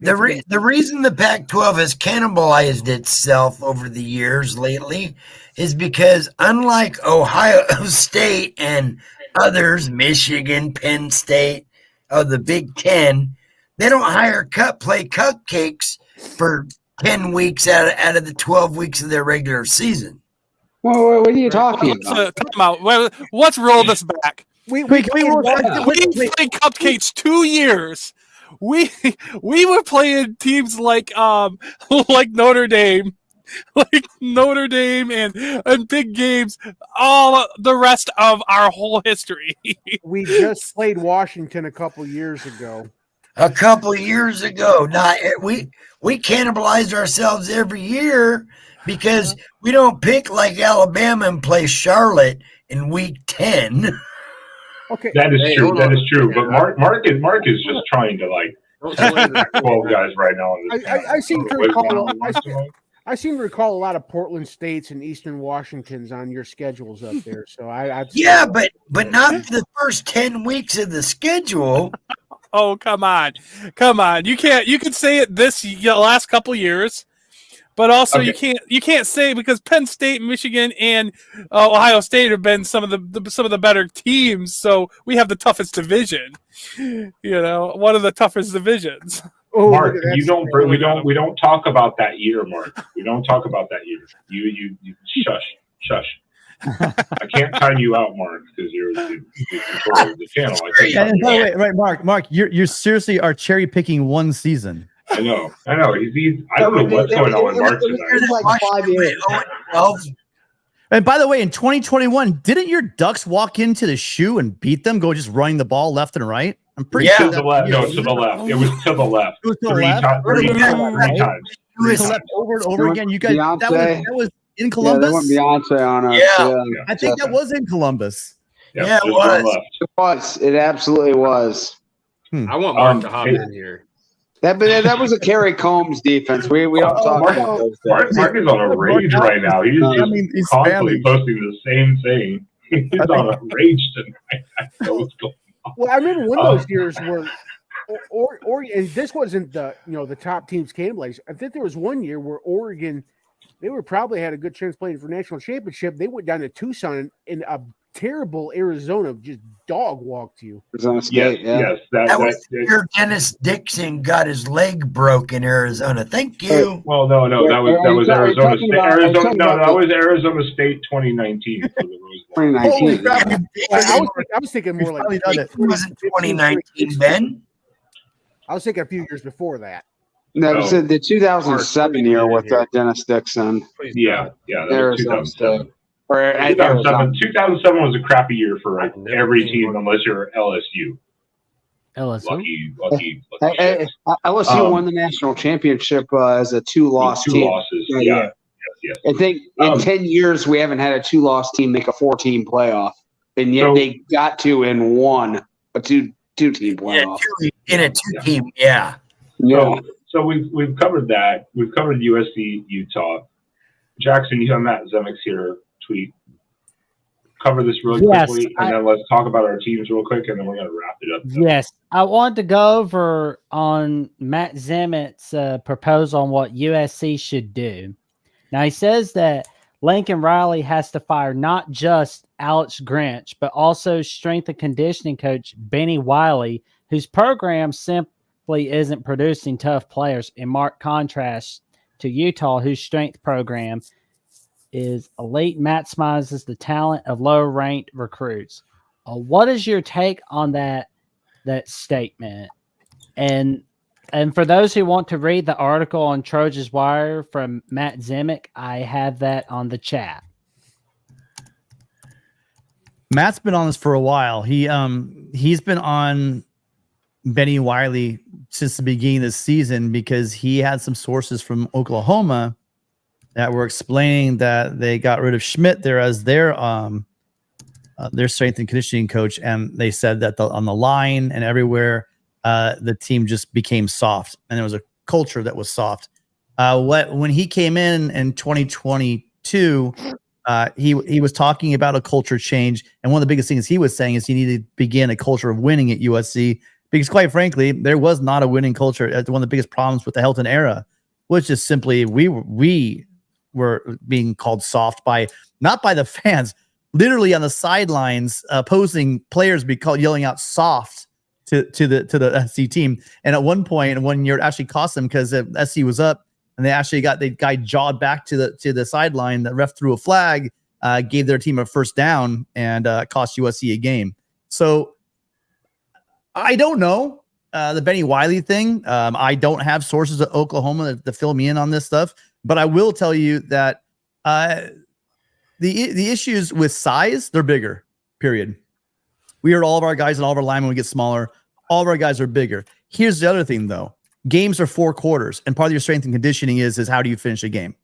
[SPEAKER 4] The reason the Pac-12 has cannibalized itself over the years lately is because unlike Ohio State and others, Michigan, Penn State, the Big Ten, they don't hire play cupcakes for 10 weeks out of the 12 weeks of their regular season.
[SPEAKER 7] Well, what are you talking about?
[SPEAKER 5] Let's roll this back.
[SPEAKER 2] We
[SPEAKER 5] played cupcakes 2 years. We were playing teams like Notre Dame, and big games all the rest of our whole history.
[SPEAKER 2] We just played Washington a couple years ago.
[SPEAKER 4] We cannibalized ourselves every year because we don't pick like Alabama and play Charlotte in week 10.
[SPEAKER 2] Okay,
[SPEAKER 3] that is true. That is true. But Mark is just trying to 12 guys right now.
[SPEAKER 2] I seem to recall. I seem to recall a lot of Portland States and Eastern Washingtons on your schedules up there. So
[SPEAKER 4] but not the first 10 weeks of the schedule.
[SPEAKER 5] Oh, come on. You can say it this last couple years, but also you can't say because Penn State, Michigan, and Ohio State have been some of the better teams. So we have the toughest division. One of the toughest divisions.
[SPEAKER 3] Mark, we don't talk about that year, Mark. We don't talk about that year. You shush. I can't time you out, Mark, because you're the control of the channel.
[SPEAKER 1] And by the way, right, Mark, you seriously are cherry picking one season.
[SPEAKER 3] I know. I don't know what's going on with Mark tonight.
[SPEAKER 1] And by the way, in 2021, didn't your Ducks walk into the shoe and beat them, go just running the ball left and right? I'm pretty
[SPEAKER 4] Yeah.
[SPEAKER 1] sure
[SPEAKER 3] To the left. No, to the left. It was to the left.
[SPEAKER 1] It was to the
[SPEAKER 3] Three
[SPEAKER 1] left.
[SPEAKER 3] times.
[SPEAKER 4] It was-
[SPEAKER 1] To the left over and over again. You guys,
[SPEAKER 7] Beyonce.
[SPEAKER 1] that was in
[SPEAKER 7] Yeah, they
[SPEAKER 1] Columbus.
[SPEAKER 7] went Beyonce on us.
[SPEAKER 4] Yeah.
[SPEAKER 1] I think that was in Columbus.
[SPEAKER 4] Yeah, it
[SPEAKER 3] just one
[SPEAKER 4] was.
[SPEAKER 3] left.
[SPEAKER 7] It was. It absolutely was.
[SPEAKER 8] I want Mark to hop in here.
[SPEAKER 7] That was a Kerry Combs defense. We don't talk about those things.
[SPEAKER 3] Mark is on a rage right now. He's
[SPEAKER 1] I
[SPEAKER 3] just
[SPEAKER 1] mean, he's
[SPEAKER 3] constantly
[SPEAKER 1] spamming.
[SPEAKER 3] posting the same thing. He's on a rage tonight. I know what's going on.
[SPEAKER 2] Well, I remember one of those years where, and this wasn't the top teams came place. I think there was one year where Oregon, they were probably had a good chance playing for national championship. They went down to Tucson and a terrible Arizona just dog walked you.
[SPEAKER 7] Arizona State,
[SPEAKER 3] Yes.
[SPEAKER 4] That was your Dennis Dixon got his leg broke in Arizona. Thank you.
[SPEAKER 3] Well, no, that was Arizona State. That was Arizona State 2019 for the Rose Bowl.
[SPEAKER 7] 2019.
[SPEAKER 1] Holy crap!
[SPEAKER 2] I was thinking more like
[SPEAKER 1] Finally done it.
[SPEAKER 4] It wasn't 2019, Ben.
[SPEAKER 2] I was thinking a few years before that.
[SPEAKER 7] That was the 2007 year with Dennis Dixon.
[SPEAKER 8] Please
[SPEAKER 3] Yeah, that was
[SPEAKER 7] Arizona
[SPEAKER 3] 2007.
[SPEAKER 7] State. Or at
[SPEAKER 3] 2007 was a crappy year for every team unless you're LSU.
[SPEAKER 6] LSU.
[SPEAKER 3] Lucky.
[SPEAKER 7] LSU won the national championship as a two-loss
[SPEAKER 3] Two
[SPEAKER 7] team.
[SPEAKER 3] losses.
[SPEAKER 7] Yeah.
[SPEAKER 3] Yes.
[SPEAKER 7] I think in 10 years we haven't had a two-loss team make a 4-team playoff, and yet they got to and won a two-team playoff.
[SPEAKER 4] In a two-team, yeah.
[SPEAKER 3] So we've covered that. We've covered USC, Utah. Jackson, you have Matt Zemek's here. Tweet. Cover this really quickly, and then let's talk about our teams real quick, and then we're going to wrap it up.
[SPEAKER 6] Yes, I wanted to go over on Matt Zemek's proposal on what USC should do. Now, he says that Lincoln Riley has to fire not just Alex Grinch, but also strength and conditioning coach Benny Wiley, whose program simply isn't producing tough players, in marked contrast to Utah, whose strength program is elite, maximizes the talent of lower-ranked recruits. What is your take on that statement? And for those who want to read the article on Trojan's Wire from Matt Zemek, I have that on the chat.
[SPEAKER 1] Matt's been on this for a while. He's been on Benny Wiley since the beginning of the season because he had some sources from Oklahoma that were explaining that they got rid of Schmidt there as their strength and conditioning coach, and they said that on the line and everywhere, the team just became soft, and there was a culture that was soft. When he came in 2022, he was talking about a culture change, and one of the biggest things he was saying is he needed to begin a culture of winning at USC because, quite frankly, there was not a winning culture. One of the biggest problems with the Helton era was just simply we were being called soft not by the fans, literally on the sidelines, opposing players yelling out soft to the SC team. And at one point, in 1 year, it actually cost them because SC was up and they actually got the guy jawed back to the sideline. The ref threw a flag, gave their team a first down, and cost USC a game. So I don't know the Benny Wiley thing. I don't have sources at Oklahoma to fill me in on this stuff. But I will tell you that the issues with size, they're bigger, period. We heard all of our guys and all of our linemen, we get smaller. All of our guys are bigger. Here's the other thing, though. Games are 4 quarters, and part of your strength and conditioning is how do you finish a game?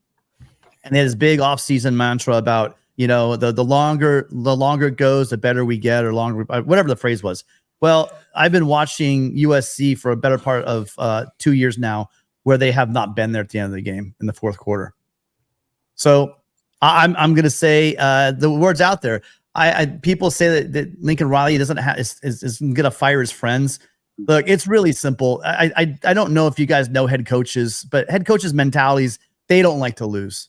[SPEAKER 1] And they had this big offseason mantra about, the longer it goes, the better we get, or longer, whatever the phrase was. Well, I've been watching USC for a better part of 2 years now, where they have not been there at the end of the game in the fourth quarter. So I'm going to say the word's out there. People say that Lincoln Riley is going to fire his friends. Look, it's really simple. I don't know if you guys know head coaches, but head coaches' mentalities, they don't like to lose.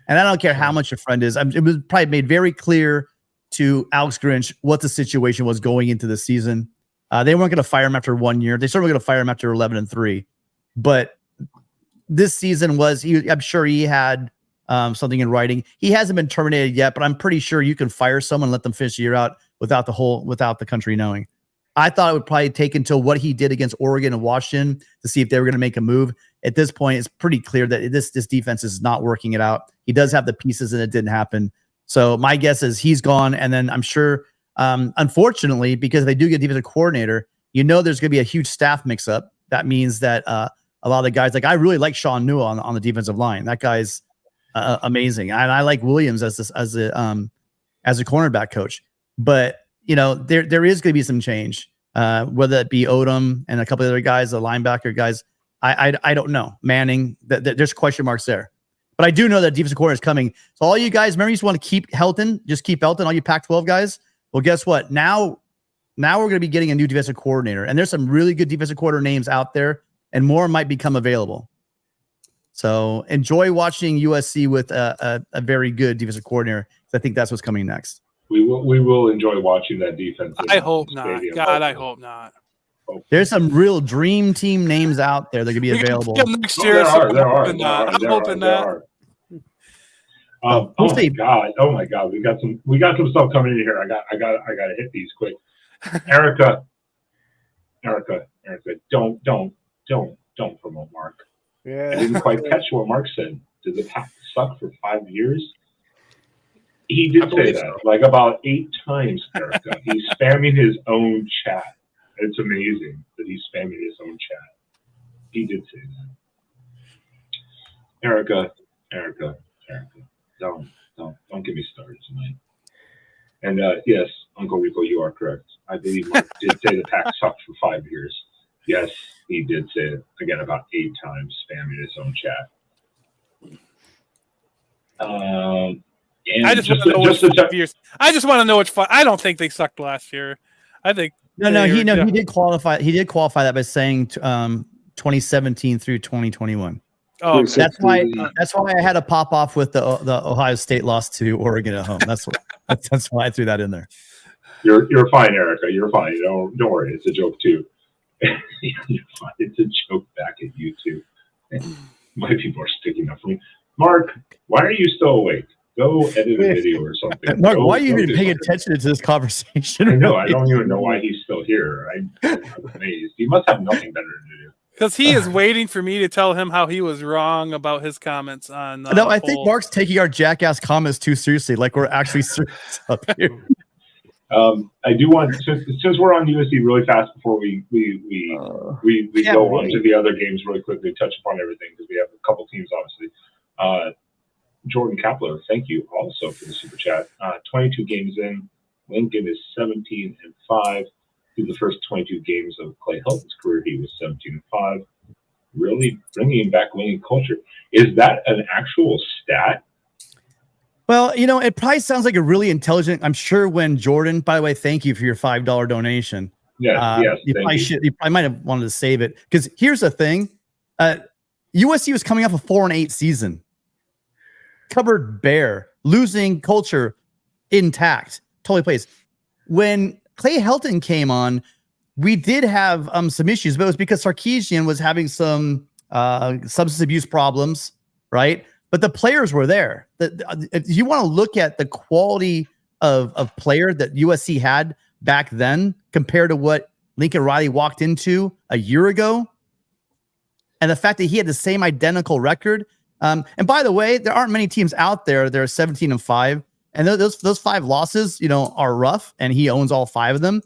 [SPEAKER 1] And I don't care how much your friend is. It was probably made very clear to Alex Grinch what the situation was going into the season. They weren't going to fire him after 1 year. They certainly going to fire him after 11-3. But this season I'm sure he had something in writing. He hasn't been terminated yet, but I'm pretty sure you can fire someone and let them finish the year out without the country knowing. I thought it would probably take until what he did against Oregon and Washington to see if they were going to make a move. At this point, it's pretty clear that this defense is not working it out. He does have the pieces, and it didn't happen. So my guess is he's gone, and then I'm sure, unfortunately, because they do get a defensive coordinator, you know there's going to be a huge staff mix-up. That means that a lot of the guys, like I really like Sean Newell on the defensive line. That guy's amazing, and I like Williams as a cornerback coach. But there is going to be some change, whether it be Odom and a couple of other guys, the linebacker guys. I don't know. Manning, there's question marks there. But I do know that defensive coordinator is coming. So all you guys, remember, you just want to keep Helton. Just keep Helton, all you Pac-12 guys. Well, guess what? Now we're going to be getting a new defensive coordinator. And there's some really good defensive coordinator names out there, and more might become available. So enjoy watching USC with a very good defensive coordinator. I think that's what's coming next.
[SPEAKER 3] We will enjoy watching that defense.
[SPEAKER 5] I hope not. God, I hope not.
[SPEAKER 1] There's some real dream team names out there that could be available.
[SPEAKER 5] Next year,
[SPEAKER 3] there are. Oh my God, we got some stuff coming in here. I gotta hit these quick. Erica, don't promote Mark.
[SPEAKER 2] Yeah.
[SPEAKER 3] I didn't quite catch what Mark said. Does it have to suck for 5 years? He did say that like about 8 times, Erica. He's spamming his own chat. It's amazing that he's spamming his own chat. He did say that. Erica, don't get me started tonight. And yes, Uncle Rico, you are correct. I believe Mark did say the pack sucked for 5 years. Yes, he did say it again about 8 times, spamming his own chat.
[SPEAKER 5] I just want to know which 5 years. I just want to know which 5. I don't think they sucked last year. I think
[SPEAKER 1] he did qualify. He did qualify that by saying 2017 through 2021.
[SPEAKER 5] Oh,
[SPEAKER 1] that's why I had to pop off with the Ohio State loss to Oregon at home. That's why I threw that in there.
[SPEAKER 3] You're fine, Erica. You're fine. Don't worry. It's a joke too. You're fine. It's a joke back at you too. My people are sticking up for me. Mark, why are you still awake? Go edit a video or something.
[SPEAKER 1] Mark, why are you even paying attention to this conversation?
[SPEAKER 3] I know. I don't even know why he's still here. I'm amazed. He must have nothing better to do.
[SPEAKER 5] Because he is waiting for me to tell him how he was wrong about his comments on.
[SPEAKER 1] No, I think Mark's taking our jackass comments too seriously. Like we're actually serious up here.
[SPEAKER 3] I do want, since we're on USC really fast before we go on to the other games really quickly, touch upon everything because we have a couple teams obviously. Jordan Kapler, thank you also for the super chat. 22 games in, Lincoln is 17-5. Through the first 22 games of Clay Helton's career, he was 17-5. Really bringing back winning culture. Is that an actual stat?
[SPEAKER 1] Well, it probably sounds like a really intelligent. I'm sure when Jordan, by the way, thank you for your $5 donation.
[SPEAKER 3] Yes,
[SPEAKER 1] you probably might have wanted to save it because here's the thing: USC was coming off a 4-8 season, covered bare, losing culture intact, totally plays. When Clay Helton came on, we did have some issues, but it was because Sarkisian was having some substance abuse problems, right? But the players were there. If you want to look at the quality of player that USC had back then compared to what Lincoln Riley walked into a year ago, and the fact that he had the same identical record. And by the way, there aren't many teams out there that are 17-5. And those 5 losses, are rough, and he owns all 5 of them.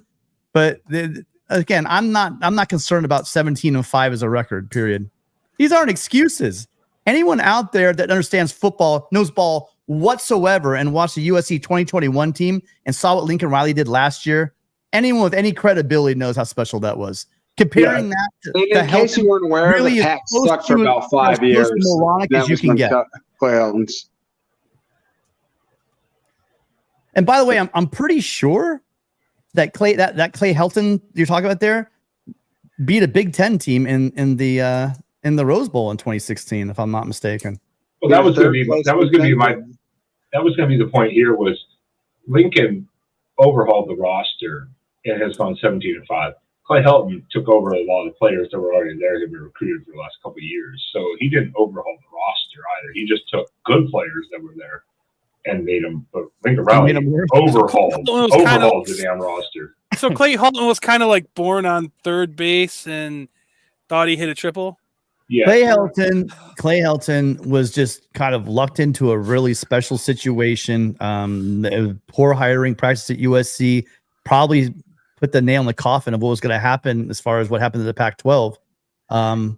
[SPEAKER 1] But again, I'm not concerned about 17-5 as a record. Period. These aren't excuses. Anyone out there that understands football, knows ball whatsoever, and watched the USC 2021 team and saw what Lincoln Riley did last year, anyone with any credibility knows how special that was. Comparing that to
[SPEAKER 7] in case you weren't aware, really the Pack sucked for about 5 years.
[SPEAKER 1] Moronic as you can get.
[SPEAKER 7] Clay Helton's.
[SPEAKER 1] And by the way, I'm pretty sure that Clay Helton you're talking about there beat a Big Ten team in the Rose Bowl in 2016, if I'm not mistaken.
[SPEAKER 3] Well, that was going to be the point here. Was Lincoln overhauled the roster and has gone 17-5. Clay Helton took over a lot of the players that were already there, who've been recruited for the last couple of years. So he didn't overhaul the roster either. He just took good players that were there and made them. But Lincoln Riley overhauled the damn roster.
[SPEAKER 5] So Clay Helton was kind of like born on third base and thought he hit a triple.
[SPEAKER 3] Yeah,
[SPEAKER 1] Clay Helton was just kind of lucked into a really special situation. Poor hiring practice at USC, probably put the nail in the coffin of what was going to happen as far as what happened to the Pac-12. And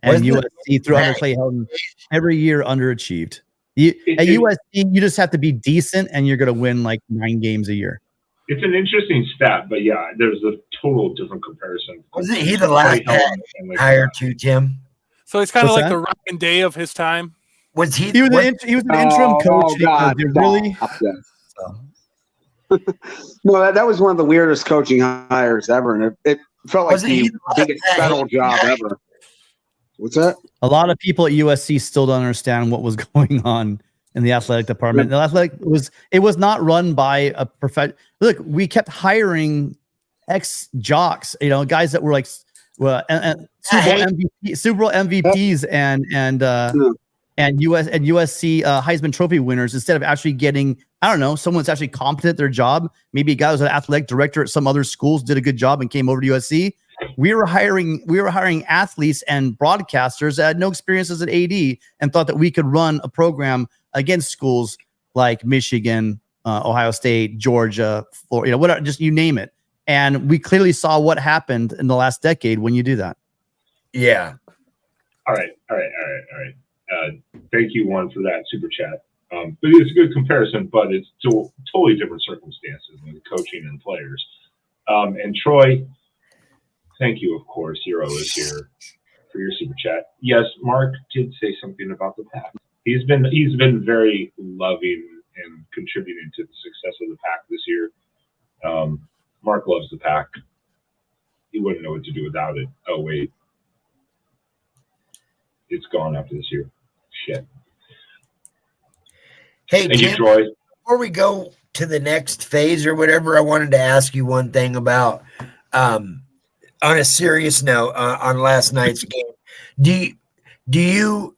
[SPEAKER 4] Wasn't it-
[SPEAKER 1] USC through under Clay Helton every year underachieved. At USC, you just have to be decent, and you're going to win like 9 games a year.
[SPEAKER 3] It's an interesting stat, but yeah, there's a total different comparison.
[SPEAKER 4] Wasn't he the last guy hired to, Tim?
[SPEAKER 5] So it's kind of
[SPEAKER 1] What's
[SPEAKER 5] like
[SPEAKER 1] that?
[SPEAKER 5] the Ryan Day of his time.
[SPEAKER 4] Was he?
[SPEAKER 1] He was an interim coach.
[SPEAKER 7] God,
[SPEAKER 1] They really.
[SPEAKER 7] No, that was one of the weirdest coaching hires ever, and it felt like
[SPEAKER 4] Wasn't he
[SPEAKER 7] the
[SPEAKER 4] the
[SPEAKER 7] biggest
[SPEAKER 4] last guy?
[SPEAKER 7] federal job ever. What's that?
[SPEAKER 1] A lot of people at USC still don't understand what was going on in the athletic department. The athletic was not run by a professional. Look, we kept hiring ex jocks, guys that were like and Super Bowl MVPs and USC Heisman Trophy winners instead of actually getting, I don't know, someone that's actually competent at their job. Maybe a guy who was an athletic director at some other schools, did a good job and came over to USC. We were hiring athletes and broadcasters that had no experience as an AD and thought that we could run a program against schools like Michigan, Ohio State, Georgia, Florida, whatever, just you name it. And we clearly saw what happened in the last decade when you do that.
[SPEAKER 4] Yeah.
[SPEAKER 3] All right. Thank you, Juan, for that super chat. But it's a good comparison, but it's totally different circumstances with coaching and players. And Troy, thank you, of course. Hero is here for your super chat. Yes, Mark did say something about the Pack. He's been very loving and contributing to the success of the Pack this year. Mark loves the Pack. He wouldn't know what to do without it. Oh wait, it's gone after this year. Shit.
[SPEAKER 4] Hey,
[SPEAKER 3] Thank you,
[SPEAKER 4] Tim,
[SPEAKER 3] Troy.
[SPEAKER 4] before we go to the next phase or whatever, I wanted to ask you one thing about, on a serious note, on last night's game. Do you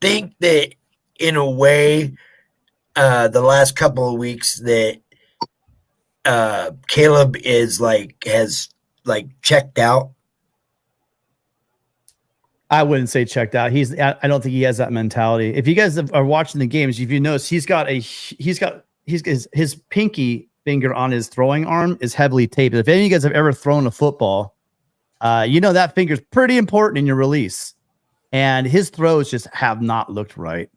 [SPEAKER 4] think that in a way, the last couple of weeks that Caleb has checked out?
[SPEAKER 1] I wouldn't say checked out. I don't think he has that mentality. If you guys are watching the games, if you notice, his pinky finger on his throwing arm is heavily taped. If any of you guys have ever thrown a football, that finger's pretty important in your release. And his throws just have not looked right.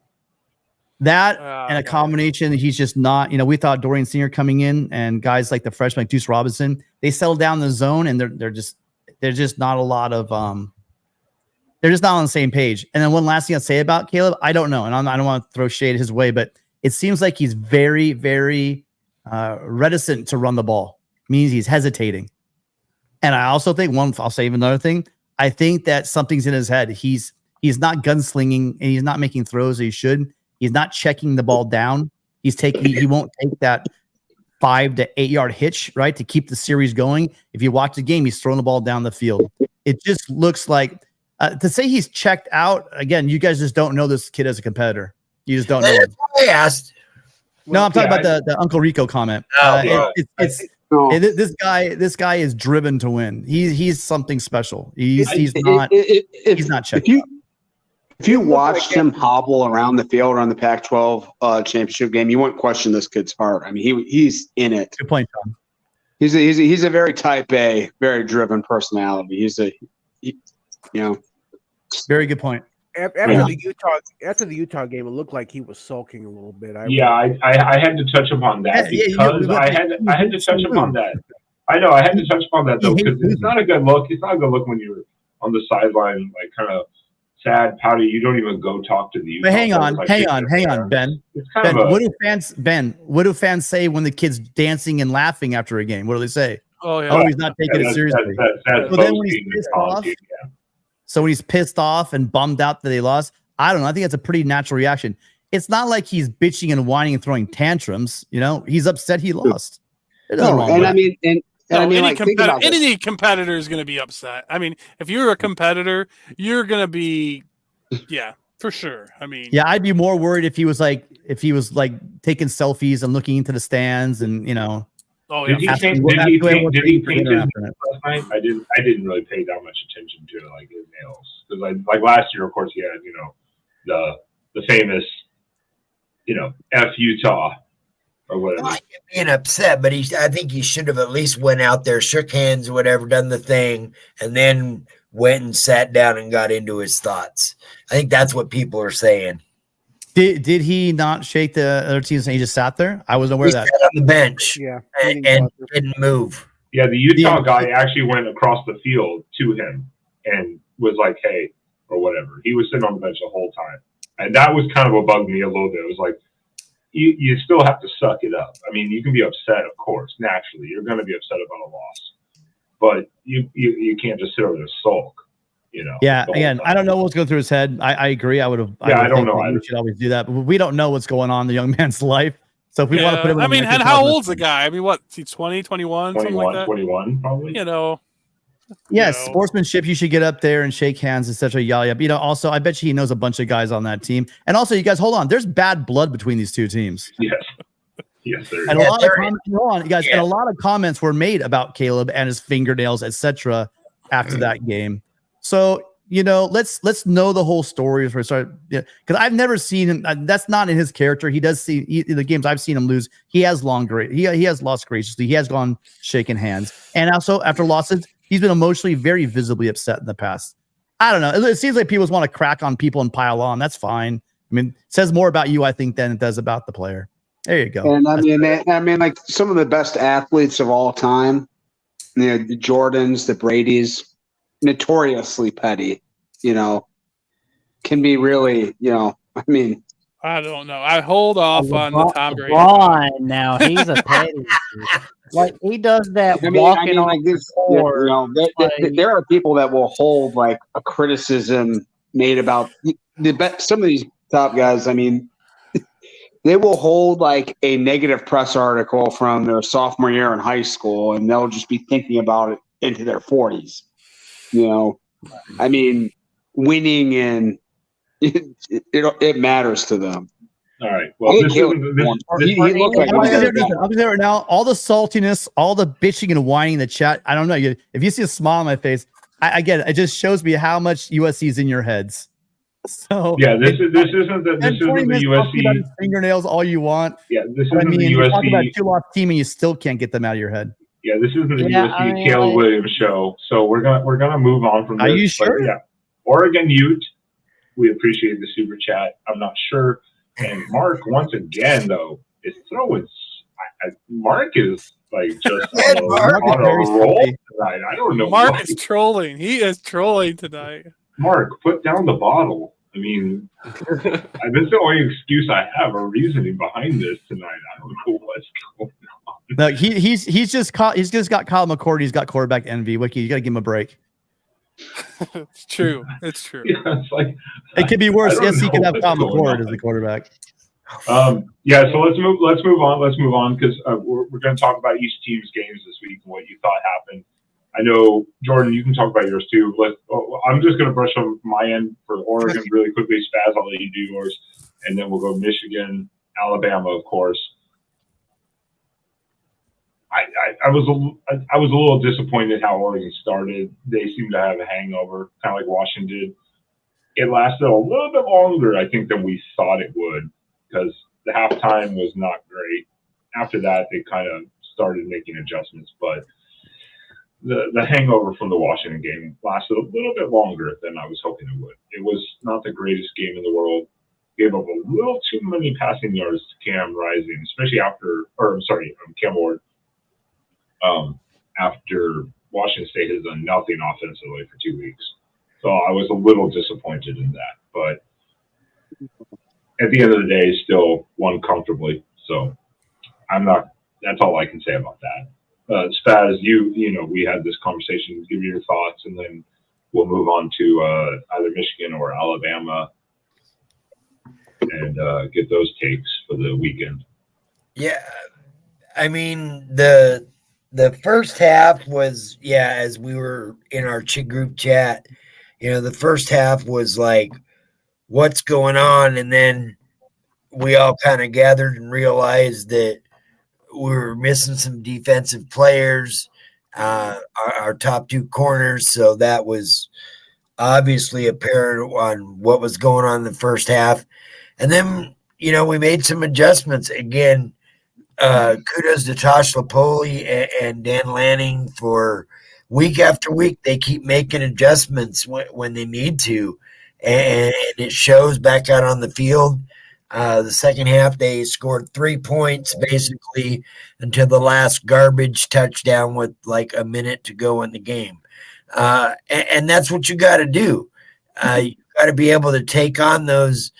[SPEAKER 1] That and a combination, he's just not, we thought Dorian Singer coming in and guys like the freshman, like Deuce Robinson, they settle down the zone and they're just not a lot of, they're just not on the same page. And then one last thing I'll say about Caleb, I don't know. And I don't want to throw shade his way, but it seems like he's very, very reticent to run the ball. Means he's hesitating. And I also think I'll say even another thing. I think that something's in his head. He's not gunslinging and he's not making throws that he should. He's not checking the ball down. He won't take that 5 to 8 yard hitch, right, to keep the series going. If you watch the game, he's throwing the ball down the field. It just looks like to say he's checked out. Again, you guys just don't know this kid as a competitor. You just don't know him.
[SPEAKER 4] I asked.
[SPEAKER 1] No, I'm talking about the Uncle Rico comment. This guy is driven to win. He's something special. He's not checked out.
[SPEAKER 7] If you watched him hobble around the field on the Pac-12 championship game, you wouldn't question this kid's heart. I mean, he's in it.
[SPEAKER 1] Good point, Tom.
[SPEAKER 7] He's a very type A, very driven personality.
[SPEAKER 1] Very good point.
[SPEAKER 2] After the Utah game, it looked like he was sulking a little bit.
[SPEAKER 3] I had to touch upon that because I had to touch upon that. I know I had to touch upon that though because it's not a good look. It's not a good look when you're on the sideline, like kind of sad, pouty. You don't even go talk to the Utah.
[SPEAKER 1] But hang on, Ben. What do fans say when the kid's dancing and laughing after a game? What do they say?
[SPEAKER 5] Oh yeah.
[SPEAKER 1] Oh, he's not taking it seriously.
[SPEAKER 3] That's
[SPEAKER 1] then when he's pissed off, so when he's pissed off and bummed out that they lost, I don't know. I think that's a pretty natural reaction. It's not like he's bitching and whining and throwing tantrums. He's any
[SPEAKER 5] competitor is going to be upset. I mean, if you're a competitor, you're going to be, yeah, for sure. I mean,
[SPEAKER 1] yeah, I'd be more worried if he was like taking selfies and looking into the stands and
[SPEAKER 5] Oh yeah.
[SPEAKER 3] Did he paint his nails last night? I didn't really pay that much attention to like his nails because like last year, of course, he had the famous F Utah or whatever.
[SPEAKER 4] I get being upset, but I think he should have at least went out there, shook hands, or whatever, done the thing, and then went and sat down and got into his thoughts. I think that's what people are saying.
[SPEAKER 1] Did he not shake the other teams and he just sat there? I wasn't aware
[SPEAKER 4] He
[SPEAKER 1] of that.
[SPEAKER 4] sat on the bench
[SPEAKER 2] Yeah,
[SPEAKER 4] and didn't move.
[SPEAKER 3] Yeah, the Utah guy actually went across the field to him and was like, "Hey," or whatever. He was sitting on the bench the whole time, and that was kind of what bugged me a little bit. It was like, you still have to suck it up. I mean, you can be upset, of course, naturally. You're going to be upset about a loss, but you can't just sit over there and sulk.
[SPEAKER 1] Yeah, again, I don't know what's going through his head. I agree. I would have.
[SPEAKER 3] Yeah, I don't know.
[SPEAKER 1] You should always do that, but we don't know what's going on in the young man's life. So if we want to put him,
[SPEAKER 5] and how old's the guy? I mean, what? Is he 20, 21, something like that?
[SPEAKER 3] 21, probably.
[SPEAKER 1] Yes, sportsmanship. You should get up there and shake hands, etc. Yada. Also, I bet you he knows a bunch of guys on that team. And also, you guys, hold on. There's bad blood between these two teams.
[SPEAKER 3] Yes, there is.
[SPEAKER 1] And a lot of comments, hold on, you guys, and a lot of comments were made about Caleb and his fingernails, etc. after that game. So let's know the whole story before we start. Because I've never seen him. That's not in his character. He does see in the games I've seen him lose. He has he has lost graciously. He has gone shaking hands, and also after losses, he's been emotionally very visibly upset in the past. I don't know. It seems like people just want to crack on people and pile on. That's fine. I mean, it says more about you, I think, than it does about the player. There you go.
[SPEAKER 7] And I mean, like some of the best athletes of all time, the Jordans, the Bradys, notoriously petty, can be really, I mean,
[SPEAKER 5] I don't know. I hold off on the Tom Brady.
[SPEAKER 6] Now he's a petty. Like he does that walking on
[SPEAKER 7] like this, there are people that will hold like a criticism made about some of these top guys. I mean, they will hold like a negative press article from their sophomore year in high school, and they'll just be thinking about it into their 40s. I mean, winning and it matters to them.
[SPEAKER 3] All right. Well,
[SPEAKER 1] I'm there right now. All the saltiness, all the bitching and whining in the chat. I don't know. If you see a smile on my face, I get it. It just shows me how much USC is in your heads. So
[SPEAKER 3] yeah, this isn't the USC
[SPEAKER 1] about his fingernails all you want.
[SPEAKER 3] Yeah, this isn't the
[SPEAKER 1] USC. Talk about a 2-loss team and you still can't get them out of your head.
[SPEAKER 3] Yeah, this isn't the USC Caleb Williams show. So we're gonna move on from this.
[SPEAKER 1] Are you sure?
[SPEAKER 3] Yeah, Oregon Ute. We appreciate the super chat. I'm not sure. And Mark, once again, though, is throwing. Mark is like just on a roll tonight. I don't know.
[SPEAKER 5] Mark is trolling. He is trolling tonight.
[SPEAKER 3] Mark, put down the bottle. I mean, this is the only excuse I have or reasoning behind this tonight. I don't know what's going on.
[SPEAKER 1] No, he's just got Kyle McCord. He's got quarterback envy. Wiki, you got to give him a break.
[SPEAKER 5] It's true. It's true.
[SPEAKER 3] Yeah, it's like
[SPEAKER 1] it could be worse. Yes, he could have Kyle McCord as the quarterback.
[SPEAKER 3] Yeah. So let's move on because we're going to talk about each team's games this week and what you thought happened. I know, Jordan, you can talk about yours too. I'm just going to brush on my end for Oregon really quickly. Spaz, I'll let you do yours, and then we'll go Michigan, Alabama, of course. I was a little disappointed how Oregon started. They seemed to have a hangover, kind of like Washington did. It lasted a little bit longer, I think, than we thought it would because the halftime was not great. After that, they kind of started making adjustments, but the hangover from the Washington game lasted a little bit longer than I was hoping it would. It was not the greatest game in the world. Gave up a little too many passing yards to Cam Rising, especially Cam Ward. After Washington State has done nothing offensively for 2 weeks. So I was a little disappointed in that. But at the end of the day, still won comfortably. So that's all I can say about that. Spaz, we had this conversation. Give me your thoughts, and then we'll move on to either Michigan or Alabama and get those takes for the weekend.
[SPEAKER 4] Yeah. I mean, the first half was, as we were in our group chat, the first half was like, what's going on? And then we all kind of gathered and realized that we were missing some defensive players, our top two corners. So that was obviously apparent on what was going on in the first half. And then, we made some adjustments. Again, kudos to Tosh Lapoli and Dan Lanning for week after week. They keep making adjustments when they need to, and it shows back out on the field. The second half, they scored 3 points basically until the last garbage touchdown with like a minute to go in the game. And that's what you got to do. You got to be able to take on those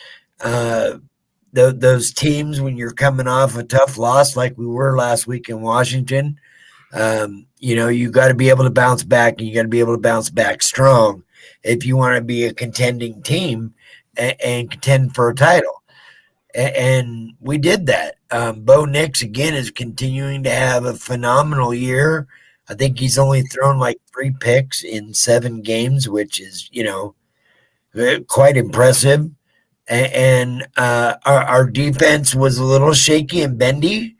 [SPEAKER 4] teams when you're coming off a tough loss like we were last week in Washington. You got to be able to bounce back, and you got to be able to bounce back strong if you want to be a contending team and contend for a title. And we did that. Bo Nix, again, is continuing to have a phenomenal year. I think he's only thrown like 3 picks in 7 games, which is, quite impressive. And our defense was a little shaky and bendy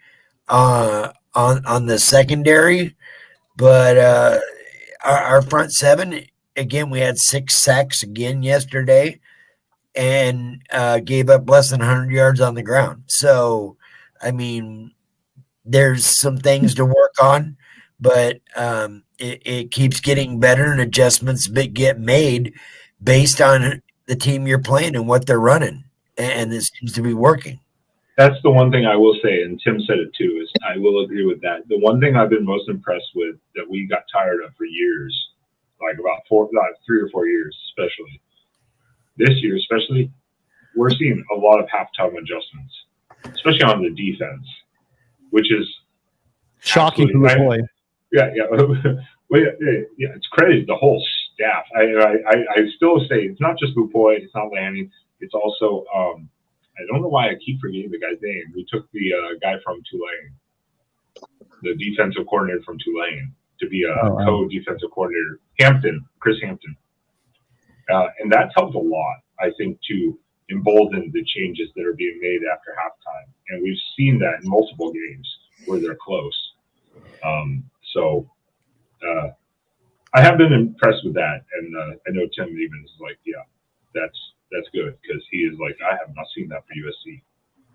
[SPEAKER 4] on the secondary. But our front 7, again, we had 6 sacks again yesterday, and gave up less than 100 yards on the ground. So, I mean, there's some things to work on, but it keeps getting better, and adjustments get made based on the team you're playing and what they're running. And this seems to be working.
[SPEAKER 3] That's the one thing I will say, and Tim said it too, is I will agree with that. The one thing I've been most impressed with that we got tired of for years, like about 3 or 4 years especially, this year especially, we're seeing a lot of halftime adjustments, especially on the defense, which is
[SPEAKER 1] shocking to boy.
[SPEAKER 3] Yeah. Well, yeah, it's crazy. The whole staff. I still say it's not just Lupoy, it's not Lanning, it's also I don't know why I keep forgetting the guy's name. We took the guy from Tulane, the defensive coordinator from Tulane, to be a co-defensive coordinator. Chris Hampton. And that's helped a lot, I think, to embolden the changes that are being made after halftime. And we've seen that in multiple games where they're close. I have been impressed with that. And I know Tim even is like, yeah, that's good, because he is like, I have not seen that for USC.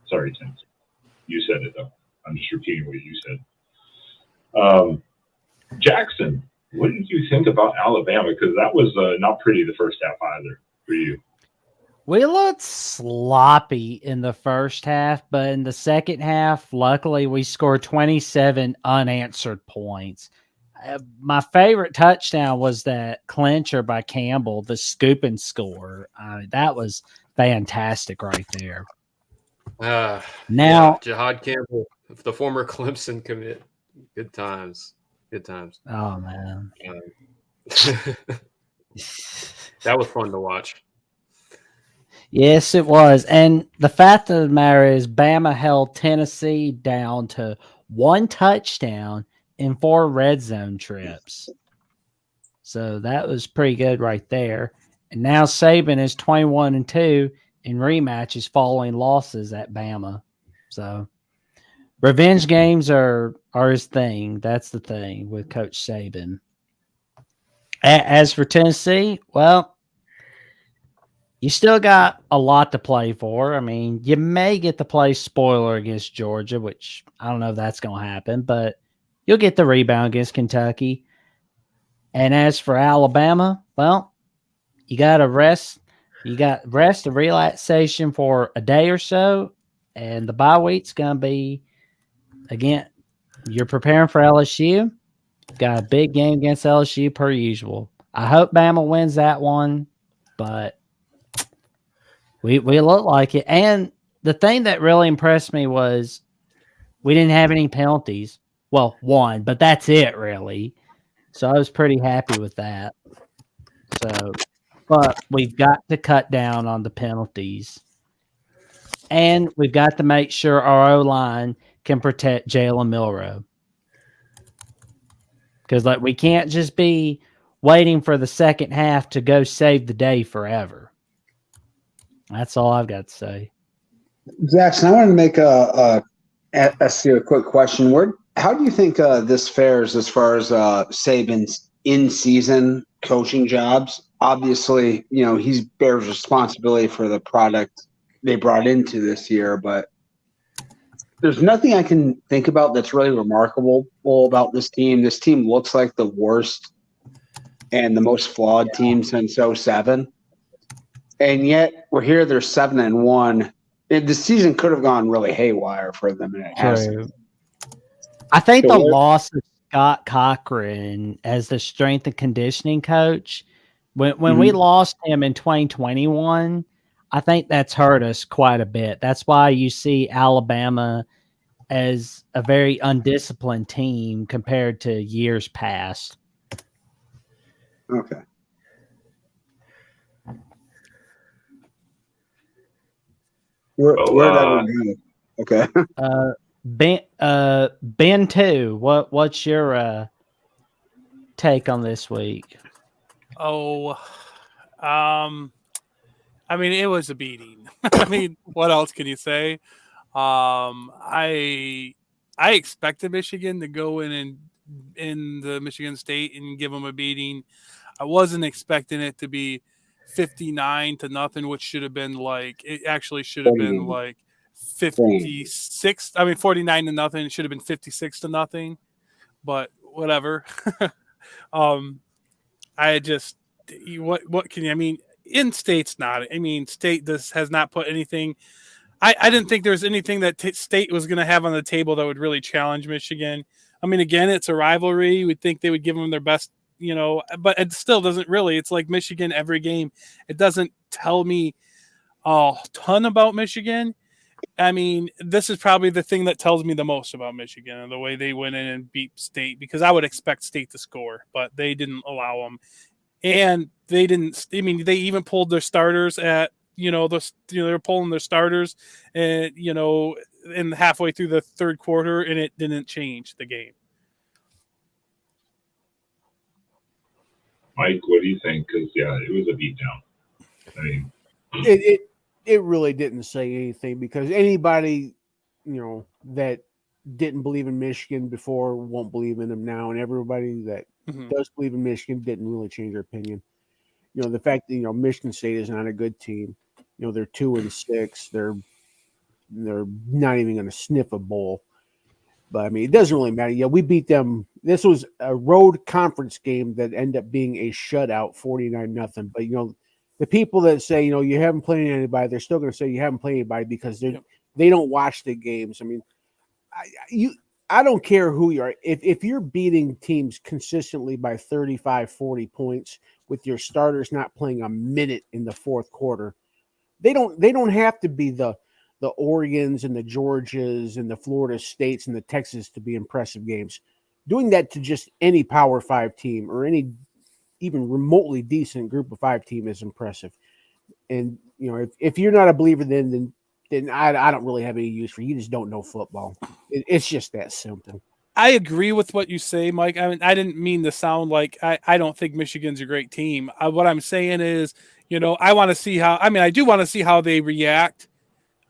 [SPEAKER 3] Sorry, Tim. You said it, though. I'm just repeating what you said. Jackson, what did you think about Alabama? Because that was not pretty the first half either for you.
[SPEAKER 6] We looked sloppy in the first half, but in the second half, luckily, we scored 27 unanswered points. My favorite touchdown was that clincher by Campbell, the scoop and score. That was fantastic right there. Now,
[SPEAKER 8] Jahad Campbell, the former Clemson commit. Good times.
[SPEAKER 6] Oh, man.
[SPEAKER 8] That was fun to watch.
[SPEAKER 6] Yes, it was. And the fact of the matter is, Bama held Tennessee down to 1 touchdown in 4 red zone trips. So that was pretty good right there. And now Saban is 21-2 in rematches following losses at Bama. So revenge games are his thing. That's the thing with Coach Saban. As for Tennessee, well, you still got a lot to play for. I mean, you may get to play spoiler against Georgia, which I don't know if that's going to happen, but you'll get the rebound against Kentucky. And as for Alabama, well, you got to rest. You got rest and relaxation for a day or so, and the bye week's going to be, again, you're preparing for LSU. Got a big game against LSU per usual. I hope Bama wins that one, but we look like it. And the thing that really impressed me was we didn't have any penalties. Well, 1, but that's it, really. So I was pretty happy with that. So, but we've got to cut down on the penalties. And we've got to make sure our O-line can protect Jalen Milroe. Because we can't just be waiting for the second half to go save the day forever. That's all I've got to say.
[SPEAKER 7] Jackson, I wanted to ask you a quick question. How do you think this fares as far as Saban's in-season coaching jobs? Obviously, he bears responsibility for the product they brought into this year, but there's nothing I can think about that's really remarkable about this team. This team looks like the worst and the most flawed team since 07. And yet we're here. They're 7-1. The season could have gone really haywire for them, and it hasn't.
[SPEAKER 6] I think
[SPEAKER 7] So
[SPEAKER 6] the loss of Scott Cochran as the strength and conditioning coach, when we lost him in 2021, I think that's hurt us quite a bit. That's why you see Alabama as a very undisciplined team compared to years past.
[SPEAKER 7] Okay. Where did everyone go? Okay.
[SPEAKER 6] Ben 2, what's your take on this week?
[SPEAKER 5] Oh, I mean, it was a beating. I mean, what else can you say? I expected Michigan to go in the Michigan State and give them a beating. I wasn't expecting it to be 59-0, which should have been like, it actually should have been like 56. I mean, 49-0. It should have been 56-0, but whatever. I just, what can you, I mean, in-state's not, I mean, state this has not put anything. I didn't think there was anything that state was going to have on the table that would really challenge Michigan. I mean, again, it's a rivalry. We'd think they would give them their best, but it still doesn't really. It's like Michigan every game. It doesn't tell me a ton about Michigan. I mean, this is probably the thing that tells me the most about Michigan and the way they went in and beat State, because I would expect State to score, but they didn't allow them. And they didn't, I mean, they even pulled their starters at, they're pulling their starters and, in halfway through the third quarter, and it didn't change the game.
[SPEAKER 3] Mike, what do you think? Because, yeah, it was a beatdown. I mean,
[SPEAKER 2] it really didn't say anything, because anybody, that didn't believe in Michigan before won't believe in them now. And everybody that does believe in Michigan didn't really change their opinion. The fact that, Michigan State is not a good team. They're 2-6. They're not even going to sniff a bowl. But I mean, it doesn't really matter. Yeah, we beat them. This was a road conference game that ended up being a shutout, 49-0. But the people that say you haven't played anybody, they're still going to say you haven't played anybody because they don't watch the games. I mean, I don't care who you are. If you're beating teams consistently by 35, 40 points with your starters not playing a minute in the fourth quarter, they don't have to be the Oregons and the Georgias and the Florida States and the Texas to be impressive games. Doing that to just any Power 5 team or any even remotely decent Group of 5 team is impressive. And if you're not a believer, then I don't really have any use for you. You just don't know football. It's just that simple.
[SPEAKER 5] I agree with what you say, Mike. I mean, I didn't mean to sound like I don't think Michigan's a great team. What I'm saying is, I want to see how. I mean, I do want to see how they react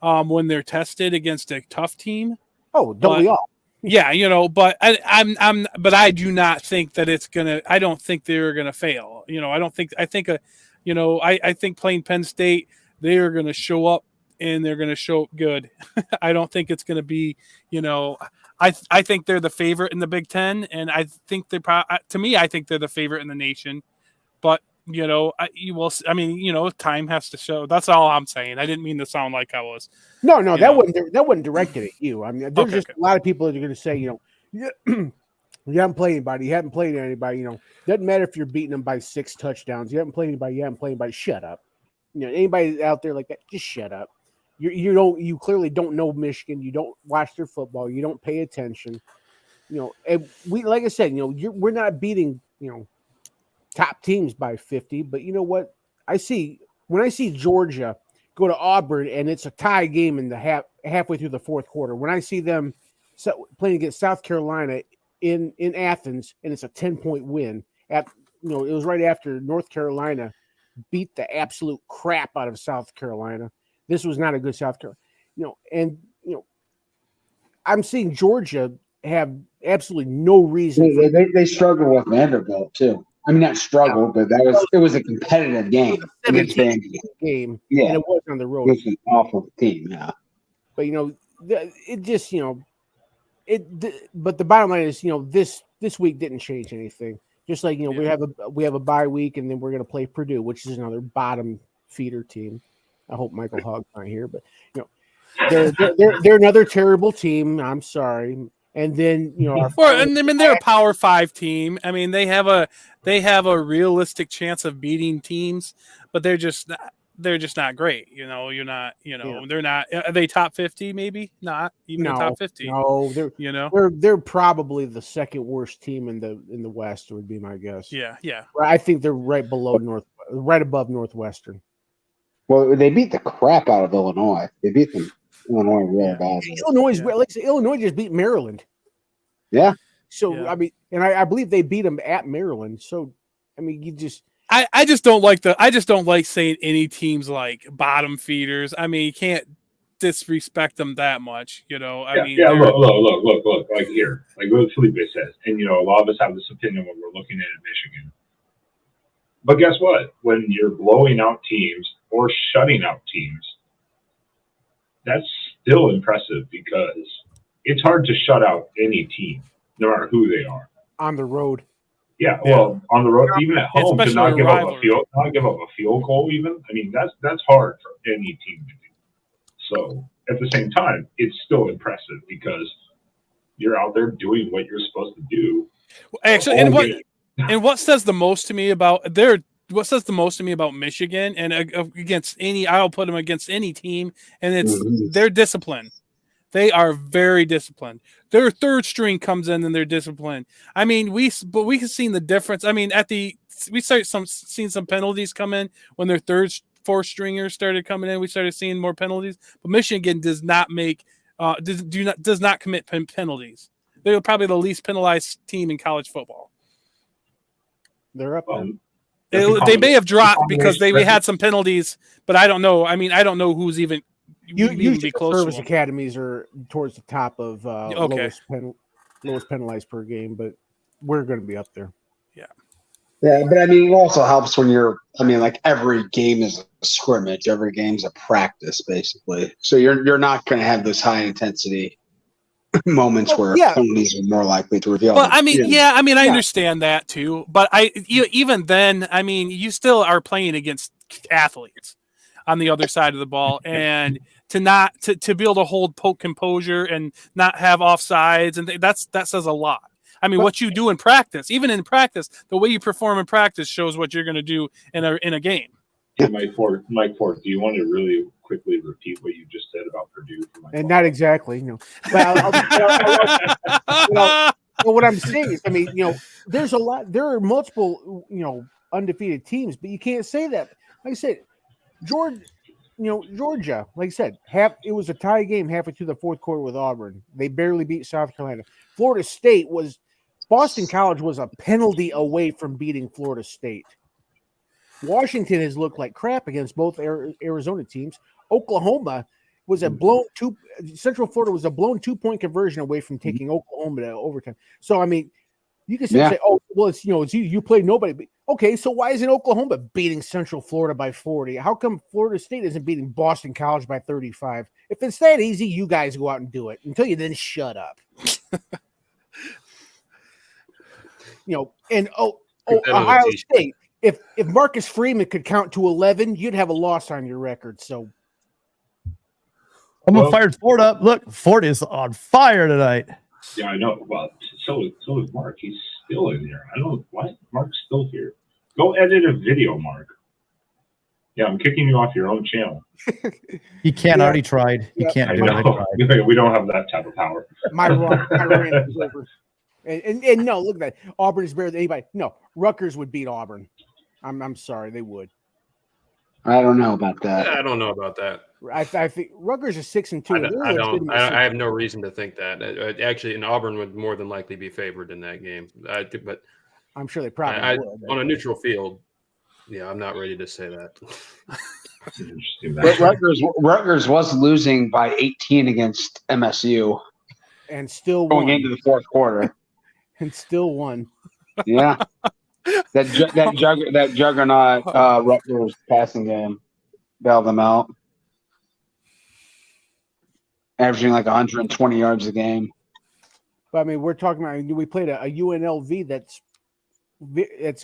[SPEAKER 5] when they're tested against a tough team.
[SPEAKER 2] Oh, don't we all?
[SPEAKER 5] Yeah, but but I do not think that it's gonna. I don't think they're gonna fail. I don't think. I think I think playing Penn State, they are gonna show up and they're gonna show up good. I don't think it's gonna be. I think they're the favorite in the Big Ten, and I think to me, I think they're the favorite in the nation. But you will. I mean, time has to show. That's all I'm saying. I didn't mean to sound like I was.
[SPEAKER 2] No, that wasn't directed at you. I mean, there's a lot of people that are going to say, you haven't played anybody. You haven't played anybody. Doesn't matter if you're beating them by 6 touchdowns. You haven't played anybody. You haven't played anybody. Shut up. Anybody out there like that, just shut up. You clearly don't know Michigan. You don't watch their football. You don't pay attention. And we, like I said, we're not beating top teams by 50. But you know what? When I see Georgia go to Auburn and it's a tie game in the halfway through the fourth quarter. When I see them playing against South Carolina in Athens and it's a 10-point win. It was right after North Carolina beat the absolute crap out of South Carolina. This was not a good South Carolina, I'm seeing Georgia have absolutely no reason.
[SPEAKER 7] They struggle with Vanderbilt too. I mean, not struggle, but it was a competitive game.
[SPEAKER 2] Game,
[SPEAKER 7] yeah,
[SPEAKER 2] and it was on the road.
[SPEAKER 7] It was an awful team, yeah.
[SPEAKER 2] But it just but the bottom line is this week didn't change anything. Just like we have a bye week, and then we're going to play Purdue, which is another bottom feeder team. I hope Michael Hogg's not here, but they're another terrible team. I'm sorry. And then
[SPEAKER 5] they're a Power 5 team. I mean, they have a realistic chance of beating teams, but they're just not great. You're not. They're not. Are they top 50? Maybe not even top 50.
[SPEAKER 2] No, they're probably the second worst team in the West. Would be my guess.
[SPEAKER 5] Yeah.
[SPEAKER 2] I think they're right above Northwestern.
[SPEAKER 7] Well, they beat the crap out of Illinois. They beat them. Illinois really bad.
[SPEAKER 2] Illinois just beat Maryland.
[SPEAKER 7] Yeah.
[SPEAKER 2] So I mean, and I believe they beat them at Maryland. So I mean, you just.
[SPEAKER 5] I just don't like saying any teams like bottom feeders. I mean, you can't disrespect them that much, I mean,
[SPEAKER 3] look, like here, like what Felipe says, and a lot of us have this opinion when we're looking at Michigan. But guess what? When you're blowing out teams or shutting out teams, that's still impressive because it's hard to shut out any team, no matter who they are.
[SPEAKER 2] On the road.
[SPEAKER 3] Yeah, well, on the road, even at home, to not give up a field goal, even. I mean, that's hard for any team to do. So at the same time, it's still impressive because you're out there doing what you're supposed to do.
[SPEAKER 5] Actually, what says the most to me about Michigan and against any, I'll put them against any team, and it's their discipline. They are very disciplined. Their third string comes in and they're disciplined. I mean, we have seen the difference. I mean, we started seeing some penalties come in when their fourth stringers started coming in. We started seeing more penalties. But Michigan does not does not commit penalties. They're probably the least penalized team in college football.
[SPEAKER 2] They're up there.
[SPEAKER 5] They may have dropped because they had some penalties, but I don't know. I mean, I don't know who's even.
[SPEAKER 2] Usually service academies are towards the top of lowest penalized per game, but we're going to be up there.
[SPEAKER 7] Yeah, but I mean, it also helps when like every game is a scrimmage, every game's a practice, basically. So you're not going to have those high intensity moments where penalties are more likely to reveal.
[SPEAKER 5] Well, I mean, I understand that too, but even then, I mean, you still are playing against athletes on the other side of the ball, and to be able to hold composure and not have offsides, and that says a lot. I mean, what you do in practice, even in practice, the way you perform in practice shows what you're going to do in a game.
[SPEAKER 3] Hey, Mike Ford, do you want to really quickly repeat what you just said about Purdue?
[SPEAKER 2] And not exactly, no. Well, what I'm saying is, I mean, there are multiple, undefeated teams, but you can't say that. Like I said, Georgia, like I said, it was a tie game halfway through the fourth quarter with Auburn. They barely beat South Carolina. Boston College was a penalty away from beating Florida State. Washington has looked like crap against both Arizona teams. Oklahoma was Central Florida was a blown 2-point conversion away from taking Oklahoma to overtime. So, I mean, you can say, oh, well, it's you played nobody. Okay, so why isn't Oklahoma beating Central Florida by 40? How come Florida State isn't beating Boston College by 35? If it's that easy, you guys go out and do it. Until you then shut up. Ohio State. If Marcus Freeman could count to 11, you'd have a loss on your record. So
[SPEAKER 1] I'm fired Ford up. Look, Ford is on fire tonight.
[SPEAKER 3] Yeah, I know. Well, so is Mark. He's still in here. I don't know why Mark's still here. Go edit a video, Mark. Yeah, I'm kicking you off your own channel.
[SPEAKER 1] He can't. Already tried. He can't do it.
[SPEAKER 3] We don't have that type of power.
[SPEAKER 2] My rant is over. And no, look at that. Auburn is better than anybody. No, Rutgers would beat Auburn. I'm sorry, they would.
[SPEAKER 7] I don't know about that.
[SPEAKER 8] I don't know about that.
[SPEAKER 2] I think Rutgers is 6-2.
[SPEAKER 8] I have no reason to think that. Actually, and Auburn would more than likely be favored in that game. But
[SPEAKER 2] I'm sure they probably would.
[SPEAKER 8] On a neutral field. Yeah, I'm not ready to say that.
[SPEAKER 7] But Rutgers was losing by 18 against MSU,
[SPEAKER 2] and still
[SPEAKER 7] going into the fourth quarter,
[SPEAKER 2] and still won.
[SPEAKER 7] Yeah, that juggernaut Rutgers passing game bailed them out. averaging like 120 yards a game.
[SPEAKER 2] But I mean, we're talking about we played a UNLV that's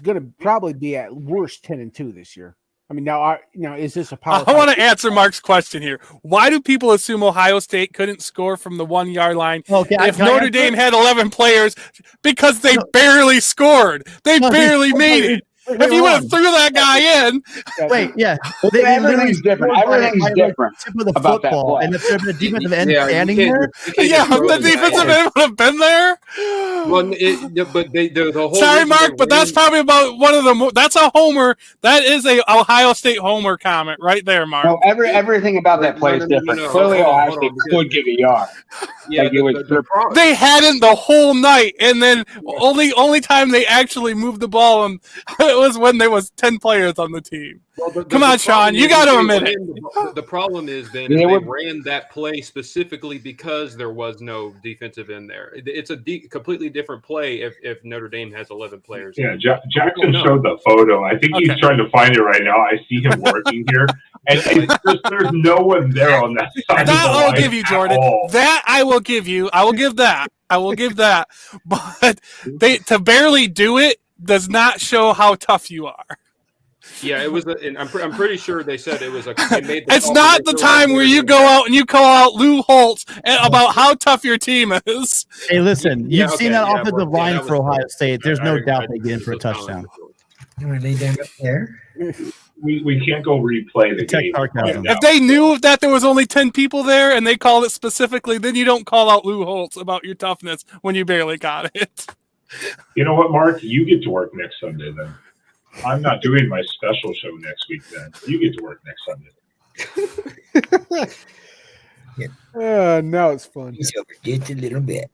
[SPEAKER 2] going to probably be at worst 10-2 this year. I mean, now is this a power?
[SPEAKER 5] I want to answer Mark's question here. Why do people assume Ohio State couldn't score from the 1 yard line if Notre Dame had 11 players? Because they barely scored. They barely made it. If you would have threw that guy in,
[SPEAKER 7] everything's different. Everything's different about that play.
[SPEAKER 1] And if there's a defensive end standing there,
[SPEAKER 5] the defensive end would have been there.
[SPEAKER 8] Well, but the whole.
[SPEAKER 5] Sorry, Mark, but that's probably about one of the. That's a homer. That is a Ohio State homer comment right there, Mark.
[SPEAKER 7] No, everything about that play is different. Clearly, Ohio State could give a yard.
[SPEAKER 8] Yeah,
[SPEAKER 5] they hadn't the whole night, and then only time they actually moved the ball, and it was when there was 10 players on the team.
[SPEAKER 8] Well,
[SPEAKER 5] Come on, Sean, you got to admit it.
[SPEAKER 8] The problem is then they ran that play specifically because there was no defensive end there. It's a completely different play if Notre Dame has 11 players.
[SPEAKER 3] Yeah, Jackson showed the photo. I think he's trying to find it right now. I see him working here, and there's no one there on that side.
[SPEAKER 5] That I'll give you, Jordan. That I will give you. I will give that. But to barely do it does not show how tough you are.
[SPEAKER 8] Yeah, it was. And I'm pretty sure they said it was a.
[SPEAKER 5] It's not the time where you go out and you call out Lou Holtz about how tough your team is.
[SPEAKER 1] Hey, listen, you've seen that offensive line for Ohio State. There's no doubt they get in for a touchdown.
[SPEAKER 4] You want to lay down up there?
[SPEAKER 3] We can't go replay the game.
[SPEAKER 5] If they knew that there was only 10 people there and they called it specifically, then you don't call out Lou Holtz about your toughness when you barely got it.
[SPEAKER 3] You know what, Mark? You get to work next Sunday then. I'm not doing my special show next week then. You get to work next Sunday.
[SPEAKER 2] Now it's fun.
[SPEAKER 4] He's over just a little bit.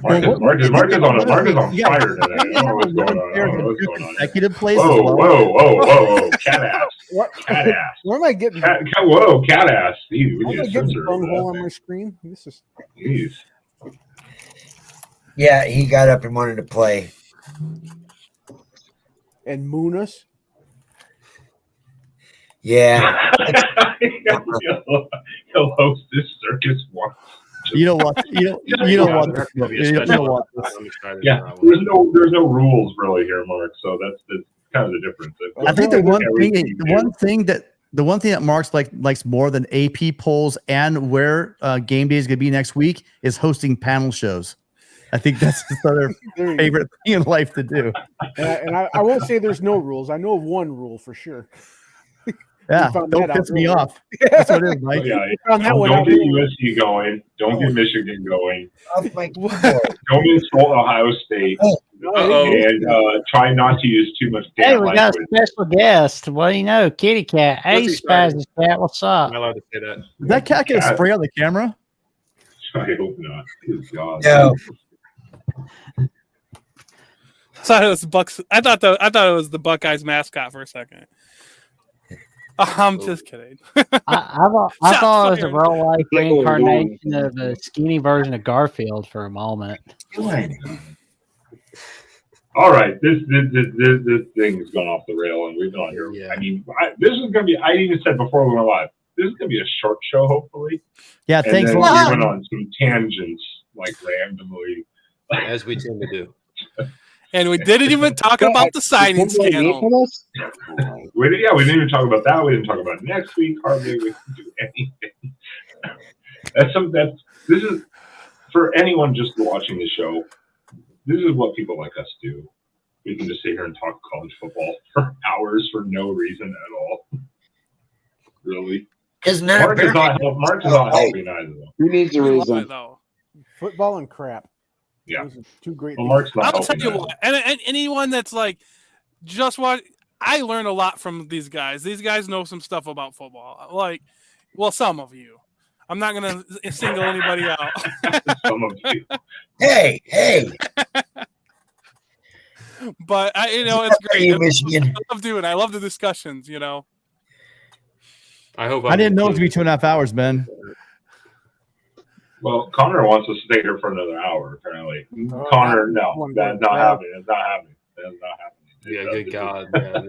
[SPEAKER 3] Mark is on fire today. I don't know what's going on.
[SPEAKER 1] Consecutive plays.
[SPEAKER 3] Whoa. Cat ass.
[SPEAKER 2] Where am I getting?
[SPEAKER 3] Cat ass. Steve, we need to censor
[SPEAKER 2] hole on my screen. This is.
[SPEAKER 3] Jeez.
[SPEAKER 4] Yeah, he got up and wanted to play.
[SPEAKER 2] And Munas.
[SPEAKER 4] Yeah.
[SPEAKER 3] He'll host this circus once.
[SPEAKER 1] You don't want.
[SPEAKER 3] Yeah, there's no rules really here, Mark. So that's kind of the difference.
[SPEAKER 1] I think the one thing that Mark's likes more than AP polls and where game day is going to be next week is hosting panel shows. I think that's his other favorite thing in life to do.
[SPEAKER 2] And I won't say there's no rules. I know of one rule for sure.
[SPEAKER 1] Yeah, don't piss me off. That's what it is, Mike.
[SPEAKER 3] Don't get USC going. Don't get Michigan going. Don't insult Ohio State. And try not to use too much damn
[SPEAKER 6] language. Hey, we got a special guest. What do you know? Kitty Cat. Hey, Spazzy Cat. What's up?
[SPEAKER 8] Am I allowed to say that?
[SPEAKER 1] Did that cat get a spray on the camera?
[SPEAKER 3] I hope not. God.
[SPEAKER 4] No.
[SPEAKER 5] Thought it was Bucks. I thought it was the Buckeyes mascot for a second. I'm just kidding.
[SPEAKER 6] I thought it was a real life reincarnation of a skinny version of Garfield for a moment.
[SPEAKER 3] All right, this thing's gone off the rail, and we've gone here. Yeah. I mean, this is going to be. I even said before we went live. This is going to be a short show, hopefully.
[SPEAKER 1] Yeah, thanks.
[SPEAKER 3] And then we went on some tangents, randomly,
[SPEAKER 8] as we tend to do.
[SPEAKER 5] And we didn't even talk about the signing scandal.
[SPEAKER 3] We didn't even talk about that. We didn't talk about next week. Hardly we didn't do anything. This is for anyone just watching the show. This is what people like us do. We can just sit here and talk college football for hours for no reason at all. Really? Mark is not helping either.
[SPEAKER 7] Who needs a reason?
[SPEAKER 2] Football and crap.
[SPEAKER 3] Yeah,
[SPEAKER 2] those are two great.
[SPEAKER 3] Well, Mark's not.
[SPEAKER 5] I'll tell you what, and anyone that's just watch. I learn a lot from these guys. These guys know some stuff about football. Some of you. I'm not gonna single anybody out.
[SPEAKER 3] Some of you.
[SPEAKER 4] Hey.
[SPEAKER 5] But it's great. I love the discussions.
[SPEAKER 8] I hope.
[SPEAKER 1] I didn't know it to be 2.5 hours, Ben.
[SPEAKER 3] Well, Connor wants us to stay here for another hour, apparently. Connor, no, that's not happening. It's not happening. That's not happening.
[SPEAKER 8] Yeah, good God. Yeah,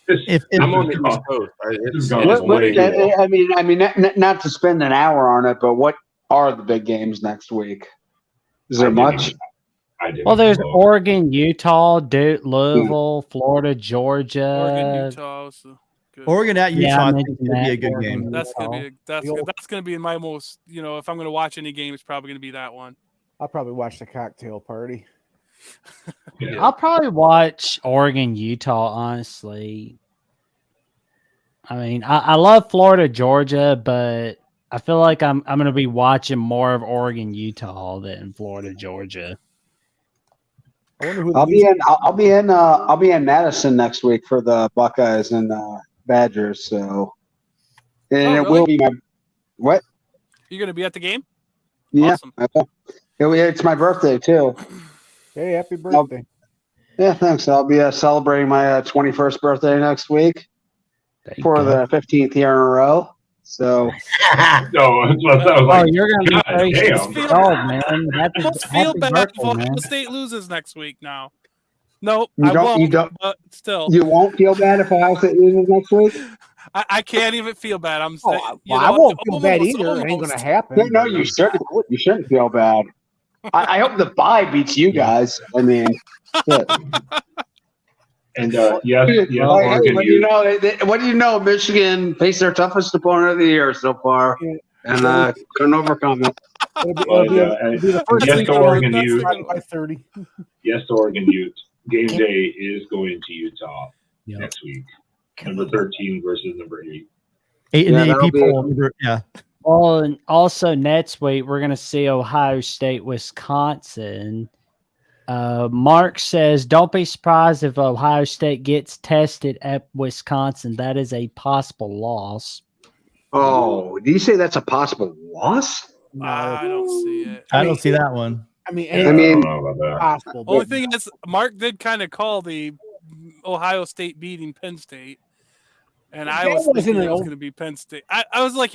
[SPEAKER 1] If
[SPEAKER 8] I'm on the
[SPEAKER 3] is
[SPEAKER 8] East
[SPEAKER 3] gone.
[SPEAKER 8] Coast.
[SPEAKER 3] It's gone
[SPEAKER 8] It's
[SPEAKER 3] way
[SPEAKER 8] way
[SPEAKER 3] too
[SPEAKER 8] too
[SPEAKER 3] long.
[SPEAKER 7] I mean, not to spend an hour on it, but what are the big games next week? Is there much?
[SPEAKER 3] I didn't
[SPEAKER 6] Well, there's
[SPEAKER 3] look.
[SPEAKER 6] Oregon, Utah, Duke, Louisville, Florida, Georgia.
[SPEAKER 5] Oregon, Utah. So good.
[SPEAKER 1] Oregon at
[SPEAKER 6] Yeah,
[SPEAKER 1] Utah,
[SPEAKER 6] I
[SPEAKER 1] I think
[SPEAKER 6] mentioned
[SPEAKER 1] could be
[SPEAKER 6] that,
[SPEAKER 1] a good
[SPEAKER 6] Oregon,
[SPEAKER 1] game.
[SPEAKER 5] That's gonna be
[SPEAKER 6] Utah.
[SPEAKER 5] that's gonna be my most, if I'm gonna watch any game, it's probably gonna be that one.
[SPEAKER 2] I'll probably watch the cocktail party.
[SPEAKER 3] Yeah.
[SPEAKER 6] I'll probably watch Oregon, Utah, honestly. I mean, I love Florida, Georgia, but I feel like I'm going to be watching more of Oregon, Utah than Florida, Georgia.
[SPEAKER 2] I wonder who
[SPEAKER 7] I'll be in Madison next week for the Buckeyes and Badgers. So, and it
[SPEAKER 5] really?
[SPEAKER 7] will be my what?
[SPEAKER 5] You're gonna be at the game?
[SPEAKER 7] Yeah,
[SPEAKER 5] Awesome.
[SPEAKER 7] it's my birthday too.
[SPEAKER 2] Hey, happy birthday!
[SPEAKER 7] Yeah, thanks. I'll be celebrating my 21st birthday next week for the 15th year in a row. So,
[SPEAKER 3] No, I was like,
[SPEAKER 6] you're going to
[SPEAKER 3] God
[SPEAKER 6] be 36
[SPEAKER 3] damn.
[SPEAKER 6] years old, man.
[SPEAKER 5] I almost feel bad if
[SPEAKER 6] birthday,
[SPEAKER 5] Ohio
[SPEAKER 6] man.
[SPEAKER 5] State loses next week now. Nope,
[SPEAKER 7] You
[SPEAKER 5] I
[SPEAKER 7] don't-
[SPEAKER 5] won't,
[SPEAKER 7] you don't-
[SPEAKER 5] but still.
[SPEAKER 7] you won't feel bad if Ohio State loses next week?
[SPEAKER 5] I can't even feel bad. I'm
[SPEAKER 2] Well, I won't feel bad either. It ain't going to happen.
[SPEAKER 7] No, you shouldn't. You shouldn't feel bad. I hope the bye beats you guys. I mean, shit.
[SPEAKER 3] And yes,
[SPEAKER 7] Like,
[SPEAKER 3] Oregon.
[SPEAKER 7] what do you know? Michigan faced their toughest opponent of the year so far, and couldn't overcome it.
[SPEAKER 2] It'll be the first
[SPEAKER 3] yes,
[SPEAKER 2] week
[SPEAKER 3] to Oregon
[SPEAKER 5] that's
[SPEAKER 3] Ute.
[SPEAKER 2] by 30.
[SPEAKER 3] Yes, to Oregon Ute. Game day is going to Utah next week. Number 13 versus number 8.
[SPEAKER 1] 8
[SPEAKER 7] Yeah,
[SPEAKER 1] and 8
[SPEAKER 7] that'll
[SPEAKER 1] people. Yeah.
[SPEAKER 6] Well, and also next week, we're going to see Ohio State, Wisconsin. Mark says, don't be surprised if Ohio State gets tested at Wisconsin. That is a possible loss.
[SPEAKER 7] Oh, do you say that's a possible loss?
[SPEAKER 2] No,
[SPEAKER 5] I don't see it.
[SPEAKER 1] I don't see that one.
[SPEAKER 2] I mean,
[SPEAKER 3] I don't know about that.
[SPEAKER 2] possible.
[SPEAKER 5] Only
[SPEAKER 2] But
[SPEAKER 5] thing is, Mark did kind of call the Ohio State beating Penn State, and I
[SPEAKER 2] That
[SPEAKER 5] was
[SPEAKER 2] wasn't
[SPEAKER 5] thinking
[SPEAKER 2] an
[SPEAKER 5] it was
[SPEAKER 2] o-
[SPEAKER 5] going to be Penn State. I was like,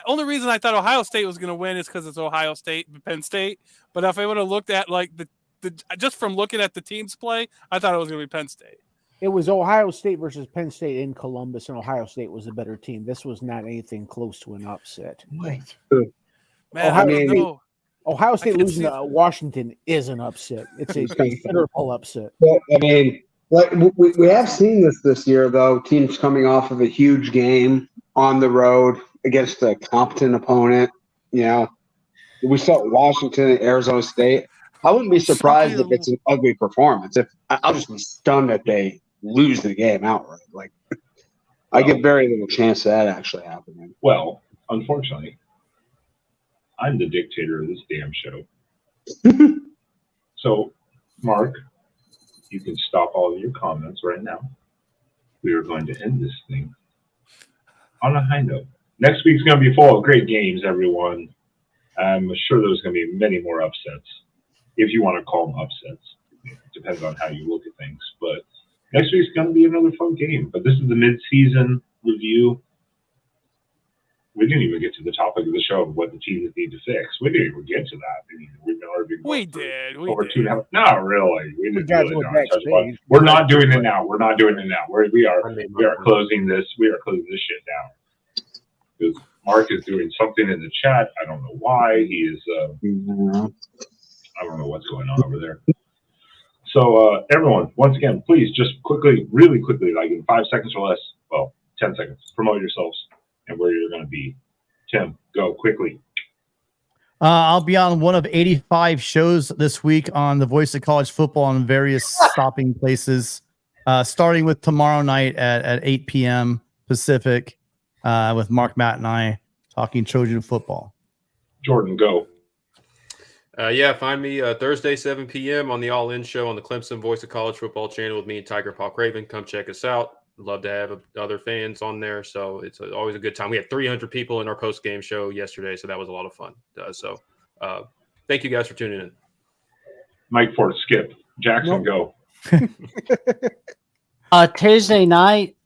[SPEAKER 5] only reason I thought Ohio State was going to win is because it's Ohio State, Penn State. But if I would have looked at like the just from looking at the teams play, I thought it was going to be Penn State.
[SPEAKER 2] it was Ohio State versus Penn State in Columbus, and Ohio State was the better team. This was not anything close to an upset.
[SPEAKER 5] Man,
[SPEAKER 2] Ohio
[SPEAKER 5] I don't
[SPEAKER 2] State-
[SPEAKER 5] know.
[SPEAKER 2] Ohio State
[SPEAKER 5] can
[SPEAKER 2] losing
[SPEAKER 5] see
[SPEAKER 2] to Washington is an upset. It's a considerable upset.
[SPEAKER 7] Well, I mean, like we have seen this year, though. Teams coming off of a huge game on the road against a competent opponent. You know, we saw Washington and Arizona State. I wouldn't be surprised if it's an ugly performance. I'll just be stunned if they lose the game outright. Like, I give very little chance of that actually happening.
[SPEAKER 3] Well, unfortunately, I'm the dictator of this damn show. So, Mark, you can stop all of your comments right now. We are going to end this thing on a high note. Next week's going to be full of great games, everyone. I'm sure there's going to be many more upsets, if you want to call them upsets. It depends on how you look at things. But next week's going to be another fun game. But this is the mid-season review. We didn't even get to the topic of the show of what the teams need to fix. We didn't even get to that. I mean, we've been arguing
[SPEAKER 5] We
[SPEAKER 3] for
[SPEAKER 5] did.
[SPEAKER 3] over 2.5. Not really. We didn't
[SPEAKER 2] guys
[SPEAKER 3] really
[SPEAKER 2] went
[SPEAKER 3] not touch upon.
[SPEAKER 2] backstage.
[SPEAKER 3] We're not doing it now. We're not doing it now. We are closing this. We are closing this shit down. Because Mark is doing something in the chat. I don't know why. He is. I don't know what's going on over there. So everyone, once again, please just quickly, really quickly, like in 5 seconds or less. Well, 10 seconds. Promote yourselves and where you're going to be. Tim, go quickly.
[SPEAKER 1] I'll be on one of 85 shows this week on the Voice of College Football on various stopping places, starting with tomorrow night at 8 p.m. Pacific with Mark, Matt, and I talking Trojan football.
[SPEAKER 3] Jordan, go.
[SPEAKER 8] Yeah, find me Thursday, 7 p.m. on the All In Show on the Clemson Voice of College Football channel with me and Tiger Paul Craven. Come check us out. Love to have other fans on there. So it's always a good time. We had 300 people in our post-game show yesterday, so that was a lot of fun. Thank you guys for tuning in.
[SPEAKER 3] Mike Ford, skip. Jackson, go.
[SPEAKER 6] Tuesday night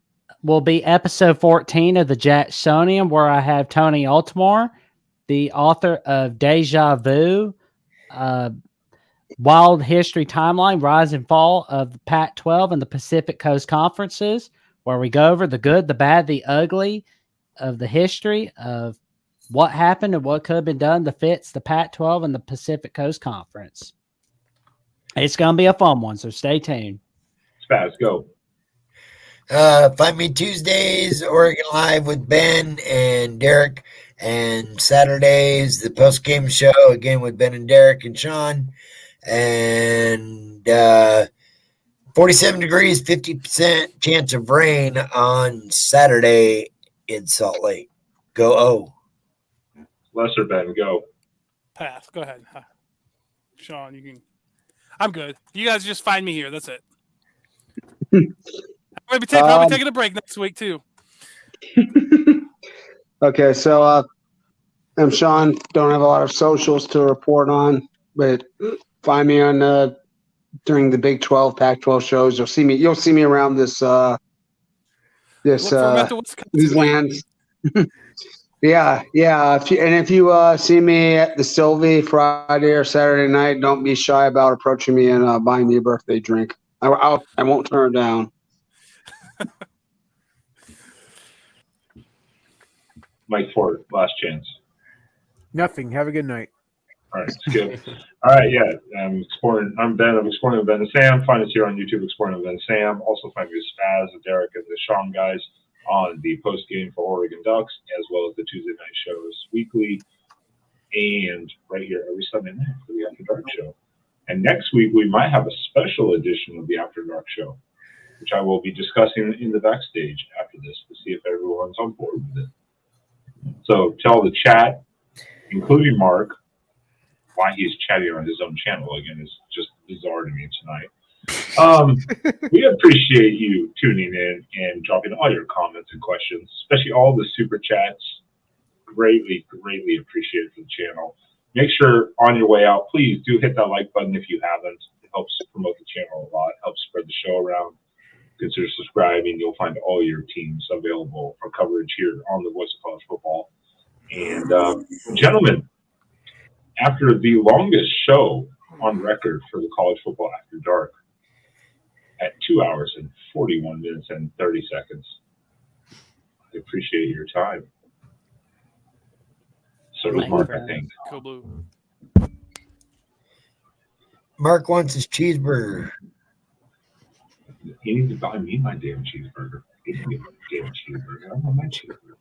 [SPEAKER 6] will be episode 14 of the Jacksonian, where I have Tony Altamore, the author of Deja Vu, Wild History Timeline, Rise and Fall of the Pac-12 and the Pacific Coast Conferences, where we go over the good, the bad, the ugly of the history of what happened and what could have been done that fits the Pac-12 and the Pacific Coast Conference. It's going to be a fun one, so stay tuned.
[SPEAKER 3] Spaz, go.
[SPEAKER 4] Find me Tuesdays, Oregon Live with Ben and Derek, and Saturdays, the post-game show, again with Ben and Derek and Sean. And 47 degrees, 50% chance of rain on Saturday in Salt Lake. Go O.
[SPEAKER 3] Lesser Ben, go.
[SPEAKER 5] Path. Go ahead. Sean, you can. I'm good. You guys just find me here. That's it. I'll be taking a break next week, too.
[SPEAKER 7] Okay, so I'm Sean. Don't have a lot of socials to report on, but find me on during the Big 12, Pac-12 shows. You'll see me around these lands. Yeah. If you see me at the Sylvie Friday or Saturday night, don't be shy about approaching me and buying me a birthday drink. I won't turn it down.
[SPEAKER 3] Mike Ford, last chance.
[SPEAKER 2] Nothing. Have a good night.
[SPEAKER 3] All right, skip. All right, yeah. I'm Ben. I'm exploring with Ben and Sam. Find us here on YouTube, exploring with Ben and Sam. Also find me with Spaz, and Derek, and the Sean guys on the post game for Oregon Ducks, as well as the Tuesday night shows weekly, and right here every Sunday night for the After Dark show. And next week we might have a special edition of the After Dark show, which I will be discussing in the backstage after this to see if everyone's on board with it. So tell the chat, including Mark, why he's chatting on his own channel again is just bizarre to me tonight. We appreciate you tuning in and dropping all your comments and questions, especially all the super chats. Greatly appreciated for the channel. Make sure on your way out, please do hit that like button if you haven't. It helps promote the channel a lot, helps spread the show around. Consider subscribing. You'll find all your teams available for coverage here on the Voice of College Football. And gentlemen, after the longest show on record for the College Football After Dark, at 2 hours and 41 minutes and 30 seconds, I appreciate your time. So does Mark, I think.
[SPEAKER 5] Cool blue.
[SPEAKER 4] Mark wants his cheeseburger.
[SPEAKER 3] You need to buy me my damn cheeseburger. You need to get my damn cheeseburger. I want my cheeseburger.